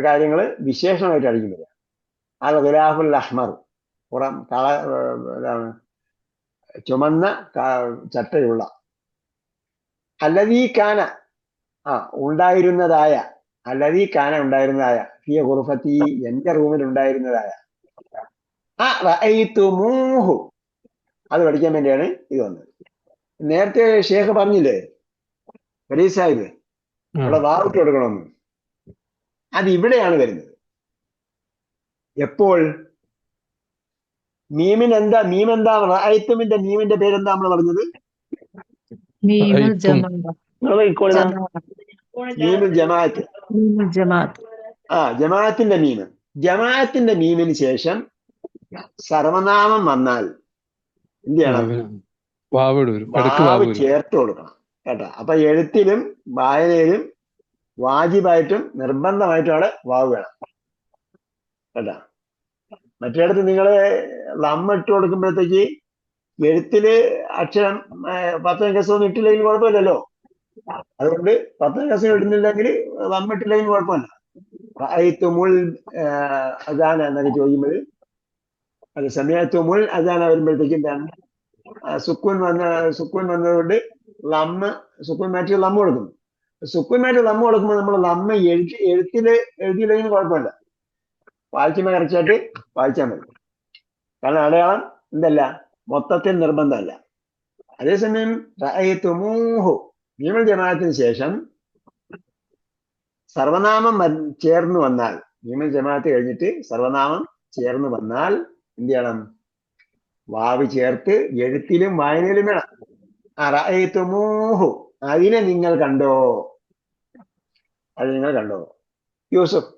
കാര്യങ്ങൾ വിശേഷണമായിട്ടായിരിക്കും വരിക. അൽ ഖിലാഫുൽ അഹ്മർ, പുറം എന്താണ്? ചുമന്ന ചട്ടയുള്ള. അല്ലദീ കാന ഉണ്ടായിരുന്നതായ. അല്ലദീ കാന ഉണ്ടായിരുന്നതായ. ഫീ ഖുർഫതി എന്റെ റൂമിൽ ഉണ്ടായിരുന്നതായ. റഅയ്തുമൂഹു അത് പഠിക്കാൻ വേണ്ടിയാണ് ഇത് വന്നത്. നേരത്തെ ഷേഖ് പറഞ്ഞില്ലേ ഫരീദ് സാഹിബ്, അവിടെ വാവിട്ട് കൊടുക്കണമെന്ന്. അത് ഇവിടെയാണ് വരുന്നത്. എപ്പോൾ? മീമെന്താ? റഅയ്തുമിന്റെ മീമിന്റെ പേരെന്താ നമ്മൾ പറഞ്ഞത്? മീമുൽ ജമാഅത്ത്. ജമാഅത്തിന്റെ മീമ്. ജമാഅത്തിന്റെ മീമിന് ശേഷം സർവനാമം വന്നാൽ എന്ത് ചെയ്യണം? വാവ് ചേർത്ത് കൊടുക്കണം കേട്ടോ. അപ്പൊ എഴുത്തിലും വായനയിലും വാജിബായിട്ടും നിർബന്ധമായിട്ടും അവിടെ വാവ് വേണം കേട്ടോ. മറ്റിടത്ത് നിങ്ങൾ ലമ്മ ഇട്ട് കൊടുക്കുമ്പോഴത്തേക്ക് എഴുത്തില് അക്ഷരം 10 കസൊന്നും ഇട്ടില്ലെങ്കിൽ കുഴപ്പമില്ലല്ലോ. അതുകൊണ്ട് 10 കസം ഇടുന്നില്ലെങ്കിൽ ലമ്മ ഇട്ടില്ലെങ്കിൽ കുഴപ്പമില്ല. റഅയ്തുമുൽ അദാന എന്നൊക്കെ ചോദിക്കുമ്പോൾ അത് സമയത്തുമുൽ അദാന വരുമ്പോഴത്തേക്ക് എന്താണ്? സുക്കൂൻ വന്നതുകൊണ്ട് സുക്കൂൻ മാറ്റി ലമ്മ കൊടുക്കുന്നു. സുക്കൂൻ മാറ്റി ലമ്മ കൊടുക്കുമ്പോൾ നമ്മൾ ലമ്മ എഴുതിയില്ലെങ്കിൽ കുഴപ്പമില്ല. വായിക്കുമ്പോൾ കറക്റ്റായിട്ട് വായിച്ചാൽ മതി. കാരണം അടയാളം എന്തല്ല, മൊത്തത്തിൽ നിർബന്ധമല്ല. അതേസമയം റഅയ്തുമൂഹു മീമുൽ ജമാഅത്തിന് ശേഷം സർവനാമം ചേർന്ന് വന്നാൽ, മീമുൽ ജമാഅത്ത് കഴിഞ്ഞിട്ട് സർവനാമം ചേർന്ന് വന്നാൽ എന്ത് ചെയ്യണം? വാവ് ചേർത്ത് എഴുത്തിലും വായനയിലും വേണം. റഅയ്തുമൂഹു അതിനെ നിങ്ങൾ കണ്ടോ? യൂസുഫ്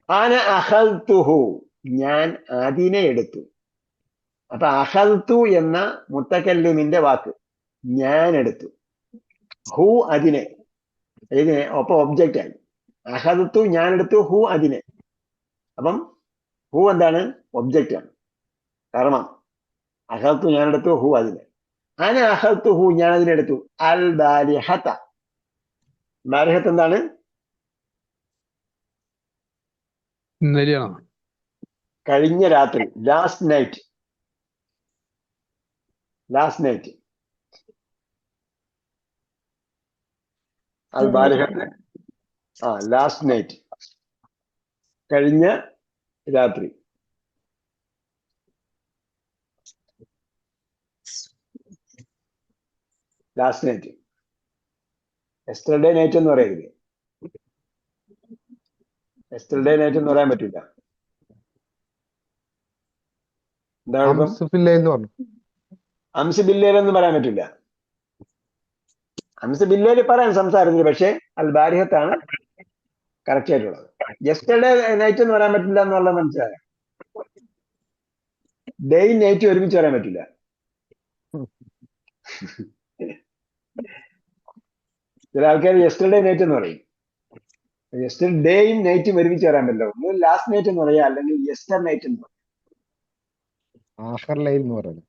അന അഖൽതുഹു ഞാൻ അതിനെ എടുത്തു. അപ്പൊ അഖൽതു എന്ന മുത്തക്കല്ലിമിന്റെ വാക്ക് ഞാൻ എടുത്തു. ഹു അതിനെ ഒപ്പം ഒബ്ജക്റ്റ് ആയി. അഖൽതു ഞാൻ എടുത്തു, ഹു അതിനെ. അപ്പം ഹു എന്താണ്? ഒബ്ജക്റ്റ് ആണ്. കർമ്മം. അഖൽതു ഞാൻ എടുത്തു, ഹു അതിനെ. അന അഖൽതുഹു ഞാൻ അതിനെടുത്തു. അൽ ബാരിഹത. ബാരിഹത്ത് എന്താണ്? കഴിഞ്ഞ രാത്രി. Last night. അൽ ബാരിഹത്ത് ലാസ്റ്റ് നൈറ്റ്, കഴിഞ്ഞ രാത്രി. Last night. എസ്റ്റർഡേ നൈറ്റ് എന്ന് പറയരുത്. എസ്റ്റർഡേ നൈറ്റ് എന്ന് പറയാൻ പറ്റില്ല. അംസ് ബില്ലേലെന്ന് പറയാൻ പറ്റില്ല. അംസ് ബില്ലേല് പറയാൻ സംസാരത്തിന്, പക്ഷെ അൽ ബാരിഹത്താണ് കറക്റ്റ് ആയിട്ടുള്ളത്. യെസ്റ്റർഡേ നൈറ്റ് എന്ന് പറയാൻ പറ്റില്ല എന്നുള്ളത് മനസ്സിലായോ? ഡേയും നൈറ്റും ഒരുമിച്ച് പറയാൻ പറ്റില്ല. ചില ആൾക്കാർ യെസ്റ്റർഡേ നൈറ്റ് എന്ന് പറയും. ഡേയും നൈറ്റും ഒരുമിച്ച് വരാൻ പറ്റില്ല. ഒന്ന് ലാസ്റ്റ് നൈറ്റ് എന്ന് പറയാം, അല്ലെങ്കിൽ യെസ്റ്റർ നൈറ്റ് എന്ന് പറയും. ആഖർ ലൈൽ എന്ന് പറയുന്നത്.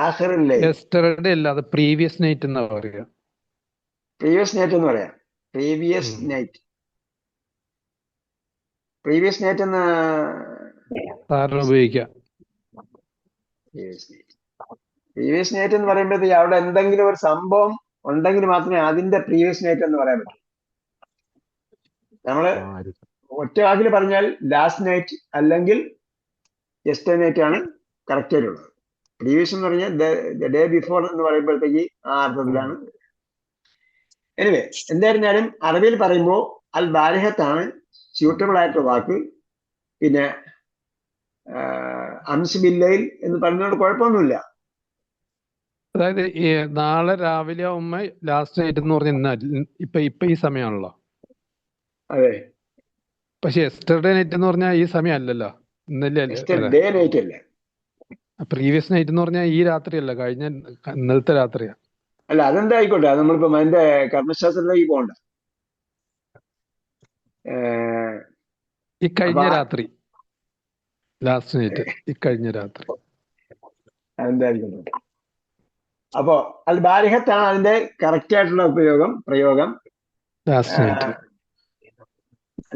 ആഖിറുൽ ലൈൽ, യെസ്റ്റർഡേ അല്ല, അത് പ്രീവിയസ് നൈറ്റ് എന്നാ പറയുക. പ്രീവിയസ് നൈറ്റ് എന്ന് പറയാം. പ്രീവിയസ് നൈറ്റ്, പ്രീവിയസ് നൈറ്റ് എന്ന് സാറിന് ഉപയോഗിക്കാം. പ്രീവിയസ് നൈറ്റ് എന്ന് പറയുമ്പോഴത്തേക്ക് അവിടെ എന്തെങ്കിലും ഒരു സംഭവം ഉണ്ടെങ്കിൽ മാത്രമേ അതിന്റെ പ്രീവിയസ് നൈറ്റ് എന്ന് പറയാൻ പറ്റൂ. നമ്മള് ഒറ്റ വാക്കിൽ പറഞ്ഞാൽ ലാസ്റ്റ് നൈറ്റ് അല്ലെങ്കിൽ യെസ്റ്റർ നൈറ്റ് ആണ് കറക്റ്റ് ആയിട്ടുള്ളത്. പ്രീവിയസ് എന്ന് പറഞ്ഞാൽ ഡേ ബിഫോർ എന്ന് പറയുമ്പോഴത്തേക്ക് ആ അർത്ഥത്തിലാണ്. എനിവേ, എന്തായിരുന്നാലും അറബിയിൽ പറയുമ്പോൾ അൽ ബാരിഹത്താണ് സ്യൂട്ടബിൾ ആയിട്ടുള്ള വാക്ക്. പിന്നെ അംസ് ബില്ലയിൽ എന്ന് പറയുന്നതുകൊണ്ട് കുഴപ്പമൊന്നുമില്ല. അതായത് നാളെ രാവിലെ ആവുമ്പോ ലാസ്റ്റ് നൈറ്റ് എന്ന് പറഞ്ഞാൽ ഇപ്പൊ ഈ സമയമാണല്ലോ. അതെ, പക്ഷെ യെസ്റ്റർഡേ നൈറ്റ് എന്ന് പറഞ്ഞാൽ ഈ സമയം അല്ലല്ലോ, ഇന്നലെ ഡേ നൈറ്റ് അല്ലേ. പ്രീവിയസ് നൈറ്റ് എന്ന് പറഞ്ഞാൽ ഈ രാത്രിയല്ല, കഴിഞ്ഞ ഇന്നലത്തെ രാത്രിയാ. അല്ല, അതെന്താ ആയിക്കോട്ടെ, അത് നമ്മളിപ്പോ അതിന്റെ കർമ്മശാസ്ത്രത്തിലേക്ക് പോകണ്ട. ഈ കഴിഞ്ഞ രാത്രി ലാസ്റ്റ് നൈറ്റ്, ഈ കഴിഞ്ഞ രാത്രി അതെന്താ ആയിക്കോട്ടെ. അപ്പോ അൽ ബാരിഹത്താണ് അതിന്റെ കറക്റ്റ് ആയിട്ടുള്ള പ്രയോഗം ലാസ്റ്റ് നൈറ്റ്.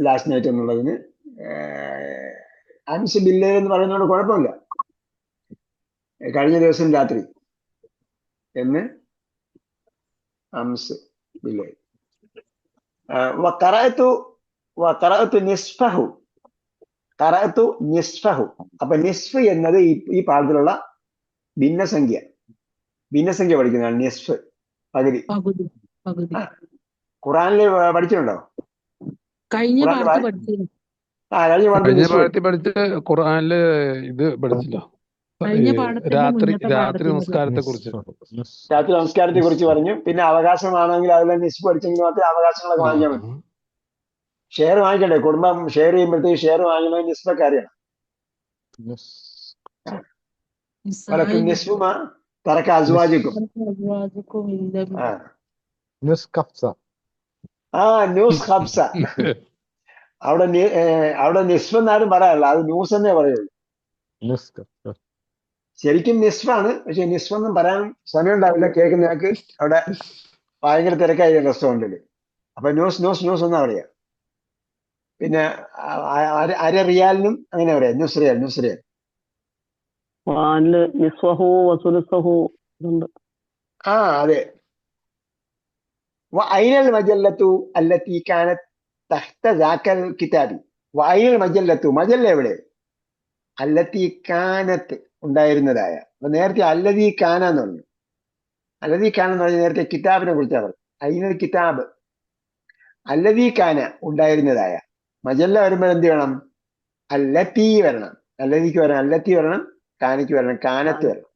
ലാസ്റ്റ് നൈറ്റ് എന്നുള്ളതിന് അംസ് ബില്ലയിൽ എന്ന് പറയുന്നതുകൊണ്ട് കുഴപ്പമില്ല. കഴിഞ്ഞ ദിവസം രാത്രി എന്ന് അംസ് ബില്ലയിൽ. നിസ്ഫഹു. അപ്പൊ നിസ്ഫ് എന്നത് ഈ പാഠത്തിലുള്ള ഭിന്നസംഖ്യ പഠിക്കുന്നതാണ്. നിസ്ഫ്, പകുതി. ഖുറാനിൽ പഠിച്ചിട്ടുണ്ടോ? കഴിഞ്ഞ പാഠത്തിൽ പഠിച്ച് ഖുർആനില് ഇത് പഠിച്ചില്ല. രാത്രി നമസ്കാരത്തെ കുറിച്ച് പറഞ്ഞു. പിന്നെ അവകാശമാണെങ്കിൽ അതിലെ നിസ്ഫ് പഠിച്ചെങ്കിൽ മാത്രമേ അവകാശങ്ങളൊക്കെ വാങ്ങിക്കാൻ പറ്റും. ഷെയർ വാങ്ങിക്കണ്ടേ? കുടുംബം ഷെയർ ചെയ്യുമ്പോഴത്തേക്ക് ഷെയർ വാങ്ങണമെങ്കിൽ നിസ്ഫൊക്കെ അറിയണം. നിസ്ഫുമാ തറക്ക അസ്വാജിക്കും. ന്യൂസ് ഖബ്സ. അവിടെ നിസ്ഫ് എന്നാരും പറയാറില്ല, അത് ന്യൂസ് എന്നേ പറയുള്ളൂ. ശരിക്കും നിസ്ഫാണ്, പക്ഷെ നിസ്ഫൊന്നും പറയാൻ സമയം ഉണ്ടാവില്ല. കേൾക്കുന്നയാൾക്ക് അവിടെ ഭയങ്കര തിരക്കായി റെസ്റ്റോറൻറ്റിൽ. അപ്പൊ ന്യൂസ് എന്നാ പറയാ. പിന്നെ അര റിയാലിനും അങ്ങനെ പറയാം, ന്യൂസ് റിയാൽ. അതെ. വഅൈനൽ മജല്ലത്തു അല്ലത്തി കാനത് തഹ്ത ദാക്കൽ കിതാബി. വഅൈനൽ മജല്ലത്തു, മജല്ല എവിടെ? അല്ലത്തി കാനത്ത്, ഉണ്ടായിരുന്നതായ. അപ്പൊ നേരത്തെ അല്ലദീ കാന എന്ന് പറഞ്ഞു. അല്ലദീ കാന എന്ന് പറഞ്ഞാൽ നേരത്തെ കിതാബിനെ കുറിച്ചാണ് പറഞ്ഞു. ഐനൽ കിതാബ്, അല്ലദീ കാന, ഉണ്ടായിരുന്നതായ. മജല്ല വരുമ്പോൾ എന്ത് വേണം? അല്ലത്തി വരണം. അല്ലദിക്ക് വരണം, അല്ലത്തി വരണം, കാനയ്ക്ക് വരണം, കാനത്ത് വരണം.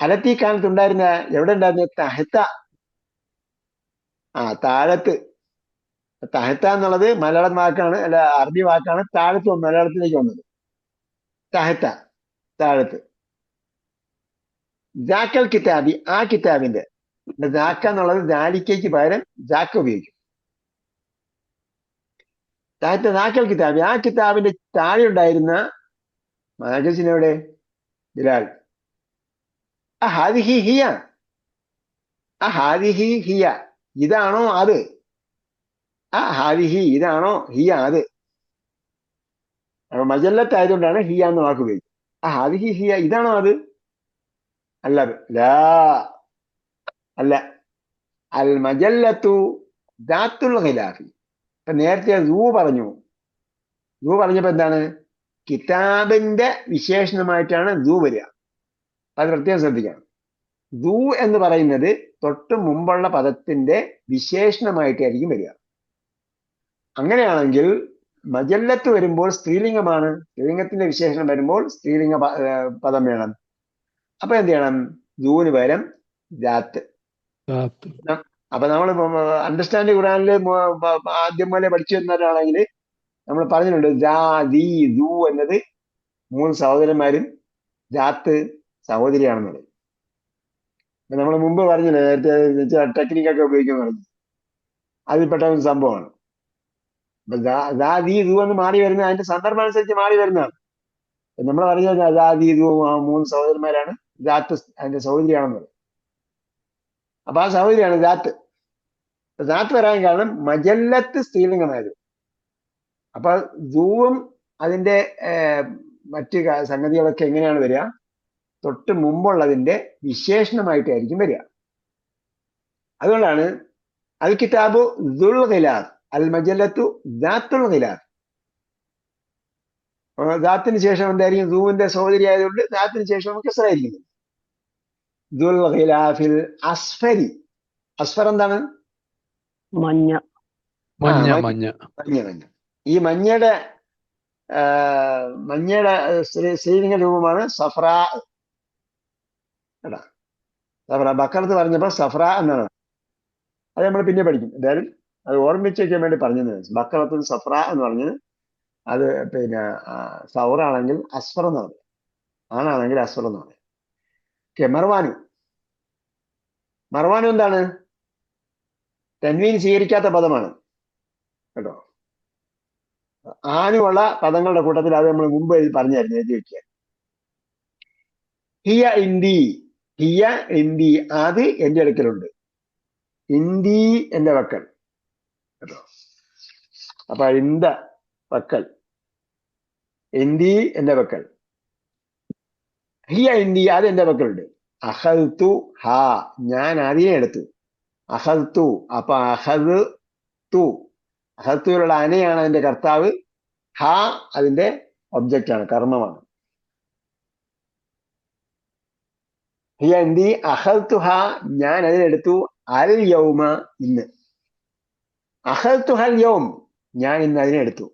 അലത്തി കാനത്ത് ഉണ്ടായിരുന്ന, എവിടെ ഉണ്ടായിരുന്ന? തഹത്ത, താഴത്ത്. തഹത്ത എന്നുള്ളത് മലയാളം വാക്കാണ്, അല്ല അറബി വാക്കാണ്. താഴത്ത് മലയാളത്തിലേക്ക് വന്നത്. തഹത്ത, താഴത്ത്. ജാക്കൽ കിതാബി, ആ കിതാബിന്റെ. ജാക്ക എന്നുള്ളത് ജാലിക്കയ്ക്ക് പകരം ജാക്ക ഉപയോഗിക്കും. താഴത്തെ ജാക്കൽ കിതാബി, ആ കിതാബിന്റെ താഴെ ഉണ്ടായിരുന്ന. മാഗസിനെവിടെ? ബിലാൽ. ഹാദിഹി ഹിയ, ഹാദിഹി ഹിയ, ഇതാണോ അത്? ഹാദിഹി, ഇതാണോ? ഹിയ, അത്. അപ്പൊ മജല്ലത്ത് ആയതുകൊണ്ടാണ് ഹിയ എന്ന വാക്ക് ഉപയോഗിക്കും. ഹാദിഹി ഹിയ, ഇതാണോ അത്? അല്ല, അല്ല. അൽ മജല്ലത്തു ദാത്തുൽ ഖിലാഫി. ഇപ്പൊ നേരത്തെ പറഞ്ഞു. പറഞ്ഞപ്പോ എന്താണ്? കിതാബിന്റെ വിശേഷണമായിട്ടാണ് വരിക. അത് പ്രത്യേകം ശ്രദ്ധിക്കണം. എന്ന് പറയുന്നത് തൊട്ട് മുമ്പുള്ള പദത്തിന്റെ വിശേഷണമായിട്ടായിരിക്കും വരിക. അങ്ങനെയാണെങ്കിൽ മജല്ലത്ത് വരുമ്പോൾ സ്ത്രീലിംഗമാണ്. സ്ത്രീലിംഗത്തിന്റെ വിശേഷണം വരുമ്പോൾ സ്ത്രീലിംഗ പദം വേണം. അപ്പൊ എന്ത് ചെയ്യണം? ദൂന് പകരം ജാത്ത്. അപ്പൊ നമ്മൾ അണ്ടർസ്റ്റാൻഡ് ഖുറാനില് ആദ്യം പോലെ പഠിച്ചു വരുന്നവരാണെങ്കിൽ നമ്മൾ പറഞ്ഞിട്ടുണ്ട്, എന്നത് 3 സഹോദരന്മാരും ജാത്ത് സഹോദരിയാണെന്നുള്ളത്. നമ്മൾ മുമ്പ് പറഞ്ഞില്ലേ, നേരത്തെ ടെക്നിക്കൊക്കെ ഉപയോഗിക്കാൻ പറഞ്ഞു, അതിൽപ്പെട്ട ഒരു സംഭവമാണ്. അപ്പൊ ദാദി ദൂ എന്ന് മാറി വരുന്നത് അതിന്റെ സന്ദർഭം അനുസരിച്ച് മാറി വരുന്നതാണ്. നമ്മൾ പറഞ്ഞത് ദാദി ദൂ 3 സഹോദരന്മാരാണ്, ജാത്ത് അതിന്റെ സഹോദരിയാണെന്നുള്ളത്. അപ്പൊ ആ സഹോദരിയാണ് ജാത്ത്. ജാത്ത് വരാൻ കാരണം മജല്ലത്ത് സ്ത്രീലിംഗമായത്. അപ്പൊ ദൂവും അതിന്റെ മറ്റ് സംഗതികളൊക്കെ എങ്ങനെയാണ് വരിക? തൊട്ട് മുമ്പുള്ളതിന്റെ വിശേഷണമായിട്ടായിരിക്കും വരിക. അതുകൊണ്ടാണ് അൽ കിതാബു ദുൽ ഖിലാഫ്, അൽ മജല്ലത്തു ദാത്തുൽ ഖിലാഫ്. ദാത്തിന് ശേഷം എന്തായിരിക്കും? ദൂവിന്റെ സഹോദരി ആയതുകൊണ്ട് ദാത്തിന് ശേഷം നമുക്ക് കസ്റായിരിക്കും. ദുൽ ഖിലാഫിൽ അസ്ഫരി. അസ്ഫർ എന്താണ്? മഞ്ഞ. മഞ്ഞ മഞ്ഞ മഞ്ഞ. ഈ മഞ്ഞയുടെ സ്ത്രീലിംഗ രൂപമാണ് സഫ്ര. കേട്ടാ, സഫ്ര ബക്കറത്ത് പറഞ്ഞപ്പോ സഫ്ര എന്നാണ്. അത് നമ്മൾ പിന്നെ പഠിക്കും. എന്തായാലും അത് ഓർമ്മിച്ച് വയ്ക്കാൻ വേണ്ടി പറഞ്ഞത്. ബക്കറത്തുൽ സഫ്ര എന്ന് പറഞ്ഞത് അത് പിന്നെ സൗറാണെങ്കിൽ അസ്ഫർ എന്ന് പറയും, ആണാണെങ്കിൽ അസ്ഫർ എന്ന് പറയും. മർവാനു. മർവാനു എന്താണ്? തൻവീൻ സ്വീകരിക്കാത്ത പദമാണ് കേട്ടോ. ആനുമുള്ള പദങ്ങളുടെ കൂട്ടത്തിൽ അത് നമ്മൾ മുമ്പ് പറഞ്ഞായിരുന്നു, എഴുതി വെക്കുക. ഹിയ ഇന്ദി. ഹിയ ഇന്ദി, അത് എന്റെ അടുക്കലുണ്ട്. ഇന്ദി എന്റെ വക്കൽ കേട്ടോ. അപ്പൊ ഇന്ദ വക്കൽ, ഇന്ദി എന്റെ വക്കൽ. ഹിയ ഇന്ദി, അത് എന്റെ വക്കലുണ്ട്. അഹൽത്തു ഹാ, ഞാൻ അതിനെ എടുത്തു. അഹൽത്തു, അപ്പൊ അഹൽത്തുവിലുള്ള അനയാണ് അതിന്റെ കർത്താവ്. ഹാ അതിന്റെ ഒബ്ജക്റ്റ് ആണ്, കർമ്മമാണ്. ഹിയ ഇന്ദി അഹൽത്തു ഹാ, ഞാൻ അതിനെടുത്തു. അൽ യൗമ, ഇന്ന്. അഹൽത്തു ഹൽ യൗം, ഞാൻ ഇന്ന് അതിനെടുത്തു.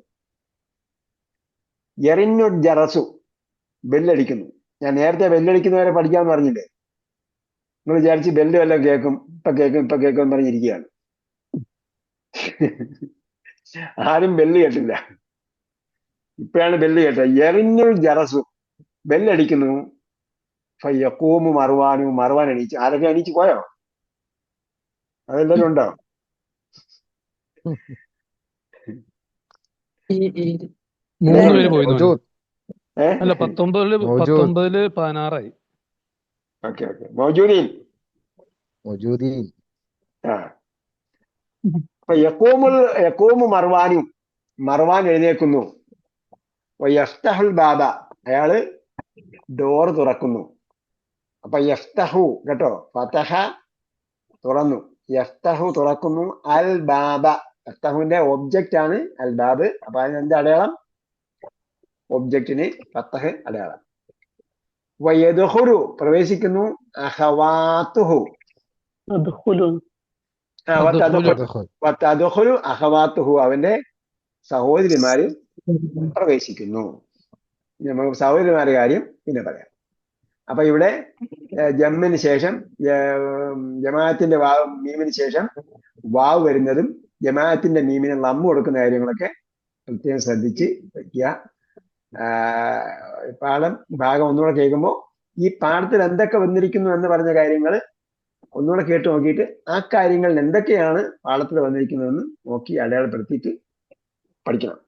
യറിന്നു ജറസു, ബെല്ലടിക്കുന്നു. ഞാൻ നേരത്തെ ബെല്ലടിക്കുന്നവരെ പഠിക്കാമെന്ന് പറഞ്ഞില്ലേ? നിങ്ങൾ വിചാരിച്ച് ബെല്ല് വല്ലതും കേൾക്കും, ഇപ്പൊ കേൾക്കും പറഞ്ഞിരിക്കുകയാണ്. ആരും ബെല്ല് കേട്ടില്ല, ഇപ്പോഴാണ് ബെല്ല് കേട്ടത്. യറിന്നുൽ ജറസു, ബെല്ലടിക്കുന്നു. യഖൂമു മർവാനു, മർവാൻ എണീച്ചു. ആരൊക്കെ എണീച്ചു പോയോ? അതെല്ലാവരും ഉണ്ടോ? മൂന്ന് പേര് പോയി. അല്ല, മൗജൂദ്. 19 16 ഓക്കെ. മൗജൂദീൻ. മൗജൂദീൻ. അപ്പൊ യഖൂമു മർവാനു, മർവാൻ എഴുന്നേൽക്കുന്നു. യഫ്തഹുൽ ബാബ, അയാള് ഡോർ തുറക്കുന്നു. അപ്പൊ യഫ്തഹു കേട്ടോ, ഫതഹ തുറന്നു, യഫ്തഹു തുറക്കുന്നു. അൽ ബാബ, ഫതഹുവിന്റെ ഒബ്ജക്റ്റ് ആണ് അൽ ബാബ്. അപ്പൊ അതിന് എന്താ അടയാളം? ഒബ്ജക്റ്റിന് ഫതഹ് അടയാളം. വയദ്ഖുലു, പ്രവേശിക്കുന്നു. അഖവാത്തുഹു, വതദ്ഖുലു അഖവാത്തുഹു, അവന്റെ സഹോദരിമാര് പ്രവേശിക്കുന്നു. നമുക്ക് സഹോദരിമാരുടെ കാര്യം പിന്നെ പറയാം. അപ്പൊ ഇവിടെ ജമ്മിന് ശേഷം ജമാഅത്തിന്റെ മീമിന് ശേഷം വാവ് വരുന്നതും ജമാഅത്തിന്റെ മീമിന് ലമ്മ് കൊടുക്കുന്ന കാര്യങ്ങളൊക്കെ പ്രത്യേകം ശ്രദ്ധിച്ച് വയ്ക്കുക. ഭാഗം ഒന്നുകൂടെ കേൾക്കുമ്പോൾ ഈ പാഠത്തിൽ എന്തൊക്കെ വന്നിരിക്കുന്നു എന്ന് പറഞ്ഞ കാര്യങ്ങൾ ഒന്നുകൂടെ കേട്ട് നോക്കിയിട്ട് ആ കാര്യങ്ങളിൽ എന്തൊക്കെയാണ് പാഠത്തിൽ വന്നിരിക്കുന്നതെന്ന് നോക്കി അടയാളപ്പെടുത്തിയിട്ട് പഠിക്കണം.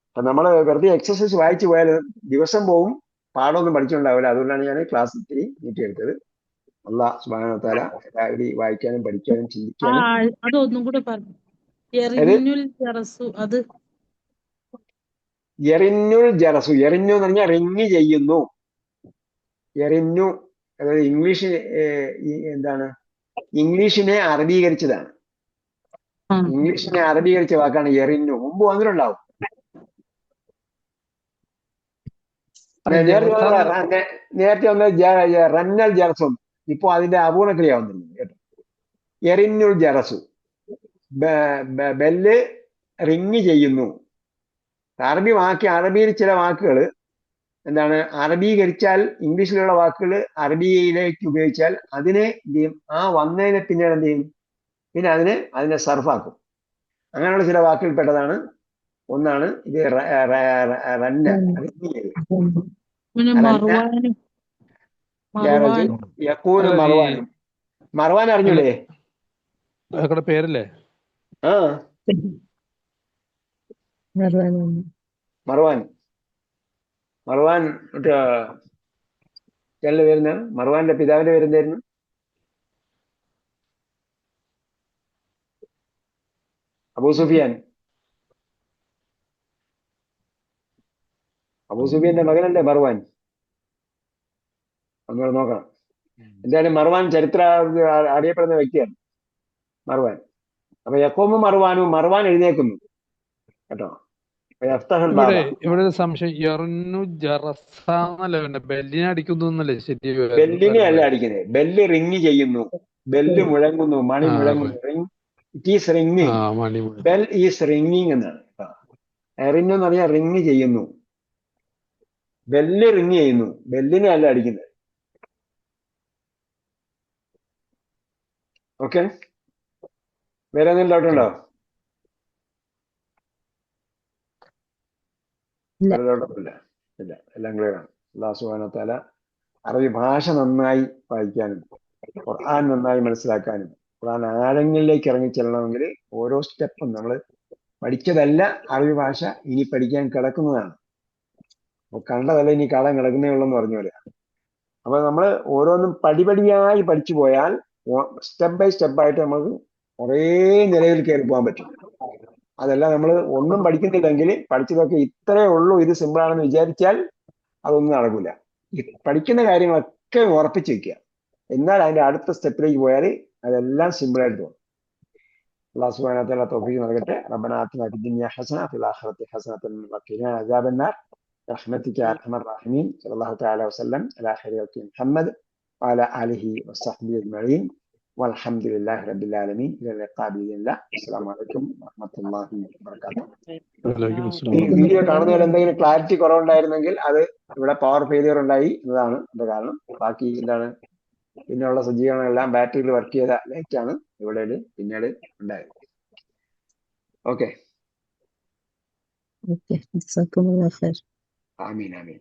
അപ്പൊ നമ്മൾ വെറുതെ എക്സസൈസ് വായിച്ചു പോയാൽ ദിവസം പോവും, പാഠമൊന്നും പഠിച്ചിട്ടുണ്ടാവില്ല. അതുകൊണ്ടാണ് ഞാൻ ക്ലാസ് ഇത്തിരി നീട്ടിയെടുത്തത്. അല്ലാഹ് സുബ്ഹാനഹു വ തആല എല്ലാവരും വായിക്കാനും പഠിക്കാനും ചിന്തിക്കാനും. അതൊന്നും കൂടെ പറഞ്ഞു. യറിന്നുൽ ജറസു, അത് യറിന്നുൽ ജറസു, യറിന്നു എന്ന് പറഞ്ഞാൽ റിങ് ചെയ്യുന്നു. യറിന്നു അതായത് ഇംഗ്ലീഷ് എന്താണ്? ഇംഗ്ലീഷിനെ അറബീകരിച്ചതാണ്. ഇംഗ്ലീഷിനെ അറബീകരിച്ച വാക്കാണ് യറിന്നു. മുമ്പ് വന്നിട്ടുണ്ടാവും. നേരത്തെ വന്ന റന്നൽ ജറസും ഇപ്പൊ അതിന്റെ അപൂർണക്രിയ വന്നിരുന്നു കേട്ടോ. എറിന്നുൽ ജറസു, ബെല്ല് റിങ് ചെയ്യുന്നു. അറബിയിൽ ചില വാക്കുകൾ എന്താണ് അറബീകരിച്ചാൽ, ഇംഗ്ലീഷിലുള്ള വാക്കുകൾ അറബിയിലേക്ക് ഉപയോഗിച്ചാൽ അതിനെ എന്ത് ചെയ്യും? ആ വന്നതിനെ പിന്നീട് എന്ത് ചെയ്യും? പിന്നെ അതിനെ സർഫാക്കും. അങ്ങനെയുള്ള ചില വാക്കുകൾ പെട്ടതാണ് ഒന്നാണ് ഇത് റന്ന റിങ്ങിയത്. പിന്നെ റന്ന മറുവാനും യാറജുൽ യഖൂനു അല്ല, ഈ മർവാനും. മർവാൻ അറിഞ്ഞൂലേ? അയാളുടെ പേരല്ലേ? ആ മറുവാനാണ്. മർവാൻ. മർവാൻ മറ്റേ പേരുന്ന മർവാന്റെ പിതാവിന്റെ പേരെന്തായിരുന്നു? അബൂ സുഫിയാൻ. അബൂ സുഫിയാന്റെ മകനല്ലേ മർവാൻ? നമ്മൾ നോക്കണം. എന്തായാലും മർവാൻ ചരിത്ര അറിയപ്പെടുന്ന വ്യക്തിയാണ് മർവാൻ. അപ്പൊ യഖൂമു മർവാനും, മർവാൻ എഴുന്നേക്കുന്നു കേട്ടോ. യഫ്തഹുൽ ബാബ. ഇവിടെ ഒരു സംശയം. യർനു ജറസാന്നല്ലേ പിന്നെ ബെല്ലിനെ അടിക്കുന്നു എന്നല്ലേ ശരി? ബെല്ലിനെ അല്ല അടിക്കുന്നത്, ബെല്ല് റിങ് ചെയ്യുന്നു, ബെല്ല് മുഴങ്ങുന്നു, മണി മുഴങ്ങുന്നു. റിങ്, ഇറ്റ് ഈസ് റിങ്ങിങ്, മണി ബെൽ ഈസ് റിങ്ങിങ് എന്നാണ്. റിങ് എന്ന് പറഞ്ഞാൽ റിങ് ചെയ്യുന്നു, ബെല്ല് റിങ് ചെയ്യുന്നു, ബെല്ലിനെ അല്ല അടിക്കുന്നത്. ഓക്കെ, വേറെ എന്തെങ്കിലും ഡൗട്ട് ഉണ്ടോ? വേറെ ഡൗട്ടൊന്നുമില്ല, ഇല്ല, എല്ലാം ക്ലിയർ ആണ്. അല്ലാഹു സുബ്ഹാനഹു വ തആല അറബി ഭാഷ നന്നായി വായിക്കാനും ഖുർആൻ നന്നായി മനസ്സിലാക്കാനും ഖുർആൻ ആഴങ്ങളിലേക്ക് ഇറങ്ങിച്ചെല്ലണമെങ്കിൽ ഓരോ സ്റ്റെപ്പും നമ്മൾ പഠിച്ചതല്ല അറബി ഭാഷ, ഇനി പഠിക്കാൻ കിടക്കുന്നതാണ്. അപ്പൊ കണ്ടതല്ല ഇനി കാണാൻ കിടക്കുന്നേ ഉള്ളെന്ന് പറഞ്ഞ പോലെ. അപ്പൊ നമ്മൾ ഓരോന്നും പടിപടിയായി പഠിച്ചു പോയാൽ സ്റ്റെപ്പ് ബൈ സ്റ്റെപ്പായിട്ട് നമുക്ക് കുറേ നിലയിൽ കയറി പോകാൻ പറ്റും. അതെല്ലാം നമ്മൾ ഒന്നും പഠിക്കുന്നില്ലെങ്കിൽ പഠിച്ചതൊക്കെ ഇത്രയേ ഉള്ളൂ, ഇത് സിമ്പിളാണെന്ന് വിചാരിച്ചാൽ അതൊന്നും നടക്കില്ല. ഈ പഠിക്കുന്ന കാര്യങ്ങളൊക്കെ ഉറപ്പിച്ച് വെക്കുക, എന്നാൽ അതിന്റെ അടുത്ത സ്റ്റെപ്പിലേക്ക് പോയാൽ അതെല്ലാം സിമ്പിളായിട്ട് തോന്നും. അല്ലാഹു സുബ്ഹാനഹു വ തആല തൗഫീഖ് നൽകട്ടെ. റബ്ബനാ ആതിനാ ഫിദ്ദുനിയ ഹസന വഫിൽ ആഖിറതി ഹസനതൻ വഖിനാ അദാബന്നാർ برحمتك يا ارحم الراحمين. صلى الله تعالى وسلم على خير خلق محمد وعلى اله وصحبه اجمعين والحمد لله رب العالمين. الى اللقاء باذن الله. السلام عليكم ورحمه الله وبركاته. ഈ വീഡിയോ കാണുന്നതിൽ എന്തെങ്കിലും ക്ലാരിറ്റി കുറവുണ്ടായിരുന്നെങ്കിൽ അത് ഇവിടെ പവർ ഫെയിലിയർ ഉണ്ടായി എന്നതാണ് അതിന്റെ കാരണം. ബാക്കി എന്താണ്, പിന്നെയുള്ള സജ്ജീകരണങ്ങളെല്ലാം ബാറ്ററിയിൽ വർക്ക് ചെയ്ത ലൈറ്റ് ആണ് ഇവിടെ പിന്നീട് ഉണ്ടായത്. ഓക്കെ, ഓക്കെ, ജസാക്കുമുല്ലാഹ് ഖൈർ. ആമീൻ ആമീൻ.